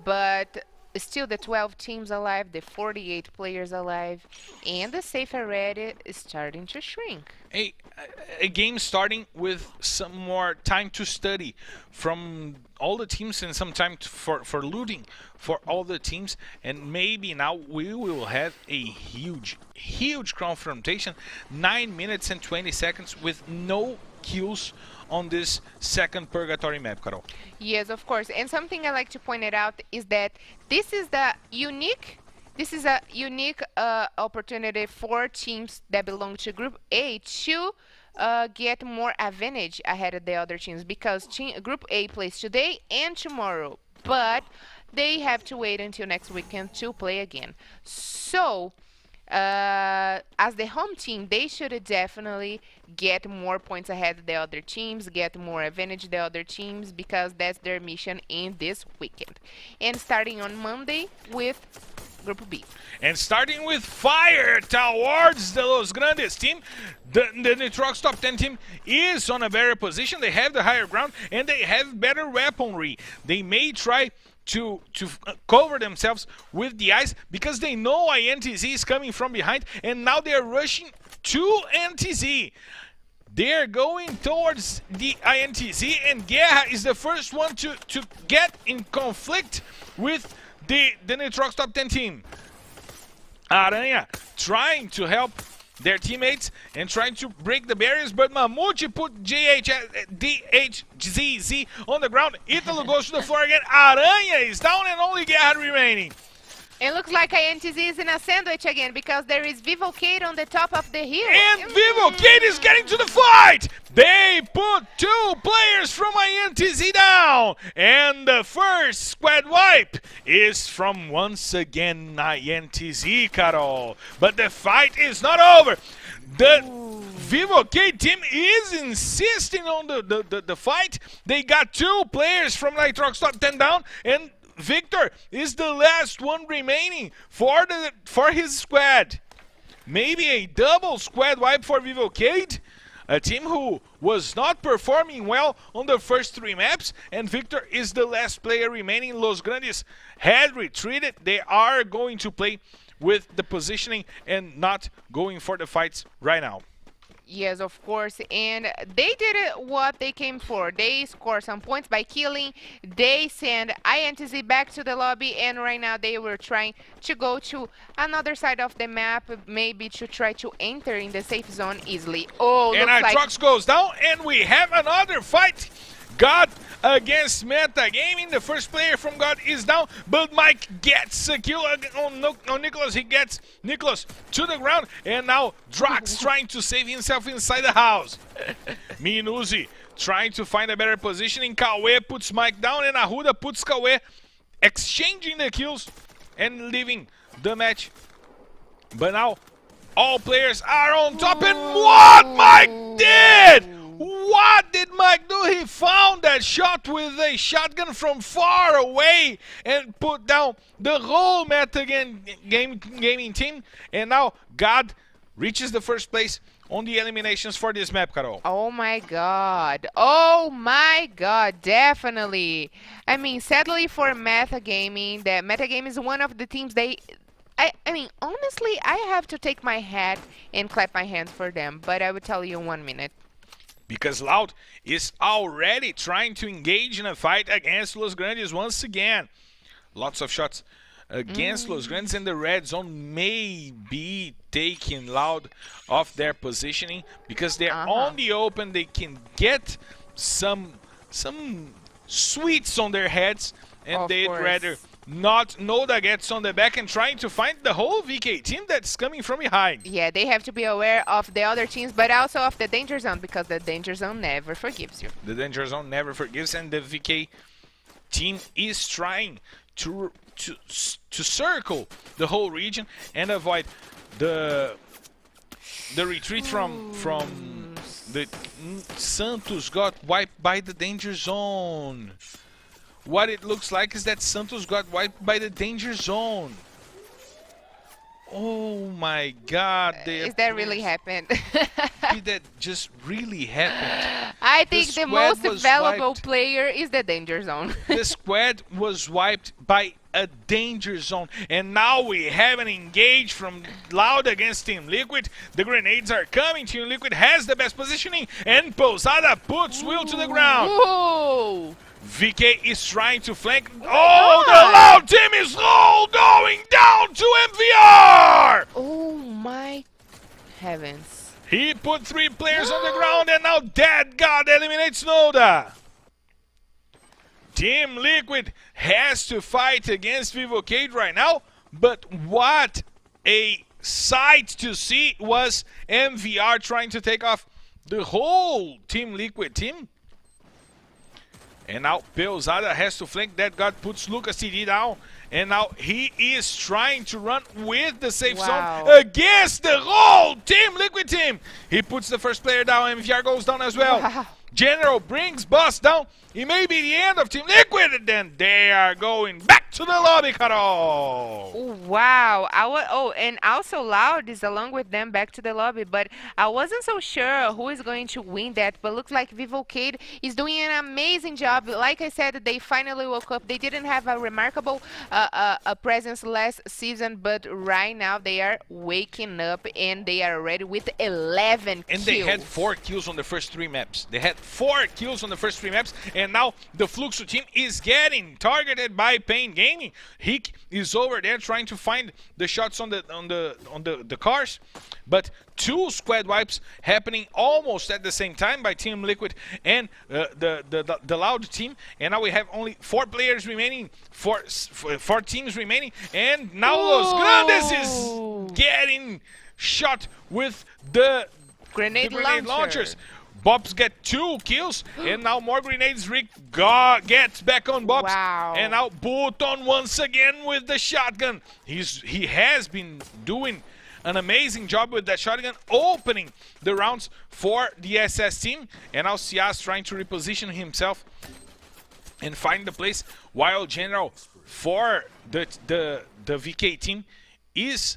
but still the 12 teams alive, the 48 players alive, and the safe already is starting to shrink. A game starting with some more time to study from all the teams and some time for looting for all the teams, and maybe now we will have a huge confrontation. 9 minutes and 20 seconds with no kills on this second purgatory map, Carol. Yes, of course. And something I like to point it out is that this is a unique opportunity for teams that belong to Group A to get more advantage ahead of the other teams, because Group A plays today and tomorrow, but they have to wait until next weekend to play again. So, as the home team, they should definitely get more points ahead of the other teams, get more advantage of the other teams, because that's their mission in this weekend. And starting on Monday with Group B. And starting with fire towards the Los Grandes team, the Nitrox top 10 team is on a better position. They have the higher ground and they have better weaponry. They may try to cover themselves with the ice because they know INTZ is coming from behind, and now they're rushing to NTZ. They're going towards the INTZ, and Guerra is the first one to get in conflict with the Nitrox top 10 team. Aranha trying to help their teammates and trying to break the barriers, but Mamute put DHZZ on the ground. Italo goes to the floor again. Aranha is down and only Guerra remaining. It looks like INTZ is in a sandwich again, because there is Vivocade on the top of the hill. And Vivocade is getting to the fight! They put 2 players from INTZ down! And the first squad wipe is from, once again, INTZ, Carol. But the fight is not over. The Vivocade team is insisting on the fight. They got 2 players from Nitrox top 10 down, and Victor is the last one remaining for his squad. Maybe a double squad wipe for Vivocade, a team who was not performing well on the first 3 maps, and Victor is the last player remaining. Los Grandes had retreated. They are going to play with the positioning and not going for the fights right now. Yes, of course, and they did what they came for. They scored some points by killing. They send INTZ back to the lobby, and right now they were trying to go to another side of the map, maybe to try to enter in the safe zone easily. Oh, and our trucks goes down, and we have another fight. God against Meta Gaming. The first player from God is down, but Mike gets a kill on Nicholas. He gets Nicholas to the ground, and now Drax trying to save himself inside the house. Minuzi trying to find a better positioning. Kawe puts Mike down, and Ahuda puts Kawe, exchanging the kills and leaving the match. But now all players are on top, and what Mike did! What did Mike do? He found that shot with a shotgun from far away and put down the whole Meta Gaming team. And now God reaches the first place on the eliminations for this map, Carol. Oh my god. Oh my god, definitely. I mean, sadly for Meta Gaming, that Meta Gaming is one of the teams I mean, honestly, I have to take my hat and clap my hands for them, but I will tell you in 1 minute. Because Loud is already trying to engage in a fight against Los Grandes once again. Lots of shots against Los Grandes, and the red zone may be taking Loud off their positioning because they're on the open. They can get some sweets on their heads, and they'd rather not Noda gets on the back and trying to find the whole VK team that's coming from behind. Yeah, they have to be aware of the other teams, but also of the danger zone, because the danger zone never forgives you. The danger zone never forgives, and the VK team is trying to circle the whole region and avoid the retreat from the Santos got wiped by the danger zone. What it looks like is that Santos got wiped by the danger zone. Oh my god. Is that really happened? Did that just really happen? I think the most valuable player is the danger zone. The squad was wiped by a danger zone. And now we have an engage from Loud against Team Liquid. The grenades are coming. Team Liquid has the best positioning, and Posada puts Will to the ground. Whoa! VK is trying to flank. Oh, the Loud team is all going down to MVR! Oh my heavens. He put 3 players on the ground, and now Dead God eliminates Noda. Team Liquid has to fight against Vivocade right now, but what a sight to see was MVR trying to take off the whole Team Liquid team. And now Pelzada has to flank. That God puts Lucas TD down. And now he is trying to run with the safe zone against the whole Team Liquid team. He puts the first player down. MVR goes down as well. Wow. General brings Boss down. It may be the end of Team Liquid, and then they are going back to the lobby, Carol. Wow. And also Loud is along with them back to the lobby, but I wasn't so sure who is going to win that, but looks like Vivocade is doing an amazing job. Like I said, they finally woke up. They didn't have a remarkable presence last season, but right now they are waking up, and they are ready with 11 and kills. They had 4 kills on the first 3 maps. They had 4 kills on the first 3 maps, and now the Fluxo team is getting targeted by Pain Gaming. He is over there trying to find the shots on the cars, but 2 squad wipes happening almost at the same time by Team Liquid and the Loud team. And now we have only 4 players remaining, 4 teams remaining, and now Los Grandes is getting shot with the grenade launchers. Bobs get 2 kills, and now more grenades. Rick gets back on Bobs, and now Button once again with the shotgun. He has been doing an amazing job with that shotgun, opening the rounds for the SS team. And now Cias trying to reposition himself and find the place, while General for the VK team is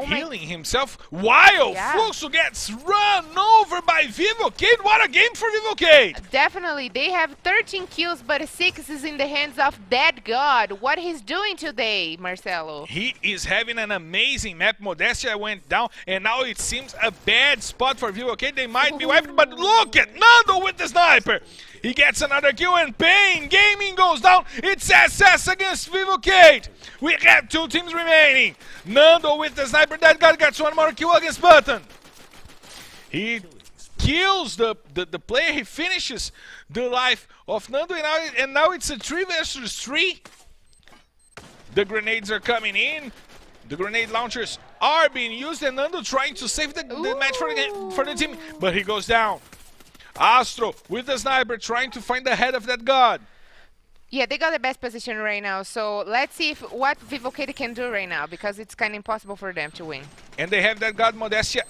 healing himself, while Fluxo gets run over by Vivocade. What a game for Vivocade! Definitely. They have 13 kills, but 6 is in the hands of Dead God. What he's doing today, Marcelo? He is having an amazing map. Modestia went down, and now it seems a bad spot for Vivocade. They might be wiped, but look at Nando with the sniper. He gets another kill, and Pain Gaming goes down. It's SS against Vivocade. We have 2 teams remaining. Nando with the sniper. That guy gets 1 more kill against Button. He kills the player. He finishes the life of Nando, and now it's a 3 versus 3. The grenades are coming in. The grenade launchers are being used, and Nando trying to save the match for the team, but he goes down. Astro with the sniper trying to find the head of that god. Yeah, they got the best position right now, so let's see what Vivocade can do right now, because it's kind of impossible for them to win. And they have that god Modestia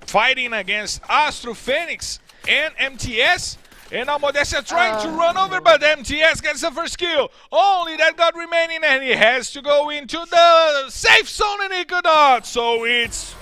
fighting against Astro, Phoenix, and MTS. And now Modestia trying to run over, but MTS gets the first kill. Only that god remaining, and he has to go into the safe zone, and he could not. So it's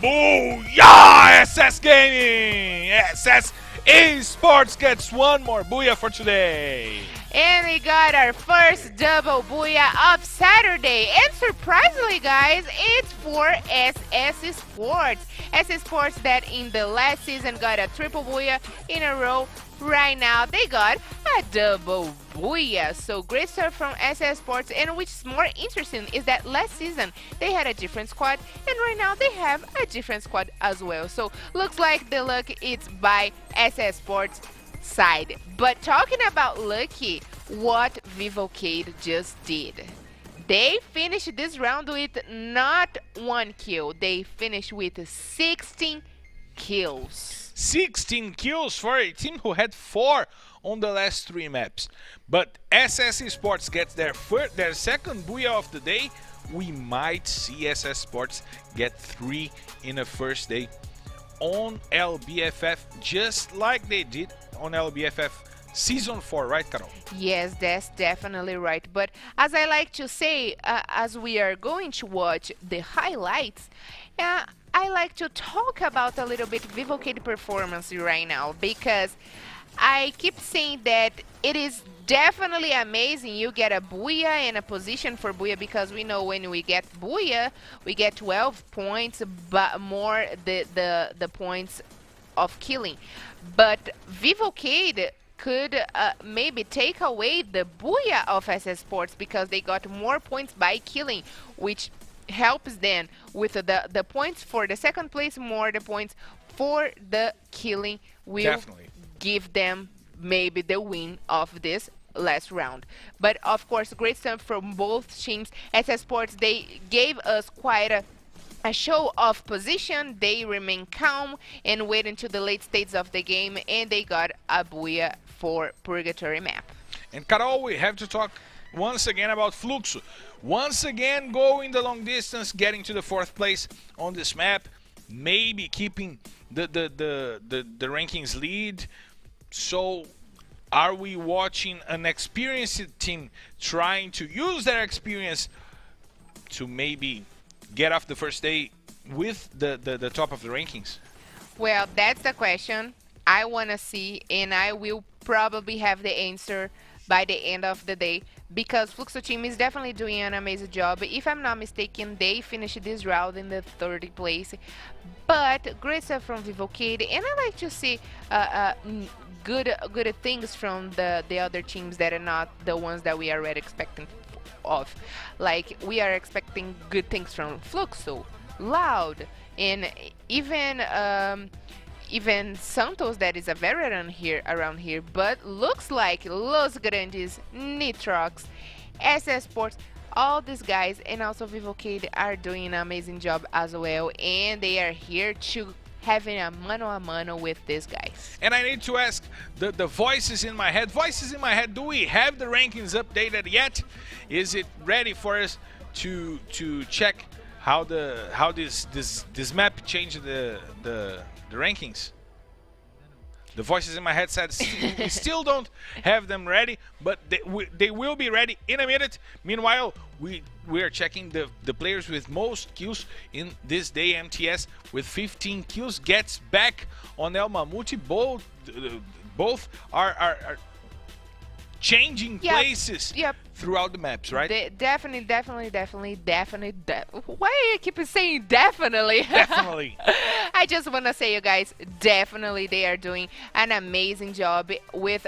booyah! SS Gaming! SS Esports gets 1 more booyah for today. And we got our first double booyah of Saturday. And surprisingly, guys, it's for SS Sports. SS Sports that in the last season got a triple booyah in a row. Right now, they got a double booyah. So great stuff from SS Sports. And which is more interesting is that last season they had a different squad, and right now they have a different squad as well. So looks like the luck is by SS Sports side. But talking about lucky, what Vivocade just did. They finished this round with not 1 kill. They finished with 16 kills. 16 kills for a team who had 4 on the last 3 maps. But SS Sports gets their second booyah of the day. We might see SS Sports get 3 in the first day on LBFF, just like they did on LBFF Season 4, right, Carol? Yes, that's definitely right. But as I like to say, as we are going to watch the highlights, I like to talk about a little bit Vivocade performance right now, because I keep saying that it is definitely amazing. You get a Booyah and a position for Booyah, because we know when we get Booyah, we get 12 points, but more the points of killing. But Vivocade could maybe take away the Booyah of SS Sports, because they got more points by killing, which helps them with the points for the second place, more the points for the killing will Definitely. give them maybe the win of this last round. But of course, great stuff from both teams. SS Sports, they gave us quite a show of position. They remain calm and wait until the late stages of the game, and they got a Booyah for Purgatory map. And Carol, we have to talk once again about Fluxo. Once again, going the long distance, getting to the 4th place on this map, maybe keeping the rankings lead. So, are we watching an experienced team trying to use their experience to maybe get off the first day with the top of the rankings? Well, that's the question I want to see, and I will probably have the answer by the end of the day, because Fluxo team is definitely doing an amazing job. If I'm not mistaken, they finished this round in the 3rd place. But great stuff from Vivocade, and I like to see good things from the other teams that are not the ones that we are already expecting of. Like, we are expecting good things from Fluxo, Loud, and even Santos, that is a veteran here around here. But looks like Los Grandes, Nitrox, SS Sports, all these guys, and also Vivocade are doing an amazing job as well, and they are here to having a mano with these guys. And I need to ask the voices in my head. Voices in my head, do we have the rankings updated yet? Is it ready for us to check how this map changed the rankings? The voices in my head said we still don't have them ready, but they will be ready in a minute. Meanwhile, we are checking the players with most kills in this day. MTS with 15 kills gets back on El Mamute. Both are changing places throughout the maps, right? Definitely. Why do you keep saying definitely? Definitely. I just want to say, you guys, definitely they are doing an amazing job with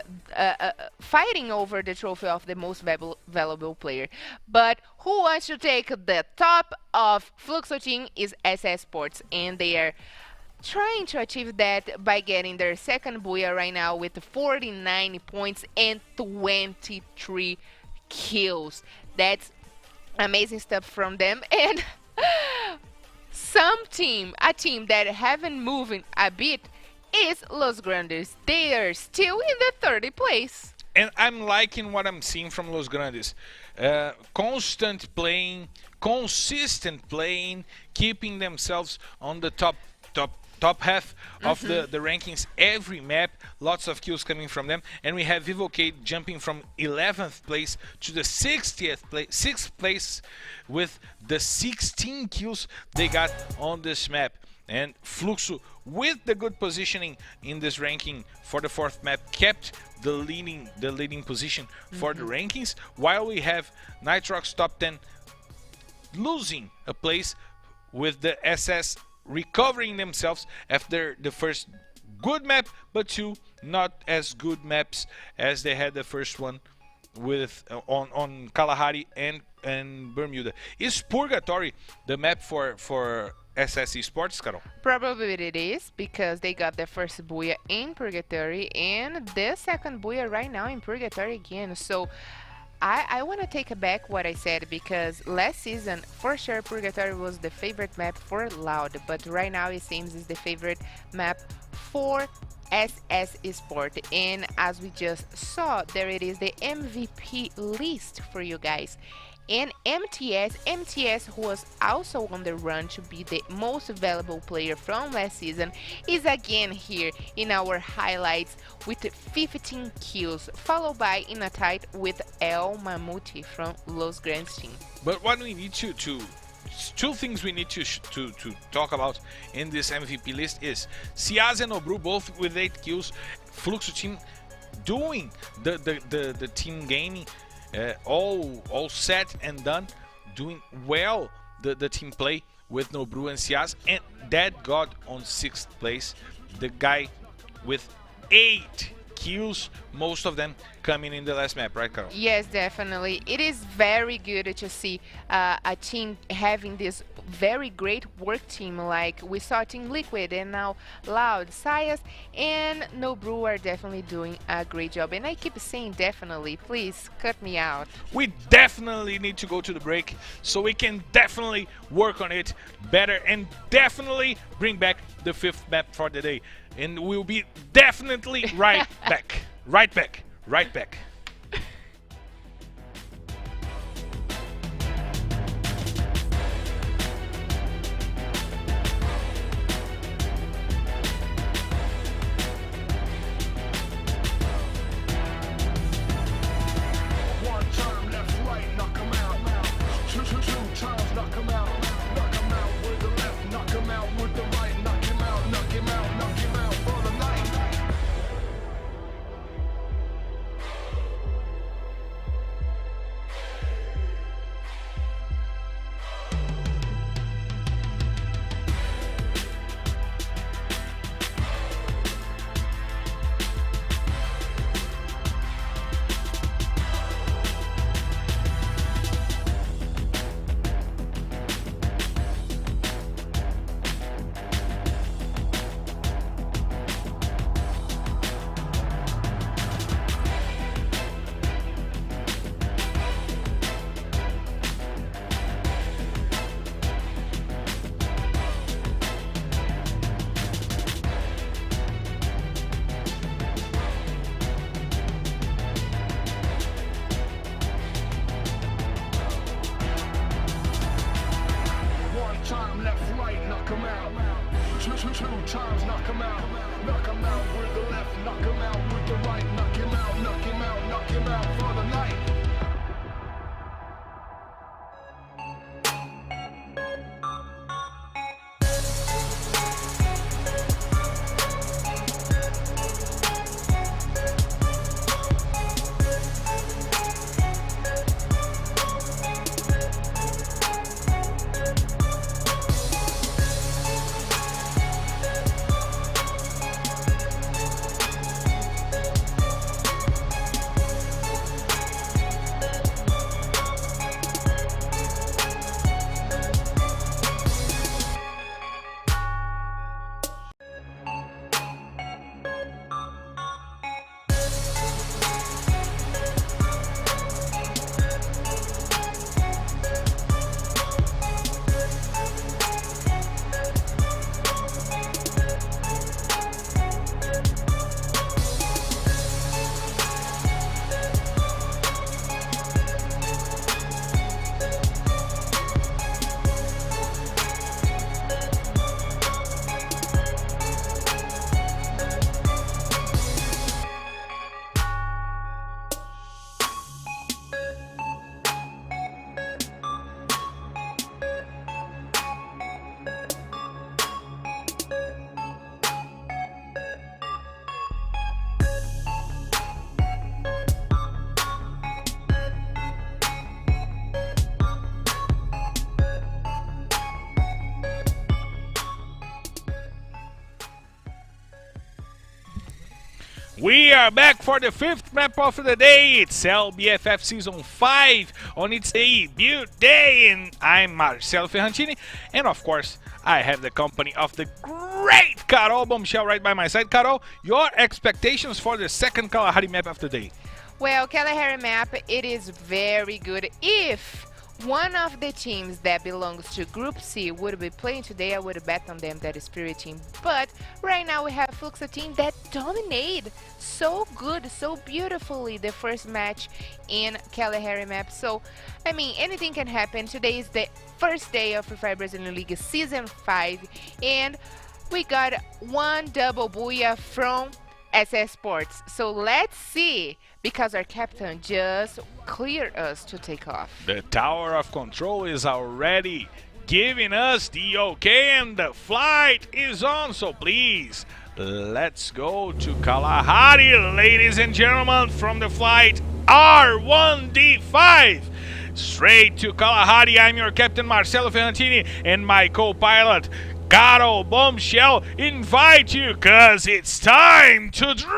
fighting over the trophy of the most valuable player. But who wants to take the top of Fluxo team is SS Sports, and they are trying to achieve that by getting their second Booyah right now with 49 points and 23 kills. That's amazing stuff from them. And a team that haven't moving a bit is Los Grandes. They are still in the 30th place. And I'm liking what I'm seeing from Los Grandes. Constant playing, consistent playing, keeping themselves on the top half of the rankings every map. Lots of kills coming from them, and we have Vivocade jumping from 11th place to the 6th place with the 16 kills they got on this map. And Fluxo, with the good positioning in this ranking for the 4th map, kept the leading position for the rankings, while we have Nitrox top 10 losing a place with the SS recovering themselves after the first good map, but 2 not as good maps as they had the first one with on Kalahari and Bermuda. Is Purgatory the map for SS Esports, Carol? Probably it is, because they got their first Booyah in Purgatory and the second Booyah right now in Purgatory again. So I want to take back what I said, because last season, for sure, Purgatory was the favorite map for Loud, but right now it seems it's the favorite map for SS Esport. And as we just saw, there it is, the MVP list for you guys. And MTS, who was also on the run to be the most valuable player from last season, is again here in our highlights with 15 kills, followed by in a tight with El Mamute from Los Grandes team. But what we need to two things we need to talk about in this MVP list is Ciaz and Obru both with 8 kills. Fluxo team doing the team gaming, all set and done, doing well the team play with Nobru and Ciaz, and Dead God on 6th place, the guy with 8 kills, most of them coming in the last map, right, Carol? Yes, definitely. It is very good to see a team having this very great work team, like we saw Team Liquid and now Loud, Sias, and Nobru are definitely doing a great job. And I keep saying definitely, please cut me out. We definitely need to go to the break so we can definitely work on it better and definitely bring back the 5th map for the day. And we'll be definitely right back. Right back. Right back. One time left, right, knock 'em out. Two times, knock 'em out. Knock 'em out with the left, knock 'em out with the right. Knock him out, knock him out, knock him out for the night. Time left, right, knock 'em out. Two times, knock 'em out. Knock 'em out with the left, knock 'em out with the right. Knock him out, knock him out, knock him out for the night. We are back for the 5th map of the day. It's LBFF Season 5 on its debut day, and I'm Marcelo Ferrantini, and of course, I have the company of the great Carol Bombshell right by my side. Carol, your expectations for the 2nd Kalahari map of the day? Well, Kalahari map, it is very good. If one of the teams that belongs to Group C would be playing today, I would bet on them, that is Spirit team. But right now we have Fluxo team that dominate so good, so beautifully the first match in Kalahari map. So, I mean, anything can happen. Today is the first day of Free Fire Brazilian League Season 5, and we got one double booyah from Esports. So let's see, because our captain just cleared us to take off. The tower of control is already giving us the okay, and the flight is on. So please, let's go to Kalahari, ladies and gentlemen, from the flight R1D5. Straight to Kalahari. I'm your captain, Marcelo Ferrantini, and my co-pilot, Carol Bombshell, invite you, cause it's time to drop.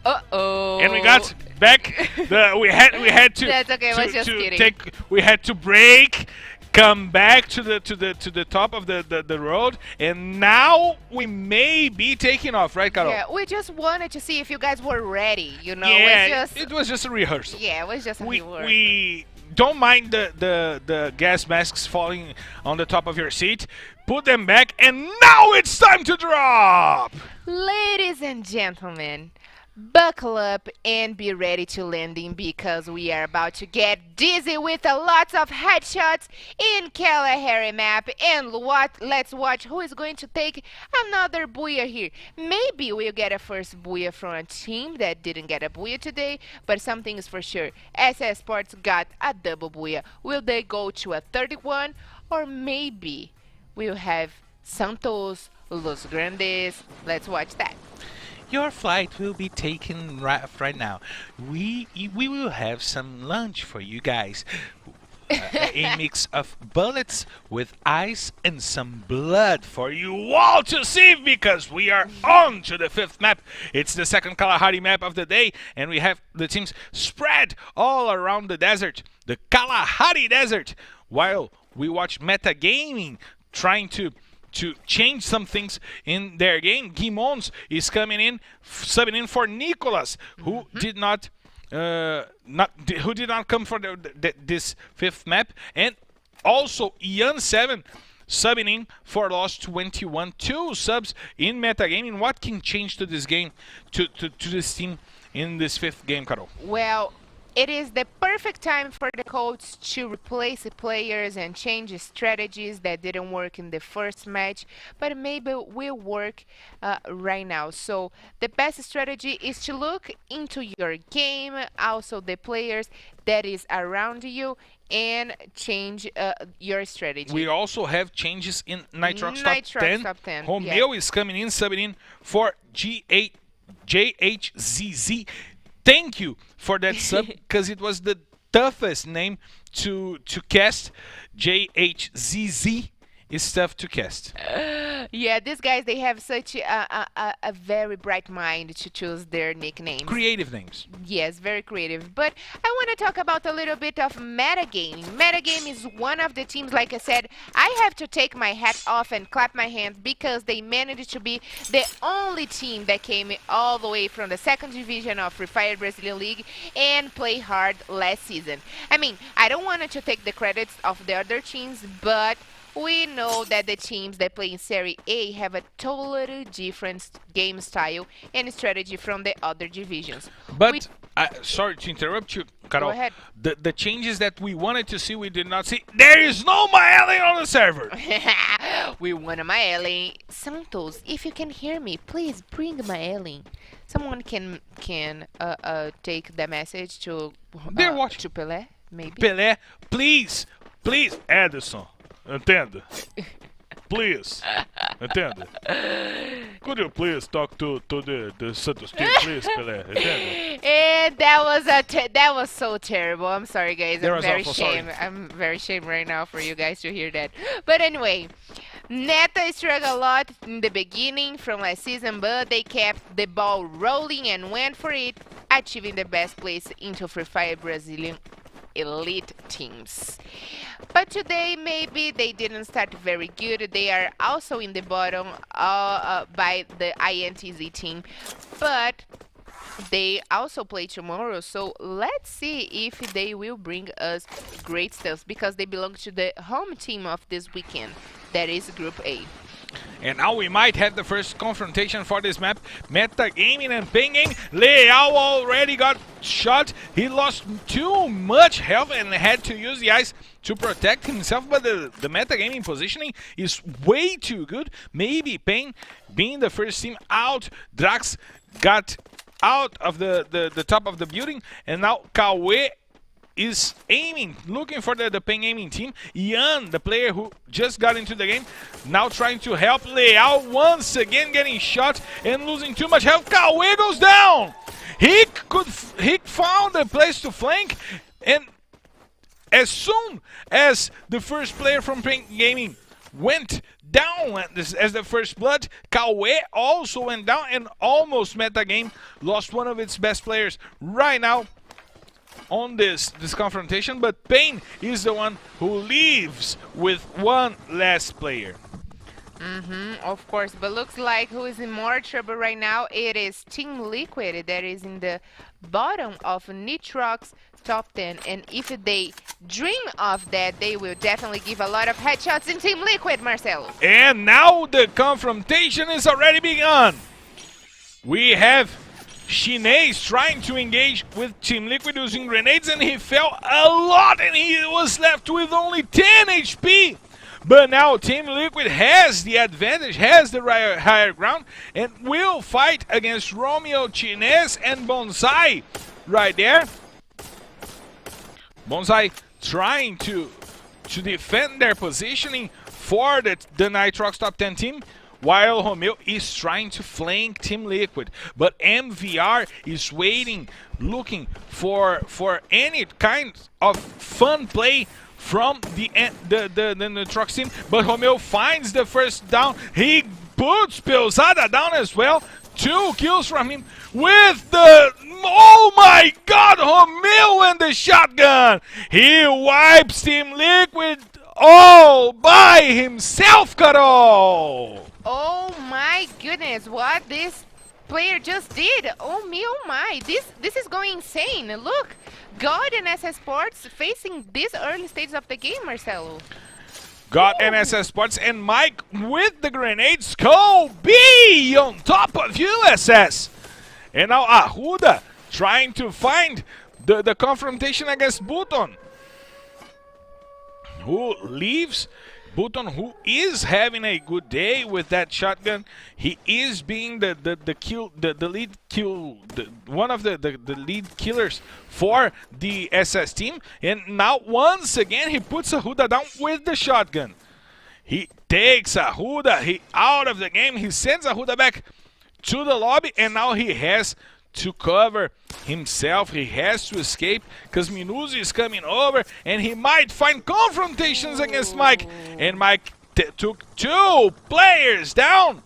Uh-oh. And we got back. We had to. That's okay. I was just kidding. We had to break, come back to the top of the road, and now we may be taking off, right, Carol? Yeah, we just wanted to see if you guys were ready. You know, Yeah, it was just a rehearsal. Yeah, it was just a rehearsal. We don't mind the gas masks falling on the top of your seat. Put them back, and now it's time to drop. Ladies and gentlemen, buckle up and be ready to landing, because we are about to get dizzy with a lot of headshots in Kalahari map. And let's watch who is going to take another booyah here. Maybe we'll get a first booyah from a team that didn't get a booyah today, but something is for sure. Esports got a double booyah. Will they go to a 31, or maybe we'll have Santos, Los Grandes? Let's watch that. Your flight will be taken right now. We will have some lunch for you guys. A mix of bullets with ice and some blood for you all to see, because we are on to the 5th map. It's the second Kalahari map of the day, and we have the teams spread all around the desert, the Kalahari Desert, while we watch Metagaming trying to change some things in their game. Gimons is coming in, subbing in for Nicolas, who did not come for this 5th map, and also Ian7 subbing in for Lost 21. 2 subs in Metagaming. What can change to this game, to this team in this 5th game, Carol? Well, it is the perfect time for the coach to replace the players and change strategies that didn't work in the first match, but maybe will work right now. So the best strategy is to look into your game, also the players that is around you, and change your strategy. We also have changes in Nitrox top 10. Yeah. Romeo is coming in, subbing in for JHZZ. Thank you for that sub, because it was the toughest name to cast. JHZZ is tough to cast. Yeah, these guys, they have such a very bright mind to choose their nicknames. Creative names. Yes, very creative. But I want to talk about a little bit of Metagaming. Metagame is one of the teams, like I said, I have to take my hat off and clap my hands, because they managed to be the only team that came all the way from the 2nd division of Free Fire Brazilian League and play hard last season. I mean, I don't want to take the credits of the other teams, but we know that the teams that play in Serie A have a totally different game style and strategy from the other divisions. But, sorry to interrupt you, Carol. Go ahead. The changes that we wanted to see, we did not see. There is no Maeli on the server. We want a Maeli. Santos, if you can hear me, please bring Maeli. Someone can take the message to They're watching. to Pelé, maybe. Pelé, please, Edison. Entenda. Please. Entenda. Could you please talk to the Santos team, please, Pelé? Entenda. And that was so terrible. I'm sorry, guys. I'm very ashamed. Sorry. I'm very ashamed right now for you guys to hear that. But anyway, Neta struggled a lot in the beginning from last season, but they kept the ball rolling and went for it, achieving the best place into Free Fire Brazilian elite teams. But today maybe they didn't start very good. They are also in the bottom by the INTZ team, but they also play tomorrow, so let's see if they will bring us great stuff, because they belong to the home team of this weekend, that is Group A. And now we might have the first confrontation for this map. Metagaming and pinging. Leal already got shot. He lost too much health and had to use the ice to protect himself. But the metagaming positioning is way too good. Maybe Pain being the first team out. Drax got out of the top of the building. And now Kawe is aiming, looking for the ping aiming team. Ian, the player who just got into the game, now trying to help Leal, once again getting shot and losing too much health. Kawe goes down. He found a place to flank, and as soon as the first player from Pink Gaming went down as the first blood, Kawe also went down and almost metagame lost one of its best players right now on this confrontation, but Payne is the one who leaves with one last player. Of course, but looks like who is in more trouble right now, it is Team Liquid that is in the bottom of Nitrox top 10, and if they dream of that, they will definitely give a lot of headshots in Team Liquid, Marcelo. And now the confrontation is already begun. We have Shinez trying to engage with Team Liquid using grenades, and he fell a lot, and he was left with only 10 HP. But now Team Liquid has the advantage, has the higher ground, and will fight against Romeo, Chinez, and Bonsai right there. Bonsai trying to defend their positioning for the Nitrox top 10 team, while Romeo is trying to flank Team Liquid. But MVR is waiting, looking for any kind of fun play from the Nitrox team, but Romeo finds the first down. He puts Pelzada down as well. 2 kills from him with the... Oh my god, Romeo and the shotgun! He wipes Team Liquid all by himself, Carol! Oh my goodness, what this player just did. Oh me, oh my. This is going insane. Look, God and SS Sports facing this early stages of the game, Marcelo. God and SS Sports and Mike with the grenades. Kobe on top of USS. And now Arruda trying to find the confrontation against Button, who leaves. Button, who is having a good day with that shotgun. He is being the lead kill, one of the lead killers for the SS team. And now once again he puts Arruda down with the shotgun. He takes Arruda out of the game. He sends Arruda back to the lobby, and now he has to cover himself. He has to escape because Minuzi is coming over, and he might find confrontations against Mike. And Mike took 2 players down.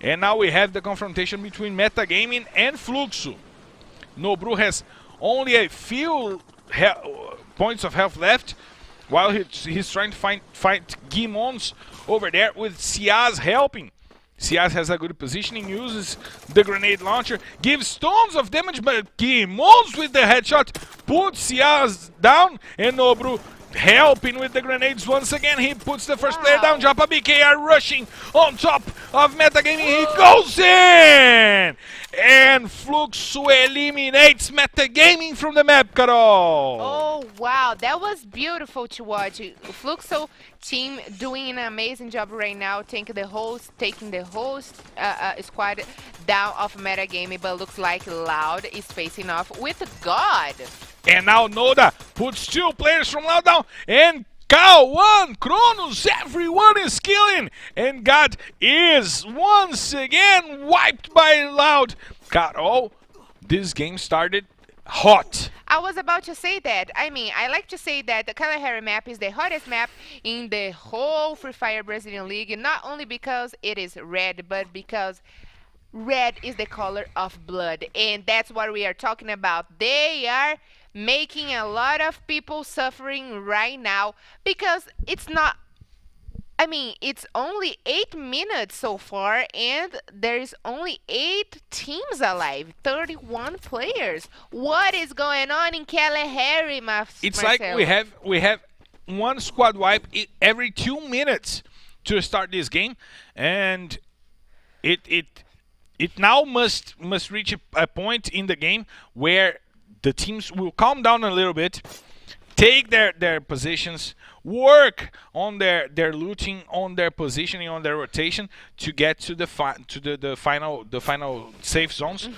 And now we have the confrontation between Metagaming and Fluxo. Nobru has only a few points of health left, while he's trying to fight Gimons over there with Siaz helping. Siaz has a good positioning, uses the grenade launcher, gives tons of damage, but Gimons with the headshot puts Siaz down, and Nobru helping with the grenades once again. He puts the first player down. Japa BKR rushing on top of Metagaming. He goes in! And Fluxo eliminates Metagaming from the map, Carol. Oh, wow. That was beautiful to watch. Fluxo team doing an amazing job right now, taking the whole squad down of Metagaming, but looks like Loud is facing off with God. And now Noda puts 2 players from Loud down, and K1, Kronos, everyone is killing, and God is once again wiped by Loud. Carol, this game started hot. I was about to say that. I mean, I like to say that the Kalahari map is the hottest map in the whole Free Fire Brazilian League, not only because it is red, but because red is the color of blood, and that's what we are talking about. They are making a lot of people suffering right now because it's not, I mean, it's only 8 minutes so far, and there's only 8 teams alive, 31 players. What is going on in Kalahari, It's Marcelo? like we have one squad wipe every 2 minutes to start this game, and it now must reach a point in the game where the teams will calm down a little bit, take their positions, work on their looting, on their positioning, on their rotation to get to the final safe zones.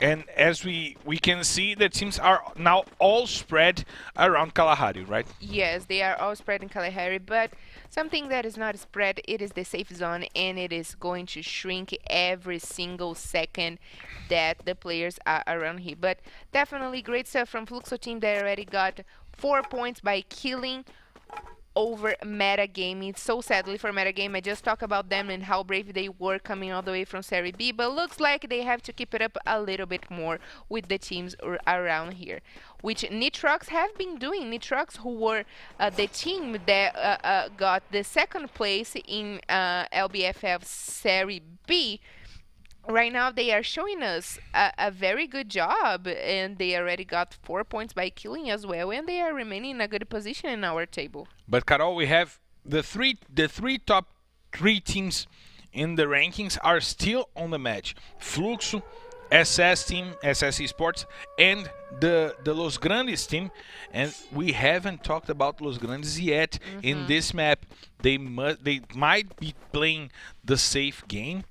And as we can see, the teams are now all spread around Kalahari, right? Yes, they are all spread in Kalahari, but something that is not spread, it is the safe zone, and it is going to shrink every single second that the players are around here. But definitely great stuff from Fluxo team. They already got 4 points by killing over Metagame. It's so sadly for Metagame. I just talked about them and how brave they were coming all the way from Serie B, but looks like they have to keep it up a little bit more with the teams around here, which Nitrox have been doing. Nitrox, who were the team that got the second place in LBFF Serie B. Right now, they are showing us a very good job, and they already got 4 points by killing as well, and they are remaining in a good position in our table. But Carol, we have the three top teams in the rankings are still on the match. Fluxo, SS team, SS Esports, and the Los Grandes team. And we haven't talked about Los Grandes yet in this map. They might be playing the safe game.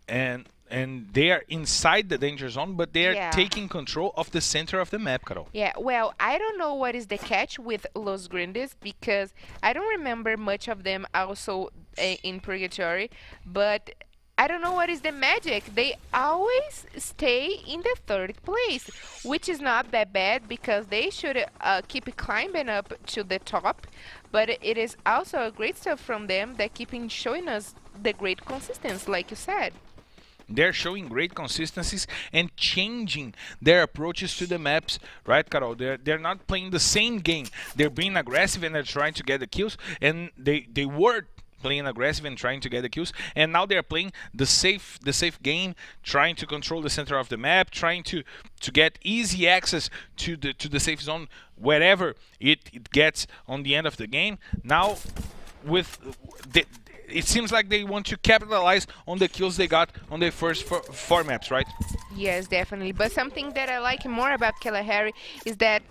And they are inside the danger zone, but they are taking control of the center of the map, Carol. Yeah, well, I don't know what is the catch with Los Grandes, because I don't remember much of them also in Purgatory, but I don't know what is the magic. They always stay in the third place, which is not that bad, because they should keep climbing up to the top, but it is also a great stuff from them that keeping showing us the great consistency, like you said. They're showing great consistencies and changing their approaches to the maps, right, Carol? They're not playing the same game. They're being aggressive and they're trying to get the kills, and they were playing aggressive and trying to get the kills, and now they're playing the safe game, trying to control the center of the map, trying to get easy access to the safe zone wherever it gets on the end of the game. Now with it seems like they want to capitalize on the kills they got on their first four maps, right? Yes, definitely. But something that I like more about Kalahari is that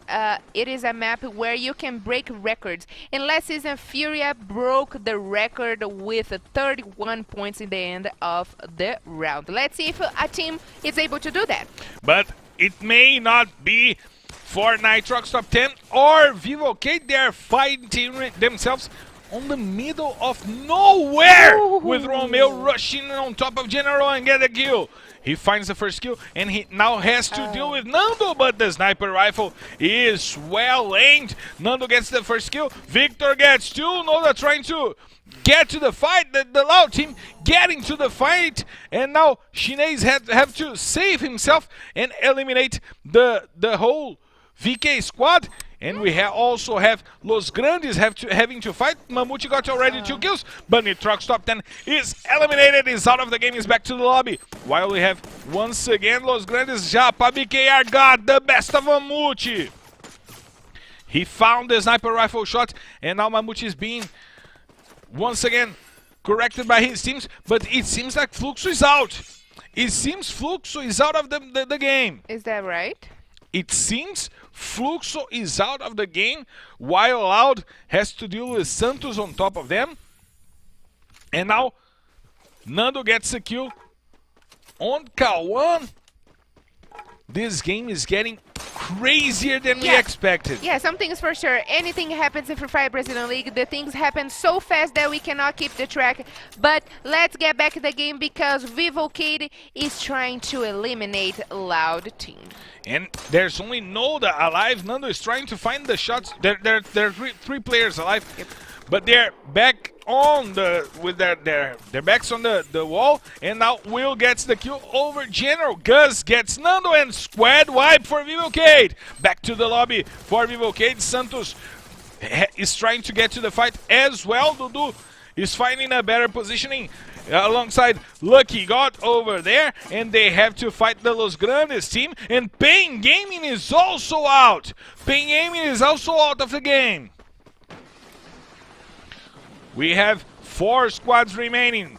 it is a map where you can break records. And last season, Furia broke the record with 31 points in the end of the round. Let's see if a team is able to do that. But it may not be for Nitrox Top 10 or Vivocade. They are fighting themselves on the middle of nowhere. Ooh. With Romeo rushing on top of General and get a kill. He finds the first kill and he now has to deal with Nando, but the sniper rifle is well aimed. Nando gets the first kill. Victor gets two. Noda trying to get to the fight. The Loud team getting to the fight, and now Shinez have to save himself and eliminate the whole VK squad. And we also have Los Grandes having to fight. Mamute got already 2 kills, but Nitrox Top 10 is eliminated, is out of the game, is back to the lobby. While we have, once again, Los Grandes Japa BKR got the best of Mamute. He found the sniper rifle shot, and now Mamute is being, once again, corrected by his teams, but it seems like Fluxo is out. It seems Fluxo is out of the game. Is that right? It seems Fluxo is out of the game, while Loud has to deal with Santos on top of them. And now Nando gets a kill on Kawan. This game is getting crazier than we expected. Yeah, something is for sure. Anything happens in Free Fire Brazilian League. The things happen so fast that we cannot keep the track. But let's get back to the game, because Vivocade is trying to eliminate Loud team. And there's only Noda alive. Nando is trying to find the shots. There are three players alive. Yep. But they're back on with their backs on the wall, and now Will gets the kill over General. Gus gets Nando, and squad wipe for Vivocade. Back to the lobby for Vivocade. Santos is trying to get to the fight as well. Dudu is finding a better positioning alongside Lucky God over there, and they have to fight the Los Grandes team, and Pain Gaming is also out. Pain Gaming is also out of the game. We have 4 squads remaining.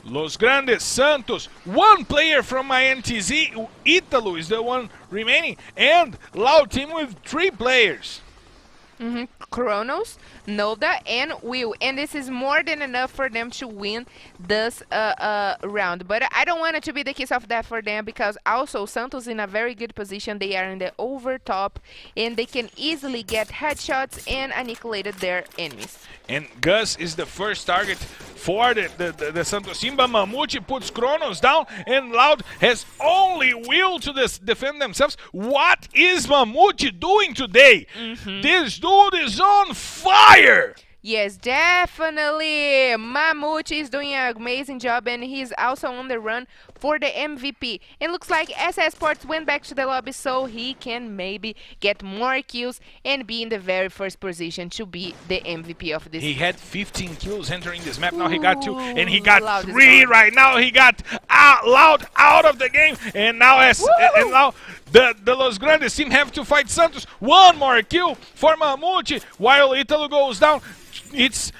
Los Grandes, Santos, 1 player from my NTZ, Italo is the one remaining, and Loud team with 3 players. Kronos, Noda, and Will, and this is more than enough for them to win this round. But I don't want it to be the kiss of death for them, because also Santos in a very good position. They are in the over top, and they can easily get headshots and annihilated their enemies. And Gus is the first target for the Santos team, but Mamute puts Kronos down, and Loud has only Will to defend themselves. What is Mamute doing today? This dude is on fire! Yes, definitely. Mamute is doing an amazing job, and he's also on the run for the MVP. It looks like SS Sports went back to the lobby so he can maybe get more kills and be in the very first position to be the MVP of this. He had 15 kills entering this map. Now he got 2, and he Loud got is 3 gone. right now. He got Loud out of the game, and now the Los Grandes team have to fight Santos. One more kill for Mamute while Italo goes down. It's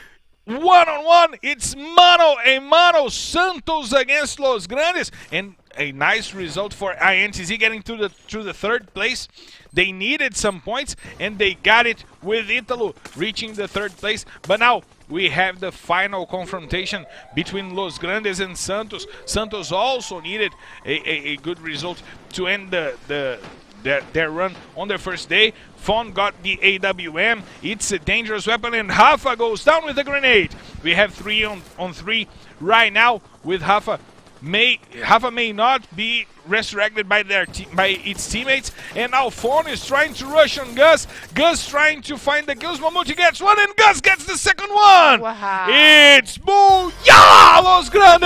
one-on-one. It's mano a mano. Santos against Los Grandes, and a nice result for INTZ getting through the third place. They needed some points, and they got it with Italo reaching the third place. But now we have the final confrontation between Los Grandes and Santos. Santos also needed a good result to end their run on their first day. Fawn got the AWM. It's a dangerous weapon, and Rafa goes down with a grenade. We have 3 on 3 right now with Rafa. Rafa may not be resurrected by its teammates, and now Fawn is trying to rush on Gus. Gus trying to find the kills. Mamute gets one, and Gus gets the second one. Wow. It's Booyah, Los Grandes!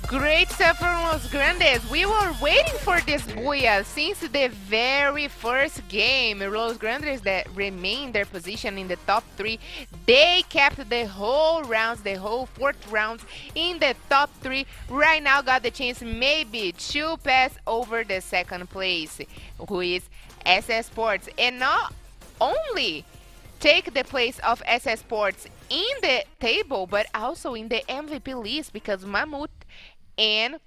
Great stuff from Los Grandes. We were waiting for this booyah since the very first game. Los Grandes that remain their position in the top 3. They kept the whole rounds, the whole 4th rounds in the top 3. Right now got the chance maybe to pass over the second place, who is SS Sports. And not only take the place of SS Sports in the table, but also in the MVP list, because Mamute and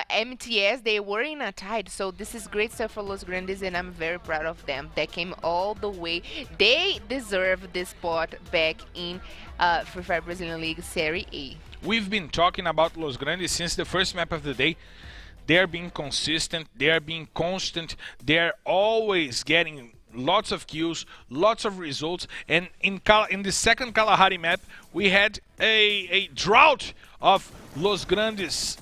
MTS, they were in a tie. So this is great stuff for Los Grandes, and I'm very proud of them. They came all the way. They deserve this spot back in Free Fire Brazilian League Serie A. We've been talking about Los Grandes since the first map of the day. They are being consistent, they are being constant, they are always getting lots of kills, lots of results. And in the second Kalahari map, we had a drought of Los Grandes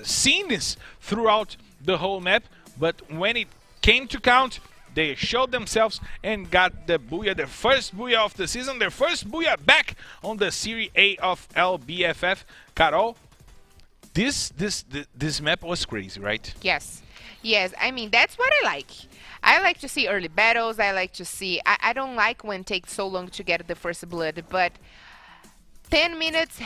scenes throughout the whole map. But when it came to count, they showed themselves and got the booyah, their first booyah of the season, their first booyah back on the Serie A of LBFF. Carol, this map was crazy, right? Yes. Yes, I mean, that's what I like. I like to see early battles. I like to see... I don't like when it takes so long to get the first blood, but 10 minutes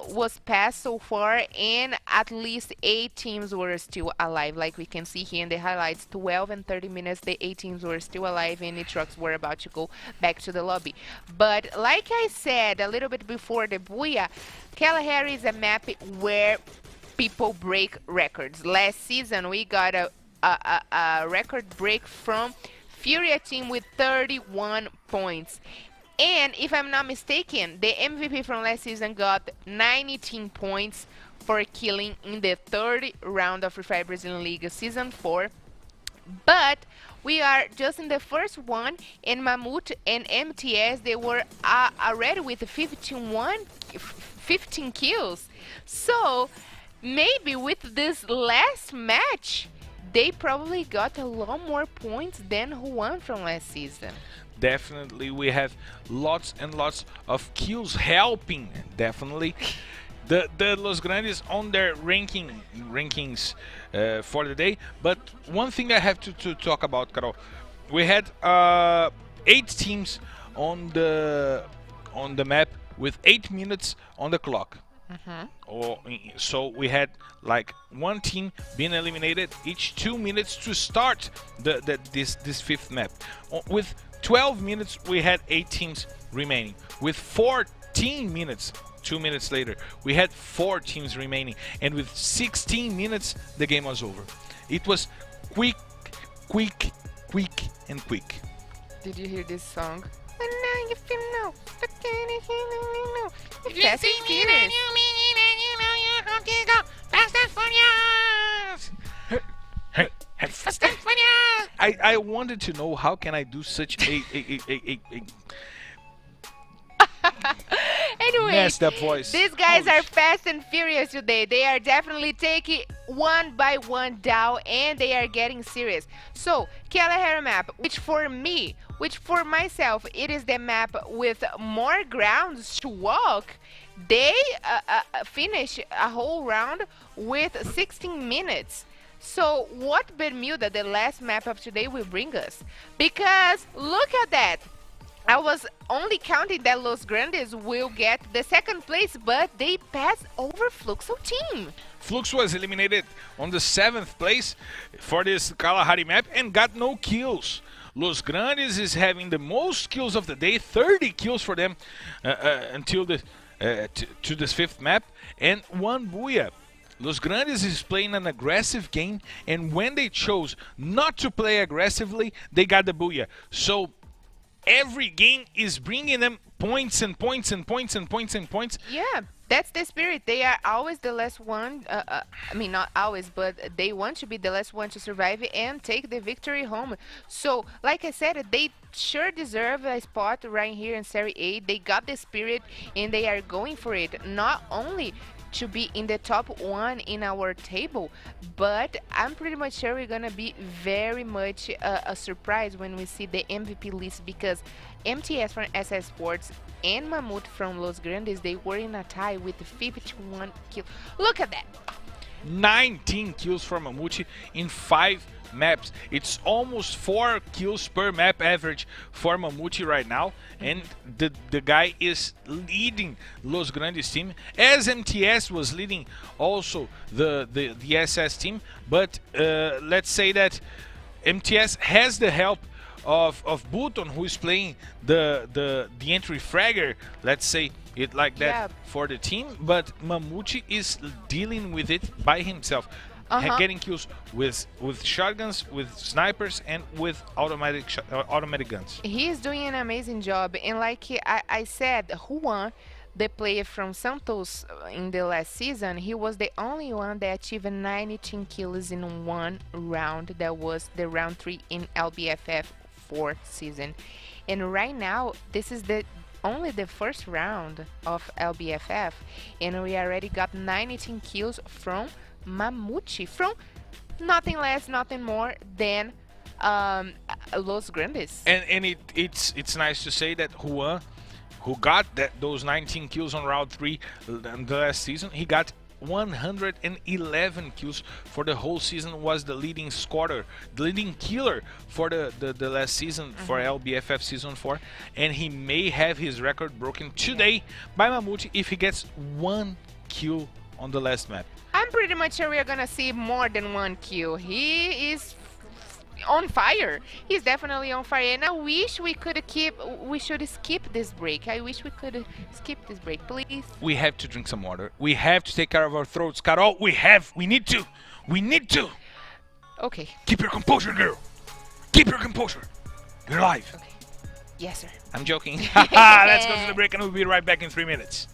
was passed so far, and at least 8 teams were still alive. Like we can see here in the highlights, 12 and 30 minutes, the 8 teams were still alive, and the trucks were about to go back to the lobby. But like I said a little bit before the booyah, Kalahari is a map where people break records. Last season, we got a record break from Furia team with 31 points. And if I'm not mistaken, the MVP from last season got 19 points for killing in the 3rd round of Free Fire Brazilian League Season 4. But we are just in the first one, and Mamute and MTS, they were already with 15 kills. So maybe with this last match, they probably got a lot more points than who won from last season. Definitely, we have lots and lots of kills helping. Definitely, the Los Grandes on their rankings for the day. But one thing I have to talk about, Carol, we had 8 teams on the map with 8 minutes on the clock. So we had like one team being eliminated each 2 minutes to start this 5th map. With 12 minutes, we had 8 teams remaining. With 14 minutes 2 minutes later. We had 4 teams remaining, and with 16 minutes, the game was over. It was quick, quick, quick, and quick. Did you hear this song? And now you feel no. Fast and Furious. Hey, I wanted to know how can I do such a Anyway, messed up voice. these guys Holy are fast and furious today. They are definitely taking one by one down, and they are getting serious. So, Kalahari map, which for myself, it is the map with more grounds to walk. They finish a whole round with 16 minutes. So, what Bermuda, the last map of today, will bring us? Because look at that. I was only counting that Los Grandes will get the second place, but they passed over Fluxo team. Flux was eliminated on the 7th place for this Kalahari map and got no kills. Los Grandes is having the most kills of the day, 30 kills for them until the to this 5th map, and 1 booyah. Los Grandes is playing an aggressive game, and when they chose not to play aggressively, they got the booyah. So every game is bringing them points and points and points and points and points. Yeah, that's the spirit. They are always the last one. I mean, not always, but they want to be the last one to survive and take the victory home. So, like I said, they sure deserve a spot right here in Serie A. They got the spirit, and they are going for it. Not only to be in the top 1 in our table, but I'm pretty much sure we're gonna be very much a surprise when we see the MVP list, because MTS from SS Sports and Mammoth from Los Grandes, they were in a tie with 51 kills. Look at that. 19 kills for Mamute in 5 maps. It's almost 4 kills per map average for Mamute right now, and the guy is leading Los Grandes team, as MTS was leading also the SS team. But let's say that MTS has the help of Button, who is playing the entry fragger, let's say it like that, Yeah. for the team, but Mamute is dealing with it by himself. Getting kills with shotguns, with snipers, and with automatic guns. He is doing an amazing job, and like I said, Juan, the player from Santos in the last season, he was the only one that achieved 19 kills in one round. That was the round 3 in LBFF 4th season. And right now, this is only the first round of LBFF, and we already got 19 kills from Mamute, from nothing less, nothing more than Los Grandes. And it's nice to say that Juan, who got those 19 kills on round 3 in the last season, he got 111 kills for the whole season, was the leading scorer, the leading killer for the last season, for LBFF season 4, and he may have his record broken today by Mamute if he gets 1 kill on the last map. I'm pretty much sure we are gonna see more than 1 kill. He is on fire. He's definitely on fire, and I wish we should skip this break. I wish we could skip this break, please. We have to drink some water. We have to take care of our throats, Carol. We need to. Okay. Keep your composure, girl. Keep your composure. You're live. Okay. Yes, sir. I'm joking. Let's go to the break, and we'll be right back in 3 minutes.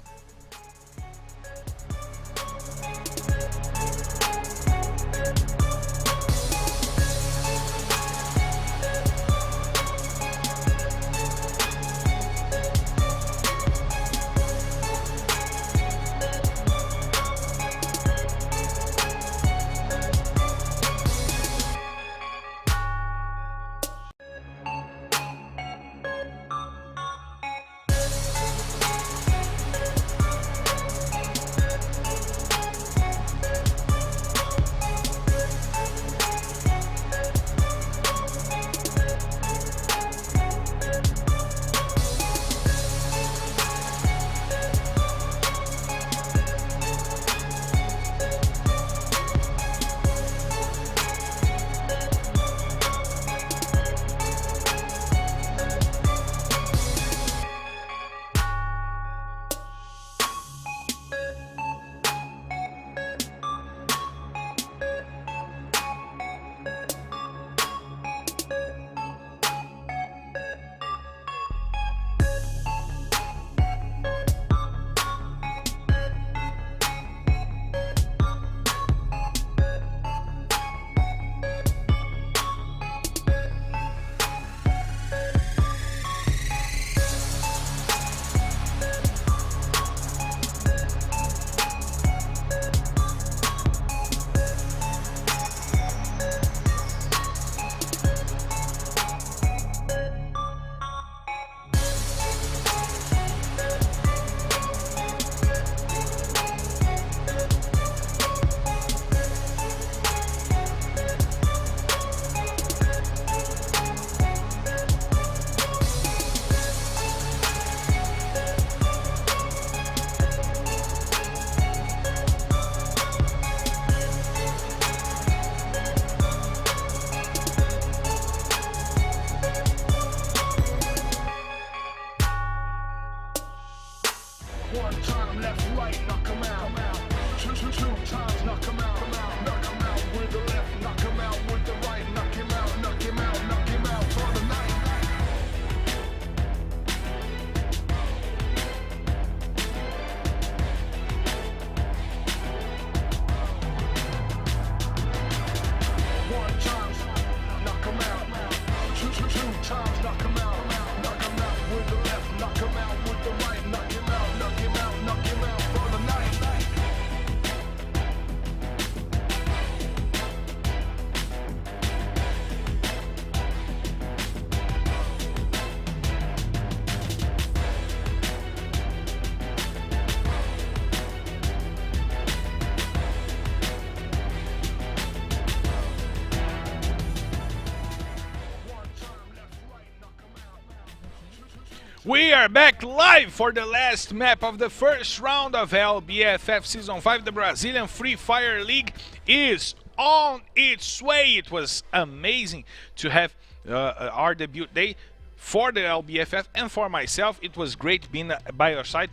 We are back live for the last map of the first round of LBFF Season 5. The Brazilian Free Fire League is on its way. It was amazing to have our debut day for the LBFF and for myself. It was great being by your side.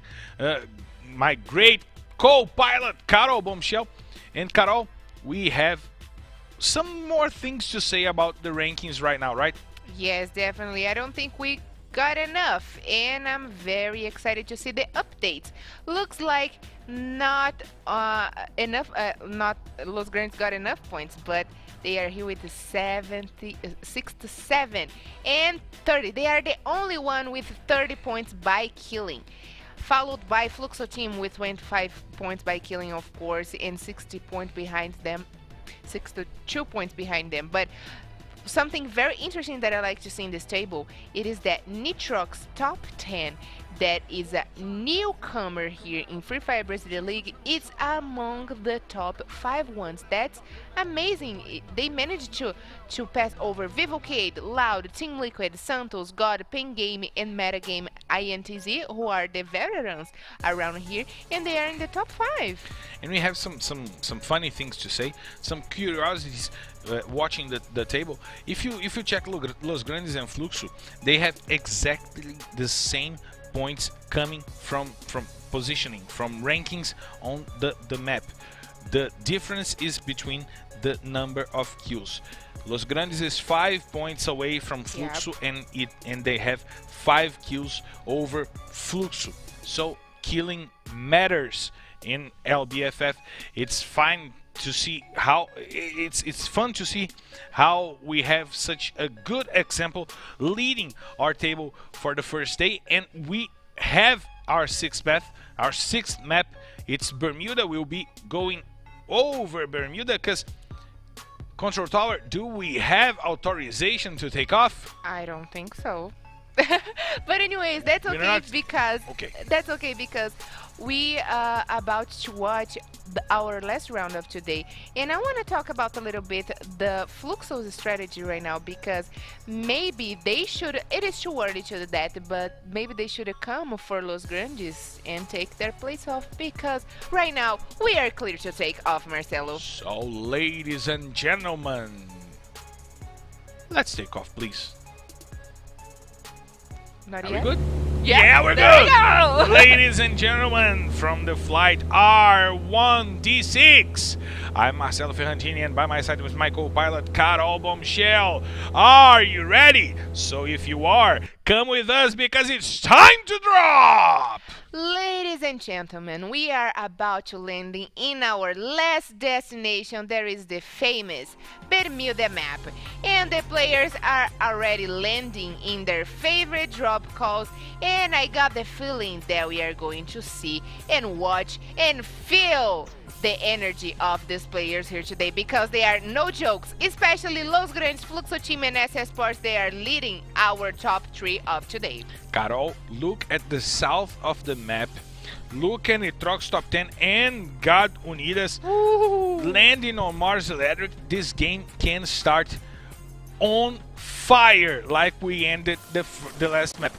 My great co-pilot, Carol Bombshell. And Carol, we have some more things to say about the rankings right now, right? Yes, definitely. I don't think we got enough, and I'm very excited to see the updates. Looks like not enough, not Los Grandes got enough points, but they are here with the 67 and 30. They are the only one with 30 points by killing, followed by Fluxo team with 25 points by killing, of course, and 60 points behind them, 62 points behind them. But something very interesting that I like to see in this table, it is that Nitrox top 10, that is a newcomer here in Free Fire Brazilian League, is among the top 5 ones. That's amazing. They managed to pass over Vivocade, Loud, Team Liquid, Santos, God, Pen Game, and Metagame INTZ, who are the veterans around here, and they are in the top 5. And we have some funny things to say, some curiosities watching the table. If you check Los Grandes and Fluxo, they have exactly the same points coming from positioning, from rankings on the map. The difference is between the number of kills. Los Grandes is 5 points away from Fluxo, and they have 5 kills over Fluxo. So killing matters in LBFF. It's fine to see how it's fun to see how we have such a good example leading our table for the first day, and we have our sixth map. It's Bermuda. We'll be going over Bermuda because Control Tower, do we have authorization to take off? I don't think so. But anyways, that's okay because that's okay because we are about to watch our last round of today, and I want to talk about a little bit the Fluxo's strategy right now, because maybe they should, it is too early to do that, but maybe they should come for Los Grandes and take their place off, because right now we are clear to take off, Marcelo. So ladies and gentlemen, let's take off, please. Not Are yet? we good? Yeah, we're there good. we go. Ladies and gentlemen, from the flight R1D6, I'm Marcelo Ferrantini, and by my side was my co-pilot Carol Bombshell. Are you ready? So if you are, come with us because it's time to drop. Ladies and gentlemen, we are about to landing in our last destination. There is the famous Bermuda map, and the players are already landing in their favorite drop calls, and I got the feeling that we are going to see and watch and feel the energy of these players here today, because they are no jokes, especially Los Grandes, Fluxo Team, and Esports. They are leading our top 3 of today. Carol, look at the south of the map. Look at Nitrox top 10 and God Unidas landing on Mars Electric. This game can start on fire like we ended the last map.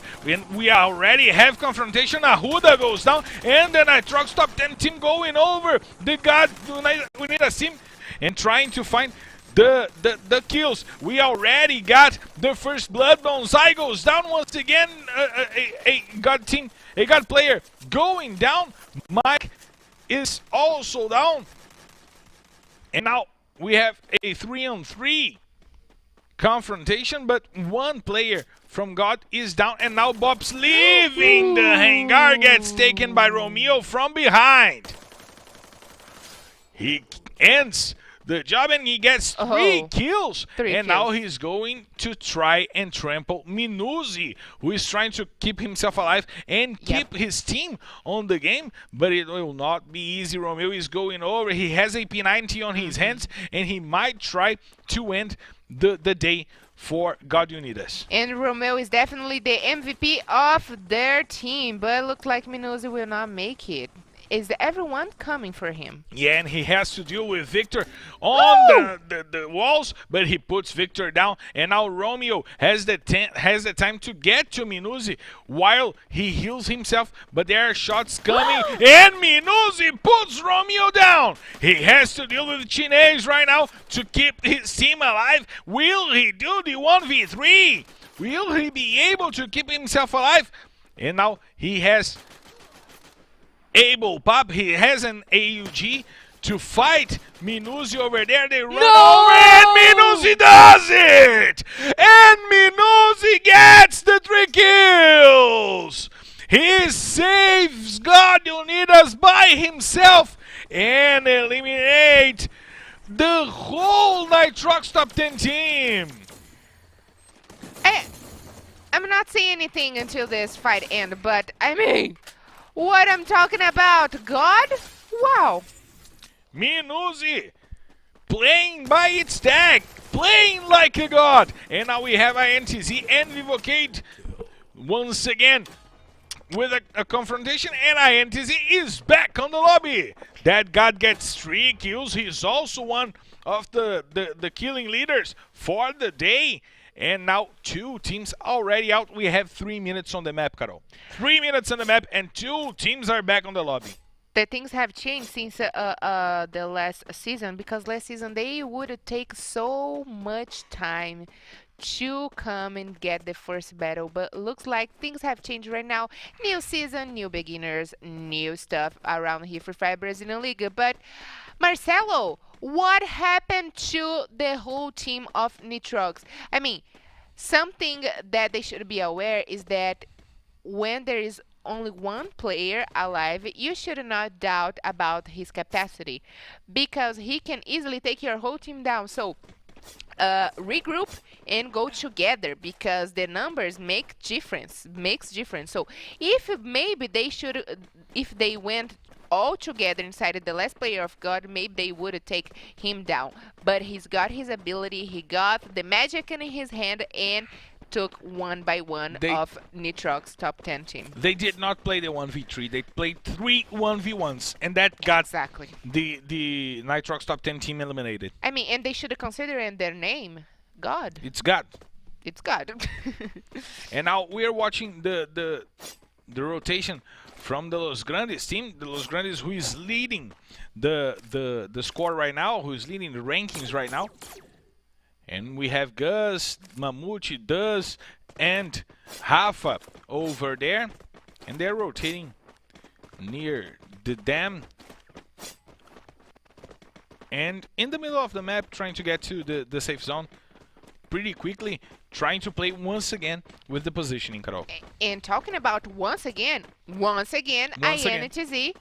We already have confrontation. Ahuda goes down, and the Nitrox top 10 team going over the God Unidas team and trying to find the kills. We already got the first blood. Bonsai goes down once again. A God player going down. Mike is also down, and now we have a 3-on-3 confrontation, but one player from God is down, and now Bob's leaving the hangar, gets taken by Romeo from behind. He ends the job and he gets 3 kills. Now he's going to try and trample Minuzzi, who is trying to keep himself alive and keep his team on the game, but it will not be easy. Romeo is going over. He has a P90 on his hands, and he might try to end the day for God Unidas. And Romeo is definitely the MVP of their team, but it looks like Minuzzi will not make it. is everyone coming for him. Yeah, and he has to deal with Victor on the walls, but he puts Victor down, and now Romeo has the time to get to Minuzzi while he heals himself, but there are shots coming, and Minuzzi puts Romeo down. He has to deal with Chinese right now to keep his team alive. Will he do the 1v3? Will he be able to keep himself alive? And now he has he has an AUG to fight Minuzzi over there. They run over and Minuzzi does it! And Minuzzi gets the 3 kills! He saves God Unidas by himself and eliminate the whole Nitrox top 10 team. I'm not saying anything until this fight ends, but I mean, what I'm talking about, God? Wow. Minuzzi playing by its tag, playing like a god. And now we have INTZ and Vivocade once again with a confrontation, and INTZ is back on the lobby. That god gets 3 kills. He's also one of the killing leaders for the day. And now 2 teams already out. We have 3 minutes on the map, Carol. 3 minutes on the map, and 2 teams are back on the lobby. The things have changed since the last season, because last season they would take so much time to come and get the first battle, but looks like things have changed right now. New season, new beginners, new stuff around here for Fire Brazilian League. But Marcelo, what happened to the whole team of Nitrox? I mean, something that they should be aware is that when there is only one player alive, you should not doubt about his capacity, because he can easily take your whole team down. So regroup and go together, because the numbers makes difference. So if maybe they should, if they went all together inside of the last player of God, maybe they would take him down. But he's got his ability, he got the magic in his hand, and took one by one of Nitrox top 10 team. They did not play the 1v3. They played 3 1v1s, and that got the Nitrox top 10 team eliminated. I mean, and they should consider in their name God. It's God. It's God. And now we're watching the rotation from the Los Grandes team. The Los Grandes, who is leading the score right now, who is leading the rankings right now. And we have Gus, Mamute, Duz, and Rafa over there. And they're rotating near the dam. And in the middle of the map, trying to get to the safe zone pretty quickly. Trying to play once again with the positioning, Carol. And talking about once again, INTZ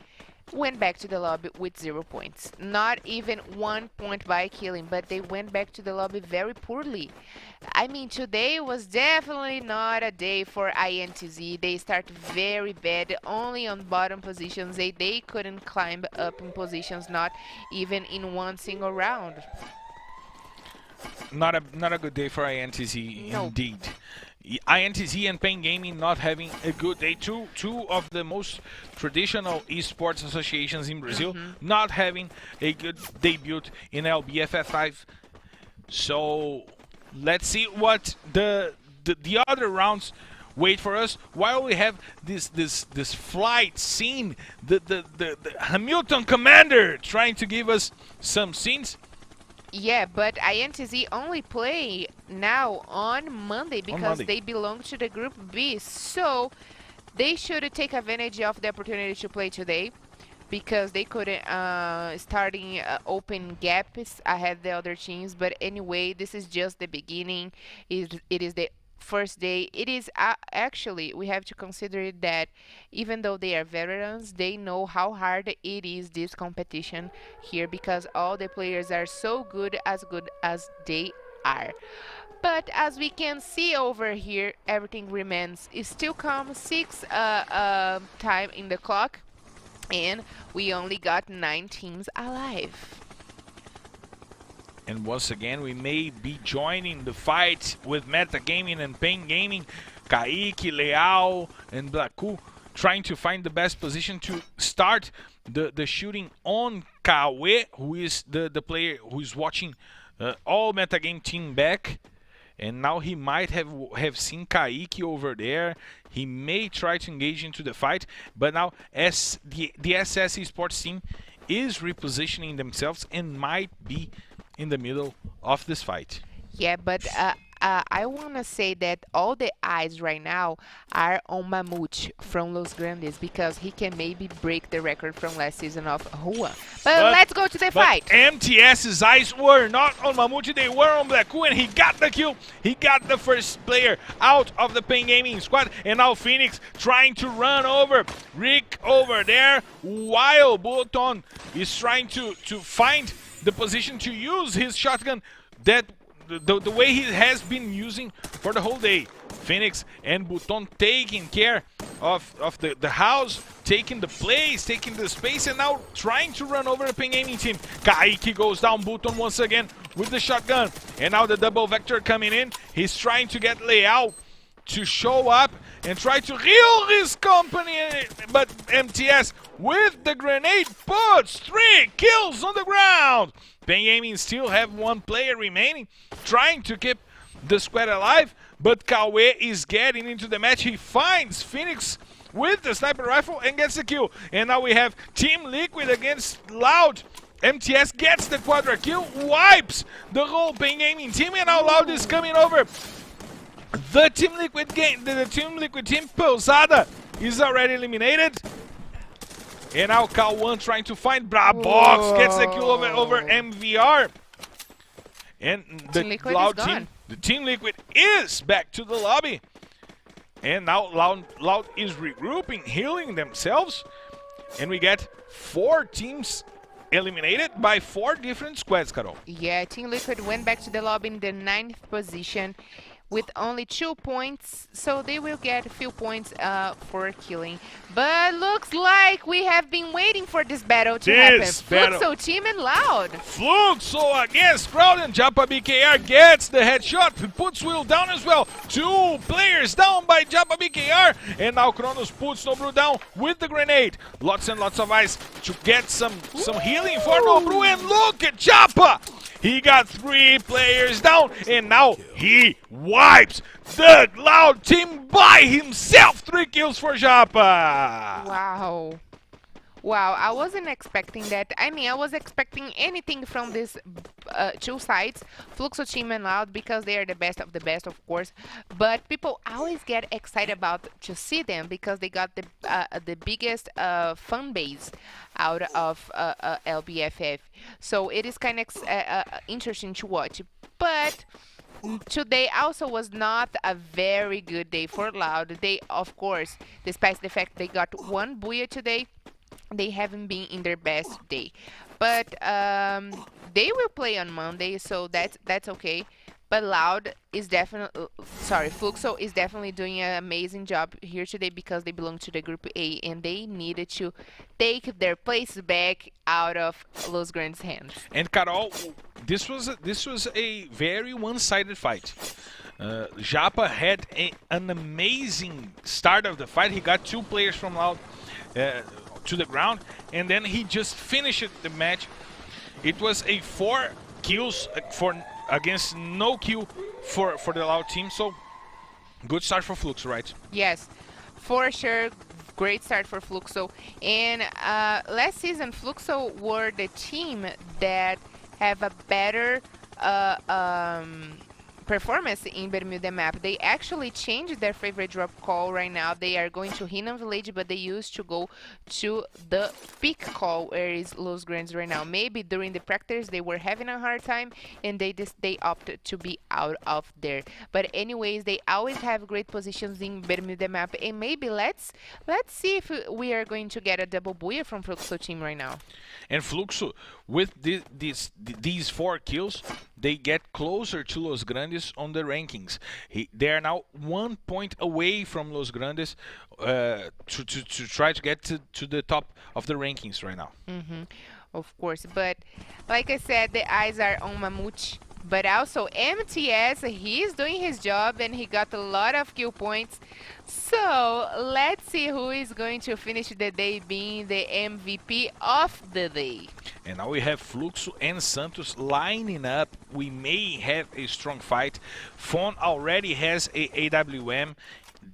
went back to the lobby with 0 points. Not even 1 point by killing, but they went back to the lobby very poorly. I mean, today was definitely not a day for INTZ. They start very bad, only on bottom positions. They couldn't climb up in positions, not even in one single round. Not a good day for INTZ, no. Indeed. INTZ and Pain Gaming not having a good day. Two of the most traditional esports associations in Brazil not having a good debut in LBFF 5. So let's see what the other rounds wait for us. While we have this flight scene, the Hamilton commander trying to give us some scenes. Yeah, but INTZ only play now on Monday because they belong to the Group B. So they should take advantage of the opportunity to play today, because they couldn't starting open gaps ahead of the other teams. But anyway, this is just the beginning. It is the first day. It is actually, we have to consider that even though they are veterans, they know how hard it is, this competition here, because all the players are so good as they are. But as we can see over here, everything remains still calm. 6 time in the clock, and we only got 9 teams alive. And once again, we may be joining the fight with Meta Gaming and Pain Gaming. Kaique, Leal, and Blaku trying to find the best position to start the shooting on Kawe, who is the player who is watching all metagame team back. And now he might have seen Kaique over there. He may try to engage into the fight. But now as the SS Esports team is repositioning themselves and might be in the middle of this fight. Yeah, but I want to say that all the eyes right now are on Mamute from Los Grandes because he can maybe break the record from last season of Rua. But let's go to the fight. MTS's eyes were not on Mamute, they were on Blacku, and he got the kill. He got the first player out of the Pain Gaming squad, and now Phoenix trying to run over Rick over there, while Bulton is trying to find the position to use his shotgun that the way he has been using for the whole day. Phoenix and Bouton taking care of the house, taking the place, taking the space, and now trying to run over the Pain Gaming team. Kaique goes down, Bouton once again with the shotgun. And now the double vector coming in. He's trying to get Leal to show up and try to heal his company, but MTS with the grenade puts 3 kills on the ground. Pain Gaming still have 1 player remaining, trying to keep the squad alive, but Kawe is getting into the match. He finds Phoenix with the sniper rifle and gets the kill. And now we have Team Liquid against Loud. MTS gets the quadra kill, wipes the whole Pain Gaming team, and now Loud is coming over. The Team Liquid team, Pousada, is already eliminated. And now Cal1 trying to find Brabox, gets the kill over MVR. And the Loud team, the Team Liquid is back to the lobby. And now Loud is regrouping, healing themselves. And we get 4 teams eliminated by 4 different squads, Carol. Yeah, Team Liquid went back to the lobby in the 9th position with only 2 points, so they will get a few points for killing. But looks like we have been waiting for this battle to happen. Fluxo team and Loud. Fluxo against Crowd, and Japa BKR gets the headshot. He puts Will down as well. 2 players down by Japa BKR, and now Kronos puts Nobru down with the grenade. Lots and lots of ice to get some healing for Nobru, and look at Japa. He got 3 players down, and now he wipes the Loud team by himself. 3 kills for Japa. Wow. Wow, I wasn't expecting that. I mean, I was expecting anything from these 2 sides, Fluxo team and Loud, because they are the best, of course. But people always get excited about to see them because they got the biggest fan base out of LBFF. So it is kind of interesting to watch. But today also was not a very good day for Loud. They, of course, despite the fact they got 1 booyah today, they haven't been in their best day. But they will play on Monday, so that's okay. But Loud is definitely, Fluxo is definitely doing an amazing job here today because they belong to the Group A and they needed to take their place back out of Los Grandes' hands. And Carol, this was a very one-sided fight. Japa had an amazing start of the fight. He got 2 players from Loud to the ground, and then he just finished the match. It was a 4 kills against no kill for the Loud team, so good start for Fluxo, right? Yes, for sure, great start for Fluxo. And last season, Fluxo were the team that have a better performance in Bermuda map. They actually changed their favorite drop call right now. They are going to Hinam Village, but they used to go to the peak call, where is Los Grandes right now. Maybe during the practice they were having a hard time and they opted to be out of there. But anyways, they always have great positions in Bermuda map, and maybe let's see if we are going to get a double booyah from Fluxo team right now. And Fluxo, with these 4 kills, they get closer to Los Grandes on the rankings. They are now 1 point away from Los Grandes to try to get to the top of the rankings right now. Of course, but like I said, the eyes are on Mamute But also MTS, he's doing his job and he got a lot of kill points. So let's see who is going to finish the day being the MVP of the day. And now we have Fluxo and Santos lining up. We may have a strong fight. Fawn already has a AWM.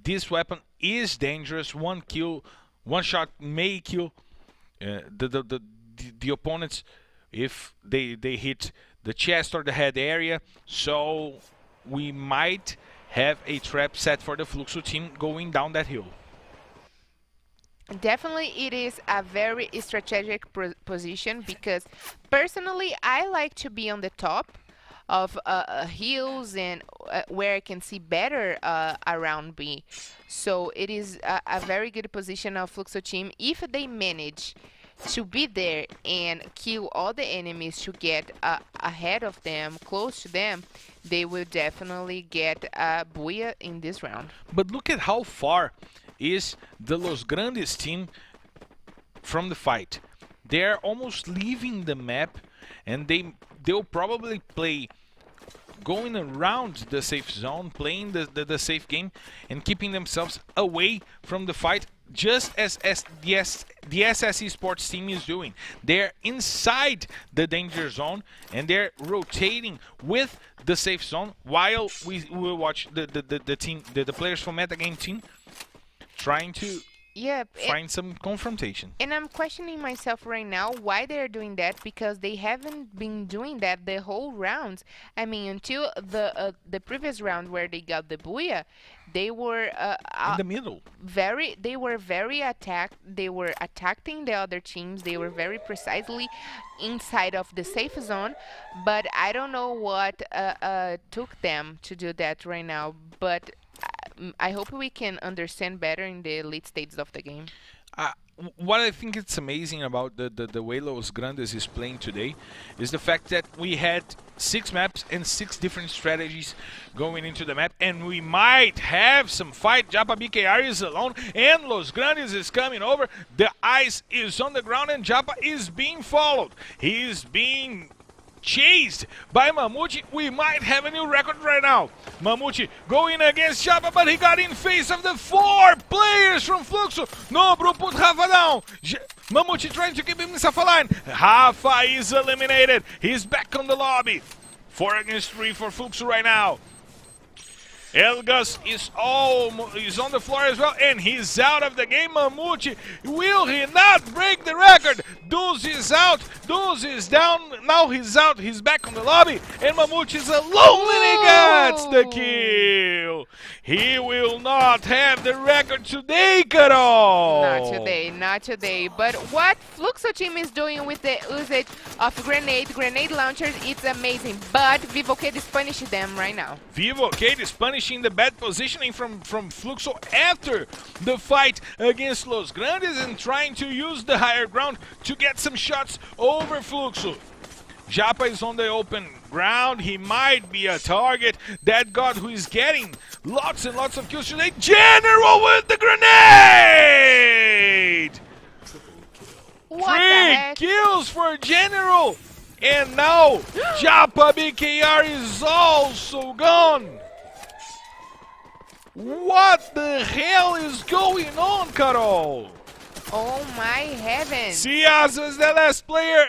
This weapon is dangerous. One kill, one shot may kill the opponents if they hit the chest or the head area. So we might have a trap set for the Fluxo team going down that hill. Definitely, it is a very strategic position because personally, I like to be on the top of hills and where I can see better around me. So it is a very good position of Fluxo team if they manage to be there and kill all the enemies to get ahead of them, close to them. They will definitely get a booyah in this round. But look at how far is the Los Grandes team from the fight. They're almost leaving the map, and they'll probably play going around the safe zone, playing the safe game and keeping themselves away from the fight, just as the SS Esports team is doing. They're inside the danger zone and they're rotating with the safe zone while we will watch the players from metagame team trying to find some confrontation. And I'm questioning myself right now why they're doing that, because they haven't been doing that the whole round. I mean, until the previous round where they got the booyah, they were in the middle. They were very attacked. They were attacking the other teams. They were very precisely inside of the safe zone. But I don't know what took them to do that right now. But I hope we can understand better in the late stages of the game. What I think it's amazing about the way Los Grandes is playing today is the fact that we had 6 maps and 6 different strategies going into the map, and we might have some fight. Japa BKR is alone and Los Grandes is coming over. The ice is on the ground and Japa is being followed. He is being chased by Mamute. We might have a new record right now. Mamute going against Japa, but he got in face of the 4 players from Fluxo. Nobru put Rafa down. Mamute trying to keep himself alive. Rafa is eliminated. He's back on the lobby. 4 against 3 for Fluxo right now. Elgas is on the floor as well, and he's out of the game. Mamute, will he not break the record? Duz is out, Duz is down, now he's out, he's back on the lobby, and Mamute is alone and he gets the kill. He will not have the record today, Carol. Not today. But what Fluxo team is doing with the usage of grenade launchers, it's amazing. But Vivocade is punishing them right now. Vivocade is punishing the bad positioning from Fluxo after the fight against Los Grandes and trying to use the higher ground to get some shots over Fluxo. Japa is on the open ground. He might be a target. That god who is getting lots and lots of kills today. General with the grenade! What the heck? 3 kills for General! And now Japa BKR is also gone! What the hell is going on, Carol? Oh my heavens. Ciaz was the last player.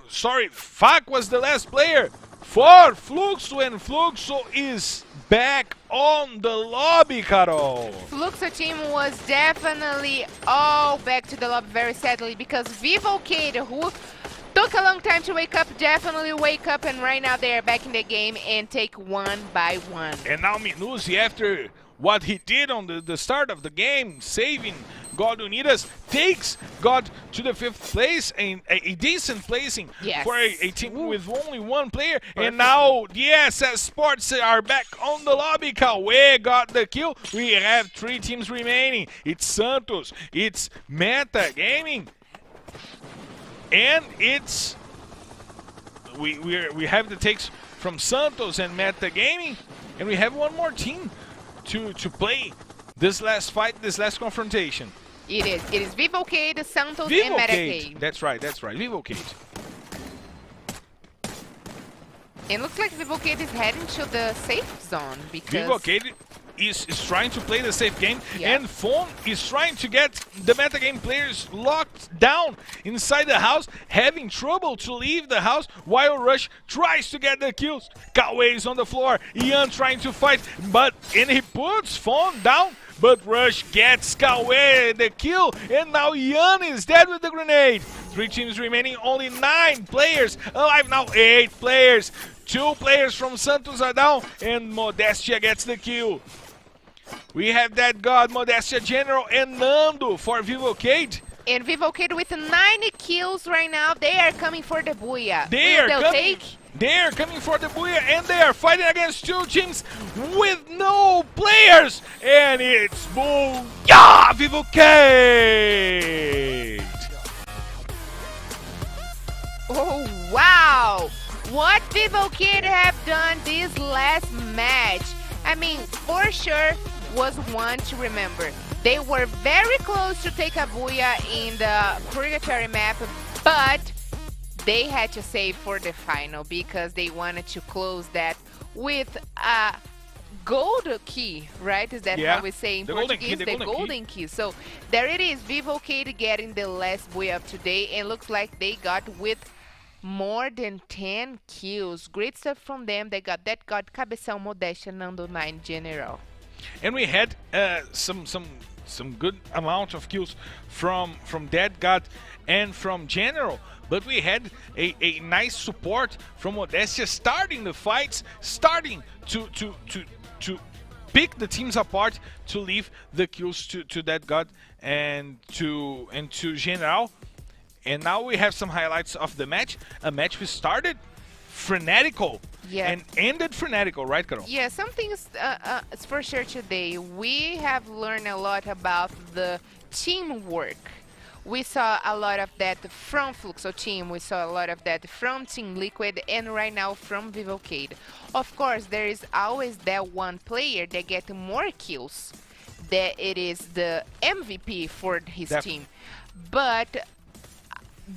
Sorry, Fak was the last player for Fluxo, and Fluxo is back on the lobby, Carol. Fluxo team was definitely all back to the lobby, very sadly, because Vivocade, who took a long time to wake up, definitely wake up, and right now they are back in the game and take 1 by 1. And now Minuzi, after what he did on the start of the game, saving God Unidas, takes God to the 5th place, and a decent placing for a team with only 1 player. Perfect. And now the SS Sports are back on the lobby. Kawe got the kill. We have 3 teams remaining. It's Santos, it's Meta Gaming, and it's we have the takes from Santos and Meta Gaming, and we have 1 more team to play this last fight, this last confrontation. It is Vivocade, Santos, and Metagame. That's right, Vivocade. It looks like Vivocade is heading to the safe zone because Vivocade is trying to play the safe game, Yeah. and Fawn is trying to get the metagame players locked down inside the house, having trouble to leave the house while Rush tries to get the kills. Kawe is on the floor, Ian trying to fight, and he puts Fawn down, but Rush gets Kawe the kill, and now Ian is dead with the grenade. 3 teams remaining, only 9 players alive now, 8 players. 2 players from Santos are down, and Modestia gets the kill. We have that God, Modestia General, and Nando for Vivocade. And Vivocade with 90 kills right now. They are coming for the Booyah. They are coming for the Booyah, and they are fighting against 2 teams with no players. And it's Booyah Vivocade. Oh, wow. What Vivocade have done this last match, I mean, for sure, was one to remember. They were very close to take a Booyah in the Purgatory map, but they had to save for the final because they wanted to close that with a gold key, right? Is that how we say in Portuguese? The golden key. So there it is, Vivocade getting the last Booyah of today, and looks like they got with more than 10 kills. Great stuff from them. They got that God, Cabeção, Modestia, Nando 9, General. And we had some good amount of kills from Dead God and from General, but we had a nice support from Modestia starting the fights, starting to pick the teams apart to leave the kills to Dead God and to General. And now we have some highlights of the match. A match we started frenetical and ended frenetical, right, Carol? Yeah, something is for sure today. We have learned a lot about the teamwork. We saw a lot of that from Fluxo team. We saw a lot of that from Team Liquid, and right now from Vivocade. Of course, there is always that one player that gets more kills. That it is the MVP for his team. But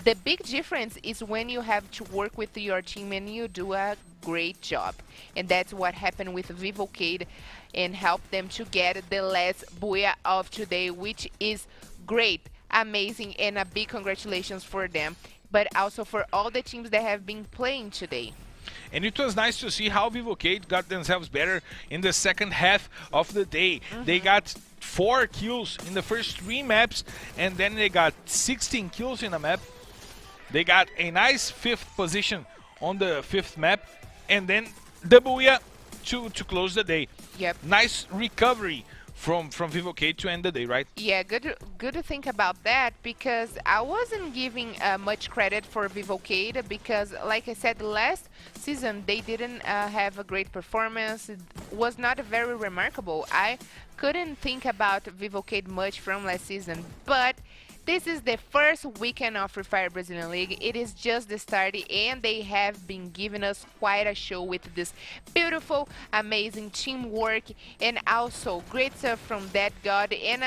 the big difference is when you have to work with your team and you do a great job. And that's what happened with Vivocade and help them to get the last Booyah of today, which is great, amazing, and a big congratulations for them, but also for all the teams that have been playing today. And it was nice to see how Vivocade got themselves better in the second half of the day. They got 4 kills in the first 3 maps, and then they got 16 kills in a map. They got a nice 5th position on the 5th map, and then the Booyah to close the day. Yep. Nice recovery from Vivocade to end the day, right? Yeah, good to think about that, because I wasn't giving much credit for Vivocade because, like I said, last season they didn't have a great performance. It was not very remarkable. I couldn't think about Vivocade much from last season, but this is the first weekend of Free Fire Brazilian League. It is just the start, and they have been giving us quite a show with this beautiful, amazing teamwork, and also great stuff from that God. And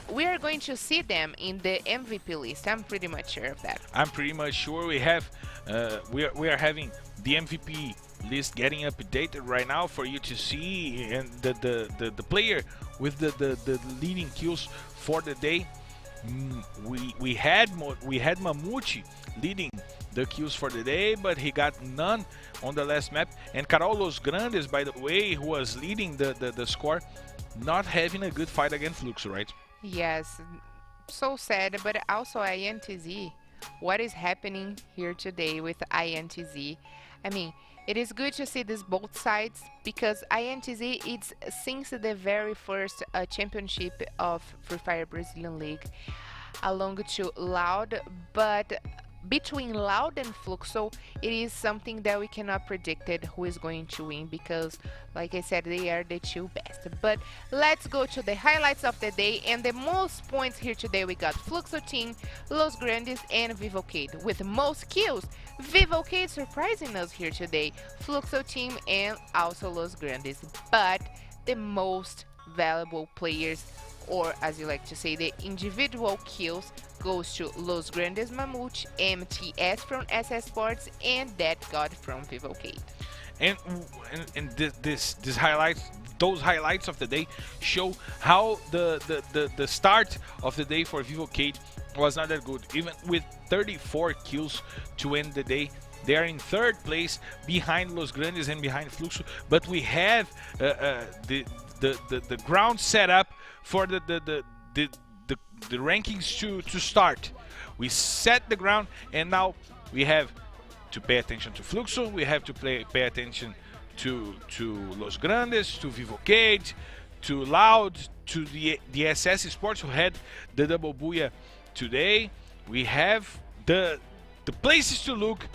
we are going to see them in the MVP list. I'm pretty much sure of that. I'm pretty much sure we have. We are having the MVP list getting updated right now for you to see, and the player with the leading kills for the day. We had Mamute leading the kills for the day, but he got none on the last map. And Carlos Grandes, by the way, who was leading the score, not having a good fight against Fluxo, right? Yes, so sad, but also INTZ. What is happening here today with INTZ? I mean, it is good to see this both sides, because INTZ, it's since the very first championship of Free Fire Brazilian League, along to Loud, but between Loud and Fluxo, it is something that we cannot predict who is going to win, because, like I said, they are the 2 best. But let's go to the highlights of the day, and the most points here today we got Fluxo team, Los Grandes, and Vivocade. With most kills, Vivocade surprising us here today, Fluxo team, and also Los Grandes. But the most valuable players or as you like to say, the individual kills goes to Los Grandes Mamute, MTS from SS Sports, and That God from Vivocade. And this highlights, those highlights of the day show how the start of the day for Vivocade was not that good. Even with 34 kills to end the day, they are in third place behind Los Grandes and behind Fluxo. But we have the ground set up for the rankings to start. We set the ground, and now we have to pay attention to Fluxo, we have to pay attention to Los Grandes, to Vivocade, to Loud, to the SS Sports who had the double booyah today. We have the places to look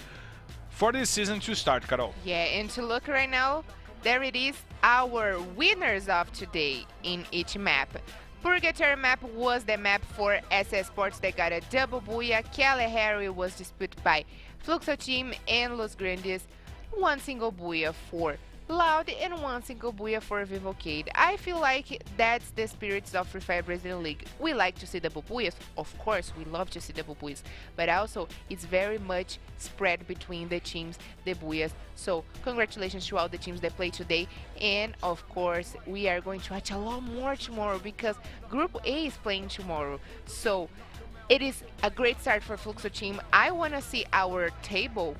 for this season to start, Carol. Yeah, and to look right now, there it is, our winners of today in each map. Purgatory map was the map for SS Sports that got a double booyah. Kalahari was disputed by Fluxo team and Los Grandes. One single booyah for Loud and one single booyah for Vivocade. I feel like that's the spirits of Free Fire Brazilian League. We like to see double booyahs, of course, we love to see double booyahs, but also it's very much spread between the teams, the booyahs. So congratulations to all the teams that played today, and of course we are going to watch a lot more tomorrow because Group A is playing tomorrow. So it is a great start for Fluxo team. I want to see our table.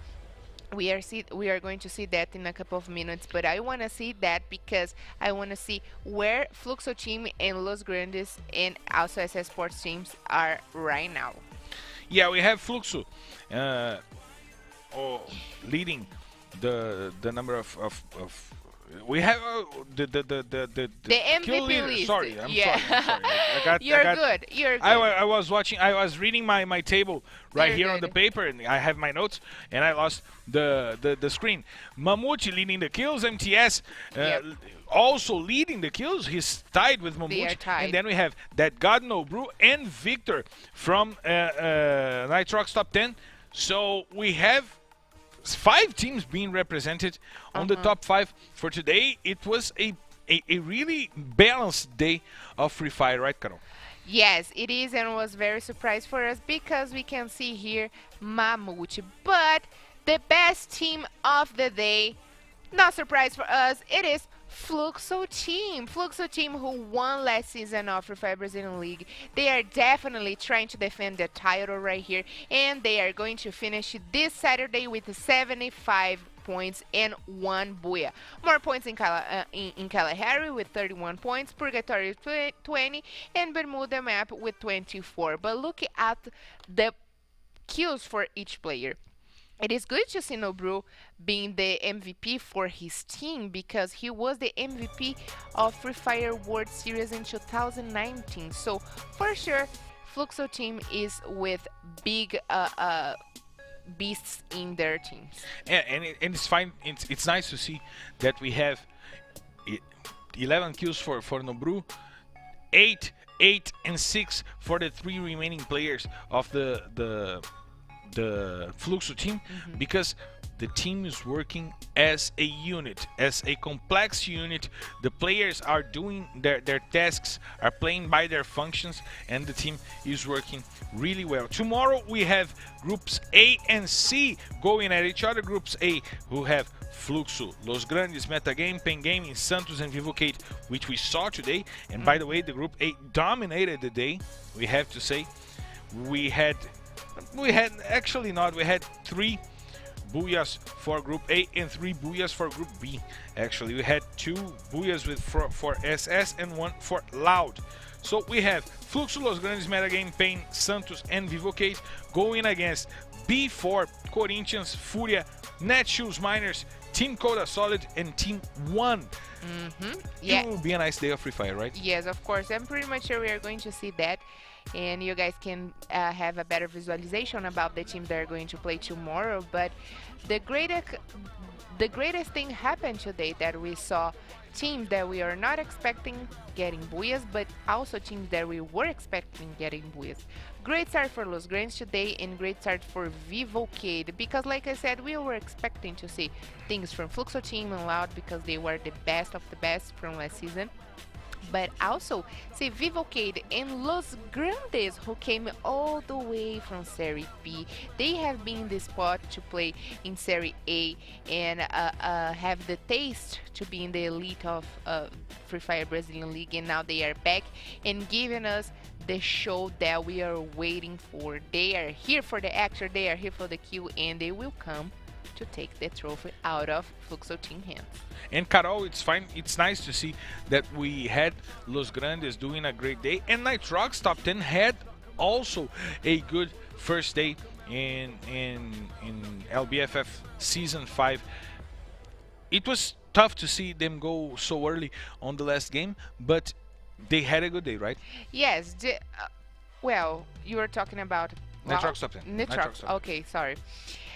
We are going to see that in a couple of minutes, but I want to see that because I want to see where Fluxo team and Los Grandes and also SS Sports teams are right now. Yeah, we have Fluxo leading the number of we have the kill MVP leader. list. Sorry, I'm Yeah. sorry. You're good. You're good. I was reading my table right You're here on the good. paper, and I have my notes, and I lost the screen. Mamute leading the kills. MTS Yep. also leading the kills. He's tied with They are Mamute, tied. and then we have That God No Brew and Victor from Nitrox top 10. So we have 5 teams being represented on the top 5 for today. It was a really balanced day of Free Fire, right, Carol? Yes, it is, and was very surprised for us because we can see here Mamute. But the best team of the day, not surprise for us, it is Fluxo team. Fluxo team who won last season of Free Fire Brazilian League. They are definitely trying to defend the title right here, and they are going to finish this Saturday with 75 points and 1 booyah. More points in Kalahari with 31 points, Purgatory 20, and Bermuda map with 24. But look at the kills for each player. It is good to see Nobru being the MVP for his team because he was the MVP of Free Fire World Series in 2019. So for sure, Fluxo team is with big beasts in their teams. Yeah, and it's fine. It's nice to see that we have 11 kills for Nobru, 8, and 6 for the 3 remaining players of the Fluxo team, because the team is working as a unit, as a complex unit. The players are doing their tasks, are playing by their functions, and the team is working really well. Tomorrow we have groups A and C going at each other. Groups A who have Fluxo, Los Grandes, Metagame, Pen Gaming, Santos, and Vivocade, which we saw today. And by the way, the group A dominated the day. We have to say, we had 3 booyahs for Group A and 3 booyahs for Group B. Actually, we had 2 booyahs for SS and 1 for Loud. So we have Fluxo, Los Grandes, Metagame, Pain, Santos, and Vivocade going against B4, Corinthians, Furia, Netshoes, Miners, Team Coda Solid, and Team 1. Yeah. It will be a nice day of Free Fire, right? Yes, of course. I'm pretty much sure we are going to see that. And you guys can have a better visualization about the team that are going to play tomorrow. But the greatest thing happened today, that we saw teams that we are not expecting getting booyahs, but also teams that we were expecting getting booyahs. Great start for Los Grandes today, and great start for Vivocade, because like I said, we were expecting to see things from Fluxo team and Loud because they were the best of the best from last season. But also, see Vivocade and Los Grandes, who came all the way from Serie B. They have been in the spot to play in Serie A and have the taste to be in the elite of Free Fire Brazilian League, and now they are back and giving us the show that we are waiting for. They are here for the action, they are here for the kill, and they will come to take the trophy out of Fluxo team hands. And Carol, it's fine. It's nice to see that we had Los Grandes doing a great day, and Nitrox Top 10 had also a good first day in LBFF Season 5. It was tough to see them go so early on the last game, but they had a good day, right? Yes. Well, you were talking about Nitrox Top 10. Nitrox. Okay, sorry.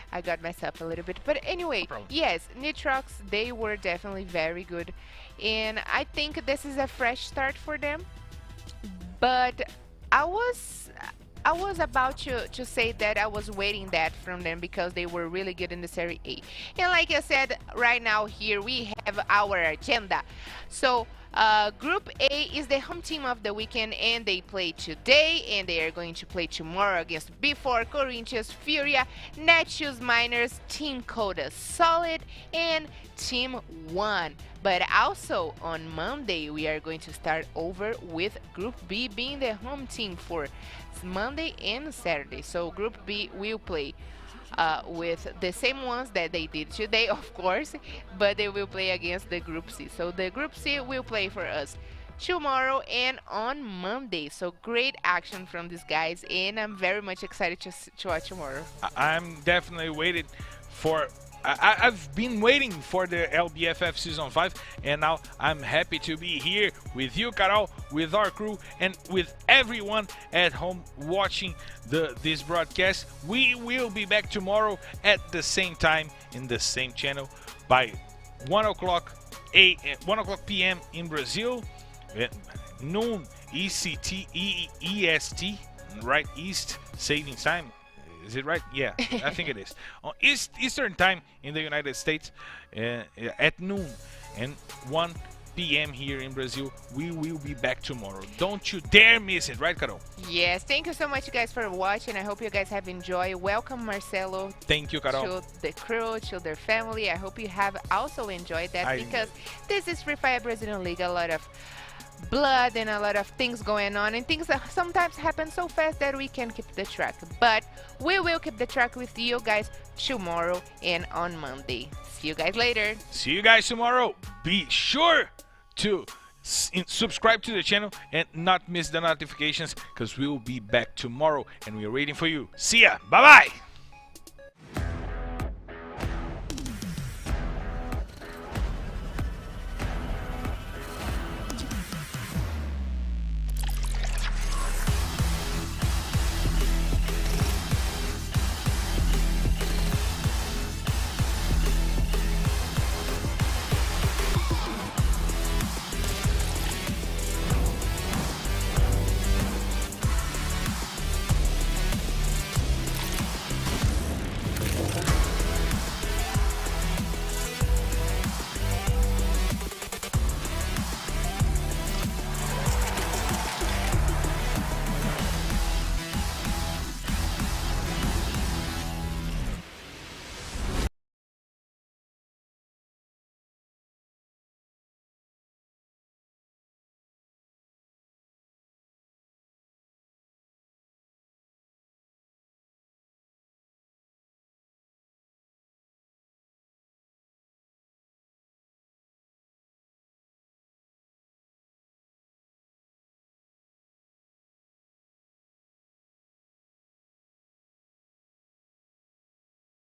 I got messed up a little bit. But anyway, yes, Nitrox, they were definitely very good. And I think this is a fresh start for them. But I was about to say that I was waiting that from them because they were really good in the Serie A. And like I said, right now here we have our agenda. So Group A is the home team of the weekend, and they play today, and they are going to play tomorrow against B4, Corinthians, Furia, Netshoes Miners, Team Coda Solid, and Team 1. But also on Monday, we are going to start over with Group B being the home team for Monday and Saturday. So Group B will play with the same ones that they did today, of course, but they will play against the Group C. So the Group C will play for us tomorrow and on Monday. So great action from these guys, and I'm very much excited to watch tomorrow. I'm definitely waiting for... I've been waiting for the LBFF Season 5, and now I'm happy to be here with you, Carol, with our crew, and with everyone at home watching this broadcast. We will be back tomorrow at the same time in the same channel by 1 o'clock p.m. in Brazil, noon EST, right? East Saving Time. Is it right? Yeah, I think it is. On Eastern Time in the United States at noon and 1 p.m. here in Brazil. We will be back tomorrow. Don't you dare miss it, right, Carol? Yes, thank you so much, you guys, for watching. I hope you guys have enjoyed. Welcome, Marcelo. Thank you, Carol. To the crew, to their family. I hope you have also enjoyed that because this is Free Fire Brazilian League. A lot of blood and a lot of things going on, and things that sometimes happen so fast that we can't keep the track, but we will keep the track with you guys tomorrow and on Monday. See you guys later. See you guys tomorrow. Be sure to subscribe to the channel and not miss the notifications, because we will be back tomorrow and we're waiting for you. See ya. Bye bye.